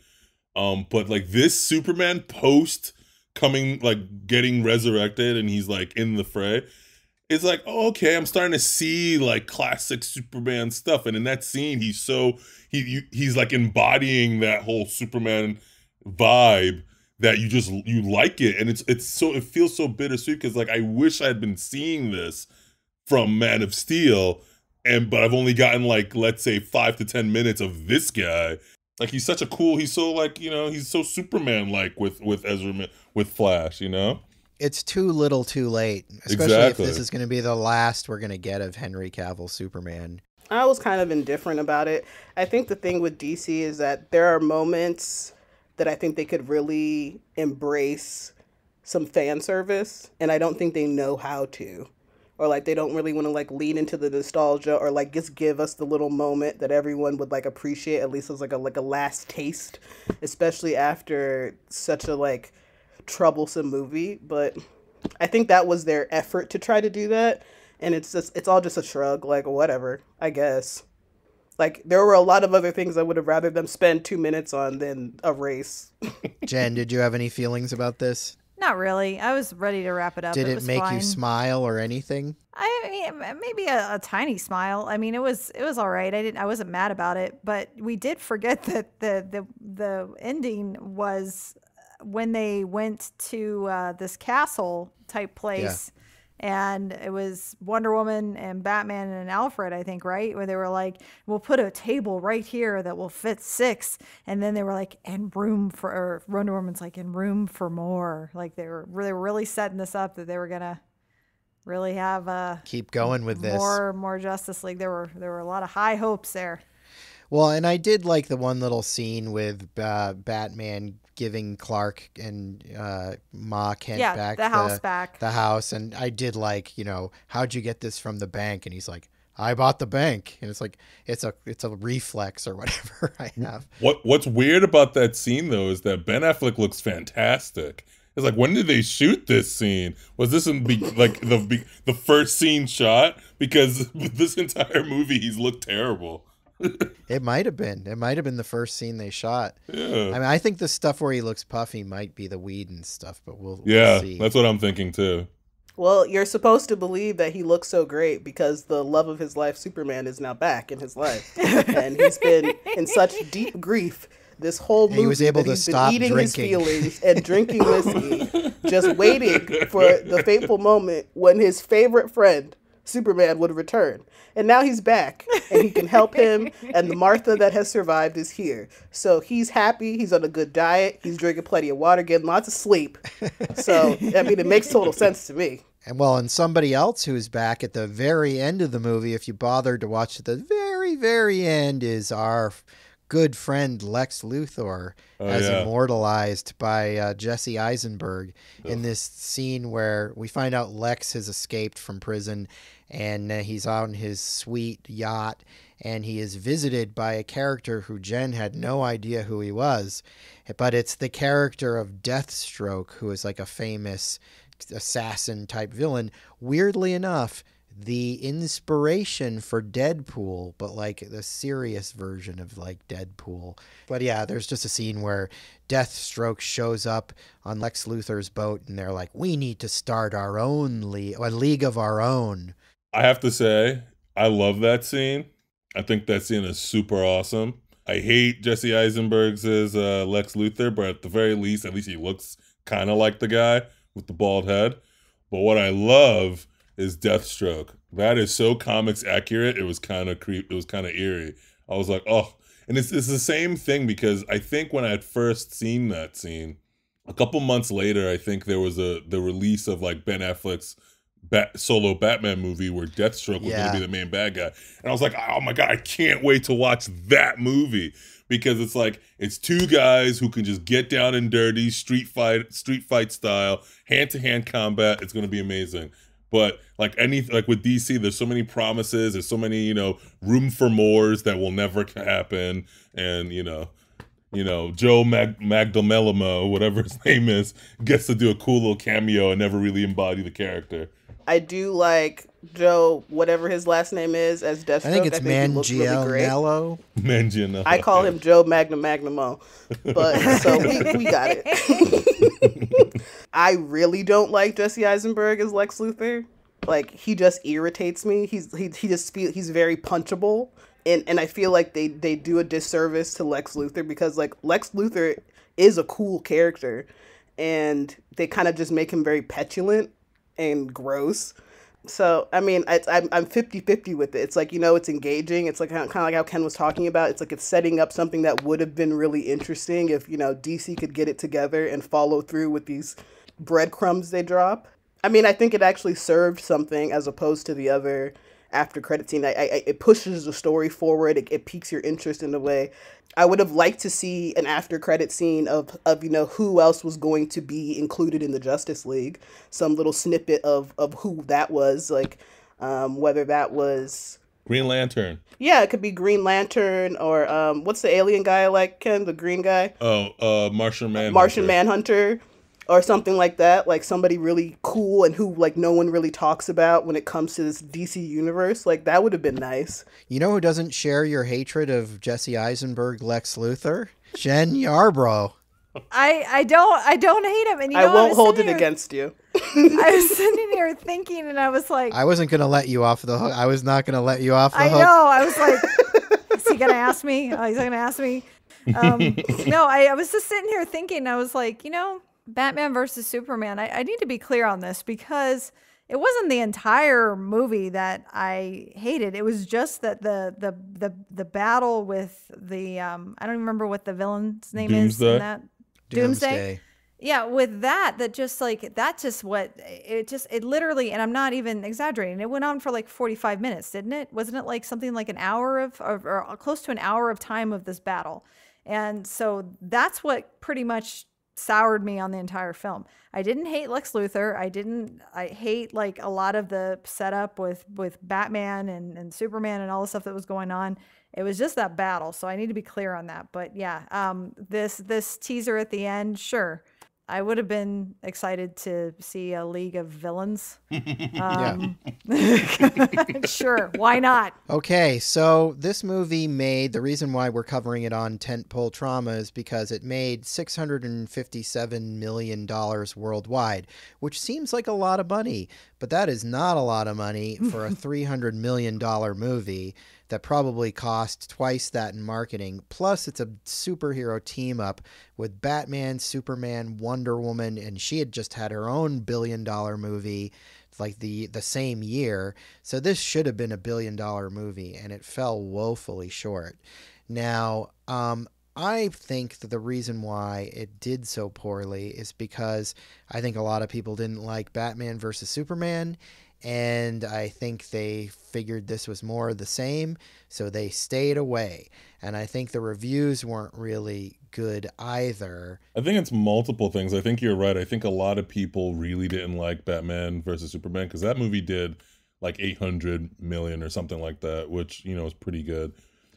[SPEAKER 3] But like this Superman post coming, like getting resurrected and he's like in the fray, it's like, oh, okay, I'm starting to see like classic Superman stuff. And in that scene, he's like embodying that whole Superman vibe that you like it. And it feels so bittersweet because like I wish I had been seeing this from Man of Steel. But I've only gotten like, let's say 5 to 10 minutes of this guy. Like he's so like, he's so Superman-like with Ezra, with Flash,
[SPEAKER 1] It's too little too late, especially if this is going to be the last we're going to get of Henry Cavill Superman.
[SPEAKER 2] I was kind of indifferent about it. I think the thing with DC is that there are moments that I think they could really embrace some fan service, and I don't think they know how to. Or like they don't really want to like lean into the nostalgia or like just give us the little moment that everyone would like appreciate, at least as like a last taste, especially after such a like troublesome movie. But I think that was their effort to try to do that, and it's all just a shrug, like whatever, I guess. Like there were a lot of other things I would have rather them spend 2 minutes on than a race.
[SPEAKER 1] Jen, did you have any feelings about this?
[SPEAKER 4] Not really. I was ready to wrap it up.
[SPEAKER 1] Did it make
[SPEAKER 4] fine.
[SPEAKER 1] you smile or anything?
[SPEAKER 4] I mean, maybe a tiny smile. I mean, it was all right. I wasn't mad about it, but we did forget that the ending was when they went to this castle type place. Yeah. And it was Wonder Woman and Batman and Alfred, I think, right? Where they were like, we'll put a table right here that will fit 6. And then they were like, and Wonder Woman's like, and room for more. Like they were really setting this up that they were going to really have
[SPEAKER 1] keep going with this.
[SPEAKER 4] More Justice League. There were a lot of high hopes there.
[SPEAKER 1] Well, and I did like the one little scene with Batman giving Clark and Ma Kent back the house, and I did like, how'd you get this from the bank? And he's like, I bought the bank, and it's like it's a reflex or whatever I have.
[SPEAKER 3] What's weird about that scene though is that Ben Affleck looks fantastic. It's like, when did they shoot this scene? Was this like the first scene shot? Because this entire movie he's looked terrible.
[SPEAKER 1] It might have been the first scene they shot.
[SPEAKER 3] Yeah.
[SPEAKER 1] I mean, I think the stuff where he looks puffy might be the Whedon stuff, but we'll
[SPEAKER 3] see.
[SPEAKER 1] See.
[SPEAKER 3] That's what I'm thinking too.
[SPEAKER 2] Well, you're supposed to believe that he looks so great because the love of his life, Superman, is now back in his life. And he's been in such deep grief this whole movie.
[SPEAKER 1] He was able to stop
[SPEAKER 2] eating
[SPEAKER 1] drinking.
[SPEAKER 2] his feelings and drinking whiskey, just waiting for the fateful moment when his favorite friend, Superman, would return. And now he's back, and he can help him, and the Martha that has survived is here. So he's happy, he's on a good diet, he's drinking plenty of water, getting lots of sleep. So, I mean, it makes total sense to me.
[SPEAKER 1] And somebody else who's back at the very end of the movie, if you bothered to watch at the very, very end, is our good friend Lex Luthor, immortalized by Jesse Eisenberg in this scene where we find out Lex has escaped from prison, and he's on his sweet yacht, and he is visited by a character who Jen had no idea who he was, but it's the character of Deathstroke, who is like a famous assassin type villain. Weirdly enough, the inspiration for Deadpool, but like the serious version of like Deadpool. But yeah, there's just a scene where Deathstroke shows up on Lex Luthor's boat, and they're like, we need to start our own a league of our own.
[SPEAKER 3] I have to say, I love that scene. I think that scene is super awesome. I hate Jesse Eisenberg's Lex Luthor, but at the very least, at least he looks kind of like the guy with the bald head. But what I love is Deathstroke. That is so comics accurate. It was kind of It was kind of eerie. I was like, oh, and it's the same thing, because I think when I had first seen that scene, a couple months later, I think there was the release of like Ben Affleck's solo Batman movie where Deathstroke was going to be the main bad guy. And I was like, oh my God, I can't wait to watch that movie, because it's like, it's two guys who can just get down and dirty, street fight style, hand-to-hand combat. It's going to be amazing. But like with DC, there's so many promises, there's so many, room for mores that will never happen. And, Joe Magdaleno, whatever his name is, gets to do a cool little cameo and never really embody the character.
[SPEAKER 2] I do like Joe, whatever his last name is, as Deathstroke.
[SPEAKER 1] I think it's Manganiello.
[SPEAKER 3] Manganiello.
[SPEAKER 2] I call him Joe Magnamo. But so we got it. I really don't like Jesse Eisenberg as Lex Luthor. Like, he just irritates me. He's very punchable. And I feel like they do a disservice to Lex Luthor, because like Lex Luthor is a cool character, and they kind of just make him very petulant and gross. So, I mean, I'm 50-50 with it. It's like, it's engaging. It's like kind of like how Ken was talking about. It's like it's setting up something that would have been really interesting if, DC could get it together and follow through with these breadcrumbs they drop. I mean, I think it actually served something as opposed to the other after credit scene. It pushes the story forward. It piques your interest in a way. I would have liked to see an after credit scene of who else was going to be included in the Justice League. Some little snippet of who that was, like whether that was
[SPEAKER 3] Green Lantern.
[SPEAKER 2] Yeah, it could be Green Lantern, or what's the alien guy I like, Ken? The green guy?
[SPEAKER 3] Martian Manhunter.
[SPEAKER 2] Martian Manhunter. Or something like that, like somebody really cool and who like no one really talks about when it comes to this DC universe. Like, that would have been nice.
[SPEAKER 1] You know who doesn't share your hatred of Jesse Eisenberg, Lex Luthor? Jen Yarbrough.
[SPEAKER 4] I don't hate him, and
[SPEAKER 2] I won't hold it against you.
[SPEAKER 4] I was sitting here thinking, and I was like,
[SPEAKER 1] I wasn't gonna let you off the hook. I was not gonna let you off the hook.
[SPEAKER 4] I know. I was like, is he gonna ask me? He's gonna ask me. No, I was just sitting here thinking. I was like, Batman versus Superman. I need to be clear on this, because it wasn't the entire movie that I hated. It was just that the battle with the I don't even remember what the villain's name is in that. Doomsday. Yeah, with that just like it literally, and I'm not even exaggerating, it went on for like 45 minutes, didn't it? Wasn't it like something like an hour or close to an hour of time of this battle? And so that's what pretty much soured me on the entire film. I didn't hate Lex Luthor. I hate like a lot of the setup with Batman and Superman and all the stuff that was going on. It was just that battle. So I need to be clear on that. But yeah, this teaser at the end, sure. I would have been excited to see a League of Villains. Sure, why not?
[SPEAKER 1] Okay, so this movie made, the reason why we're covering it on Tentpole Trauma is because it made $657 million worldwide, which seems like a lot of money, but that is not a lot of money for a $300 million movie that probably cost twice that in marketing. Plus, it's a superhero team-up with Batman, Superman, Wonder Woman, and she had just had her own billion-dollar movie like the same year. So this should have been a billion-dollar movie, and it fell woefully short. Now, I think that the reason why it did so poorly is because I think a lot of people didn't like Batman versus Superman, and I think they figured this was more of the same, so they stayed away. And I think the reviews weren't really good either.
[SPEAKER 3] I think it's multiple things. I think you're right. I think a lot of people really didn't like Batman versus Superman because that movie did like 800 million or something like that, which, you know, is pretty good.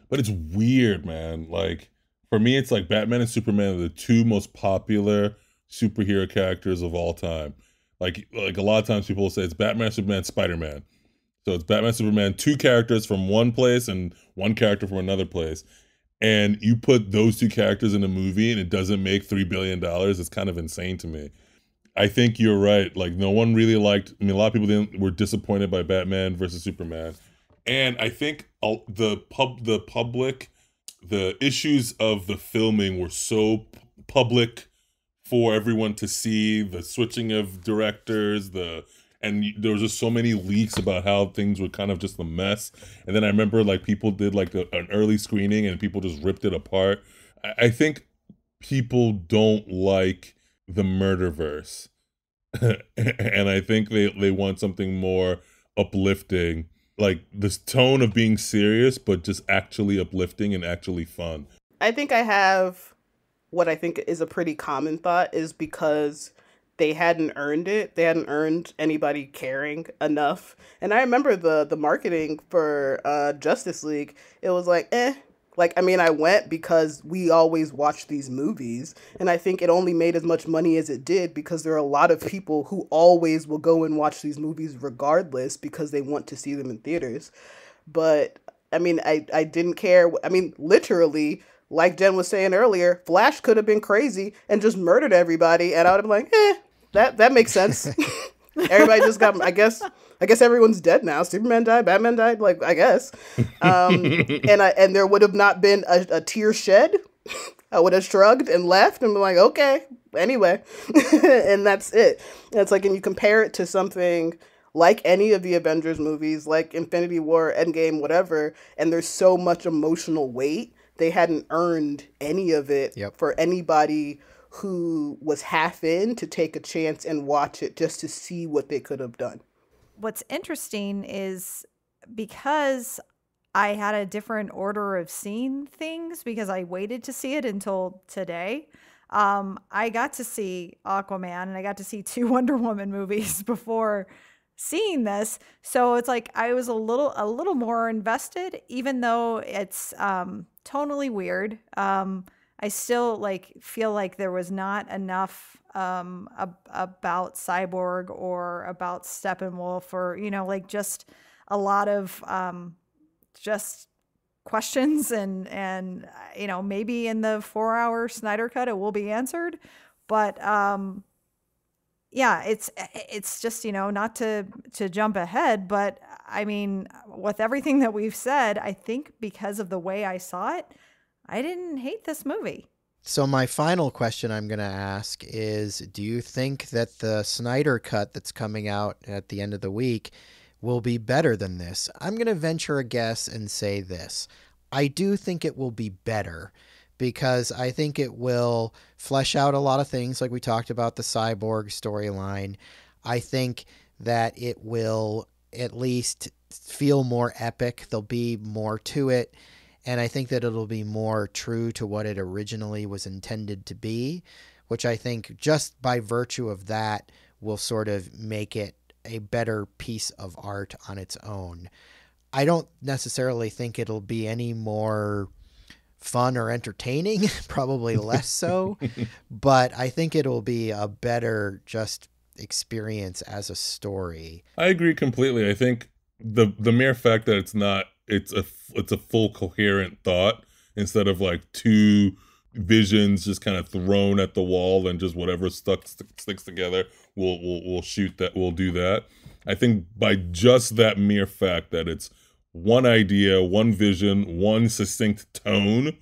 [SPEAKER 3] But it's weird, man. Like, for me, it's like Batman and Superman are the two most popular superhero characters of all time. Like a lot of times people will say it's Batman, Superman, Spider-Man. So it's Batman, Superman, two characters from one place and one character from another place. And you put those two characters in a movie and it doesn't make $3 billion. It's kind of insane to me. I think you're right. Like, no one really liked, I mean, a lot of people were disappointed by Batman versus Superman. And I think the public, the issues of the filming were so public for everyone to see, the switching of directors, and there was just so many leaks about how things were kind of just a mess. And then I remember like people did like an early screening and people just ripped it apart. I think people don't like the murderverse. And I think they want something more uplifting, like this tone of being serious, but just actually uplifting and actually fun.
[SPEAKER 2] I think I have what I think is a pretty common thought is because they hadn't earned it. They hadn't earned anybody caring enough. And I remember the marketing for Justice League. It was like, Like, I mean, I went because we always watch these movies. And I think it only made as much money as it did because there are a lot of people who always will go and watch these movies regardless because they want to see them in theaters. But, I mean, I didn't care. I mean, literally, like Jen was saying earlier, Flash could have been crazy and just murdered everybody, and I would have been like, that makes sense. Everybody just got, I guess everyone's dead now. Superman died, Batman died, like, I guess. And there would have not been a tear shed. I would have shrugged and left and been like, okay, anyway. And that's it. And it's like, and you compare it to something like any of the Avengers movies, like Infinity War, Endgame, whatever, and there's so much emotional weight. They hadn't earned any of it for anybody who was half in to take a chance and watch it just to see what they could have done.
[SPEAKER 4] What's interesting is because I had a different order of seeing things because I waited to see it until today. I got to see Aquaman and I got to see 2 Wonder Woman movies before seeing this. So it's like I was a little more invested, even though it's tonally weird. I still feel like there was not enough about Cyborg or about Steppenwolf or, just a lot of just questions and maybe in the 4-hour Snyder cut it will be answered. But yeah, it's just, not to jump ahead, but I mean, with everything that we've said, I think because of the way I saw it, I didn't hate this movie.
[SPEAKER 1] So my final question I'm going to ask is, do you think that the Snyder cut that's coming out at the end of the week will be better than this? I'm going to venture a guess and say this. I do think it will be better because I think it will flesh out a lot of things like we talked about the Cyborg storyline. I think that it will at least feel more epic. There'll be more to it. And I think that it'll be more true to what it originally was intended to be, which I think just by virtue of that will sort of make it a better piece of art on its own. I don't necessarily think it'll be any more fun or entertaining, probably less so, but I think it'll be a better just experience as a story.
[SPEAKER 3] I agree completely. I think the mere fact that it's a full coherent thought instead of like two visions just kind of thrown at the wall and just whatever sticks together we'll shoot that, we'll do that. I think by just that mere fact that it's one idea, one vision, one succinct tone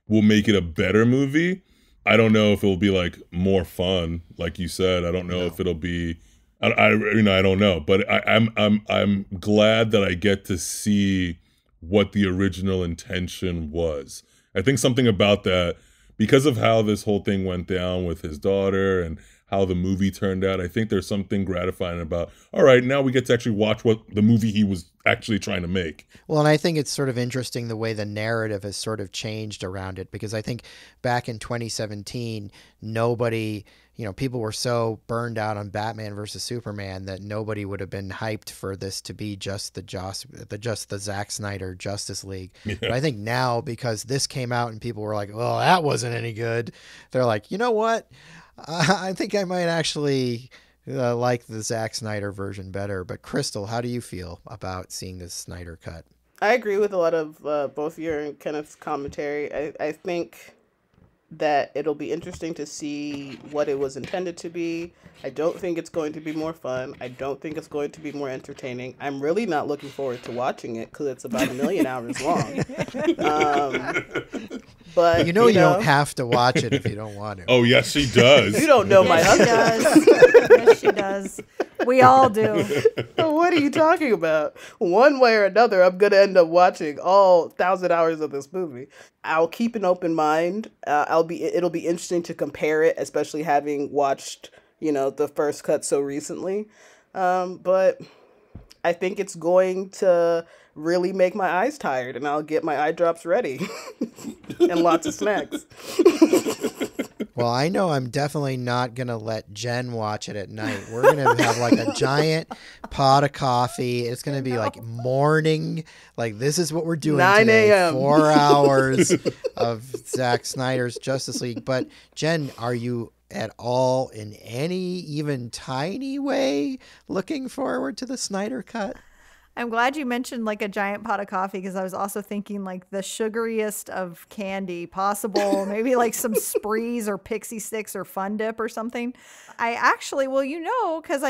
[SPEAKER 3] will make it a better movie. I don't know if it'll be like more fun, like you said. I don't know if it'll be. I don't know, but I'm glad that I get to see what the original intention was. I think something about that, because of how this whole thing went down with his daughter and how the movie turned out, I think there's something gratifying about, all right, now we get to actually watch what the movie he was actually trying to make.
[SPEAKER 1] Well, and I think it's sort of interesting the way the narrative has sort of changed around it, because I think back in 2017, people were so burned out on Batman versus Superman that nobody would have been hyped for this to be just the Zack Snyder Justice League. Yeah. But I think now, because this came out and people were like, well, that wasn't any good, they're like, you know what? I think I might actually like the Zack Snyder version better. But Chrystal, how do you feel about seeing this Snyder cut?
[SPEAKER 2] I agree with a lot of both your and Kenneth's commentary. I think that it'll be interesting to see what it was intended to be. I don't think it's going to be more fun. I don't think it's going to be more entertaining. I'm really not looking forward to watching it because it's about 1 million hours long. But
[SPEAKER 1] you don't have to watch it if you don't want to.
[SPEAKER 3] Oh, yes, she does.
[SPEAKER 2] You don't know my husband.
[SPEAKER 4] Yes, she does. We all do.
[SPEAKER 2] What are you talking about? One way or another, I'm going to end up watching all 1,000 hours of this movie. I'll keep an open mind. It'll be interesting to compare it, especially having watched, the first cut so recently. But I think it's going to really make my eyes tired, and I'll get my eye drops ready and lots of snacks.
[SPEAKER 1] Well, I know I'm definitely not going to let Jen watch it at night. We're going to have like a giant pot of coffee. It's going to be like morning. Like, this is what we're doing
[SPEAKER 2] 9
[SPEAKER 1] today.
[SPEAKER 2] a.m.
[SPEAKER 1] 4 hours of Zack Snyder's Justice League. But Jen, are you at all in any even tiny way looking forward to the Snyder cut?
[SPEAKER 4] I'm glad you mentioned like a giant pot of coffee, because I was also thinking like the sugariest of candy possible, maybe like some sprees or pixie sticks or Fun Dip or something. I actually, because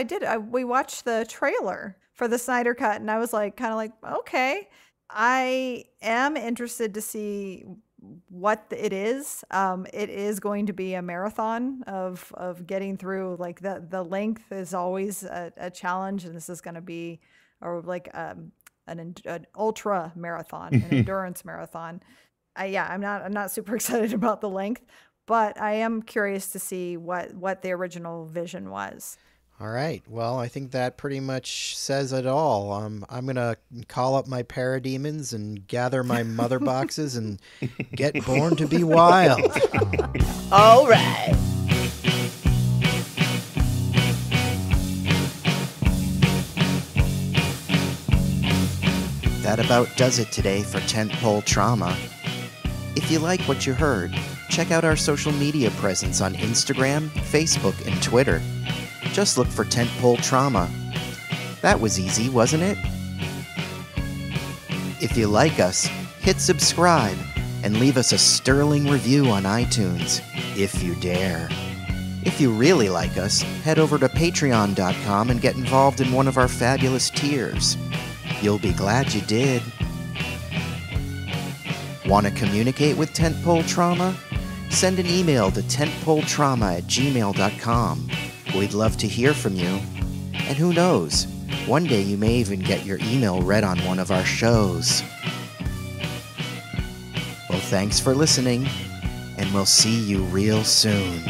[SPEAKER 4] we watched the trailer for the Snyder cut, and I was like, kind of like, okay, I am interested to see what it is. It is going to be a marathon of getting through. Like the length is always a challenge, and this is going to be like an ultra marathon, an endurance marathon. I'm not super excited about the length, but I am curious to see what the original vision was.
[SPEAKER 1] All right. Well, I think that pretty much says it all. I'm going to call up my parademons and gather my mother boxes and get born to be wild.
[SPEAKER 2] All right.
[SPEAKER 1] That about does it today for Tentpole Trauma. If you like what you heard, check out our social media presence on Instagram, Facebook, and Twitter. Just look for Tentpole Trauma. That was easy, wasn't it? If you like us, hit subscribe and leave us a sterling review on iTunes, if you dare. If you really like us, head over to patreon.com and get involved in one of our fabulous tiers. You'll be glad you did. Want to communicate with Tentpole Trauma? Send an email to tentpoletrauma@gmail.com. We'd love to hear from you. And who knows, one day you may even get your email read on one of our shows. Well, thanks for listening, and we'll see you real soon.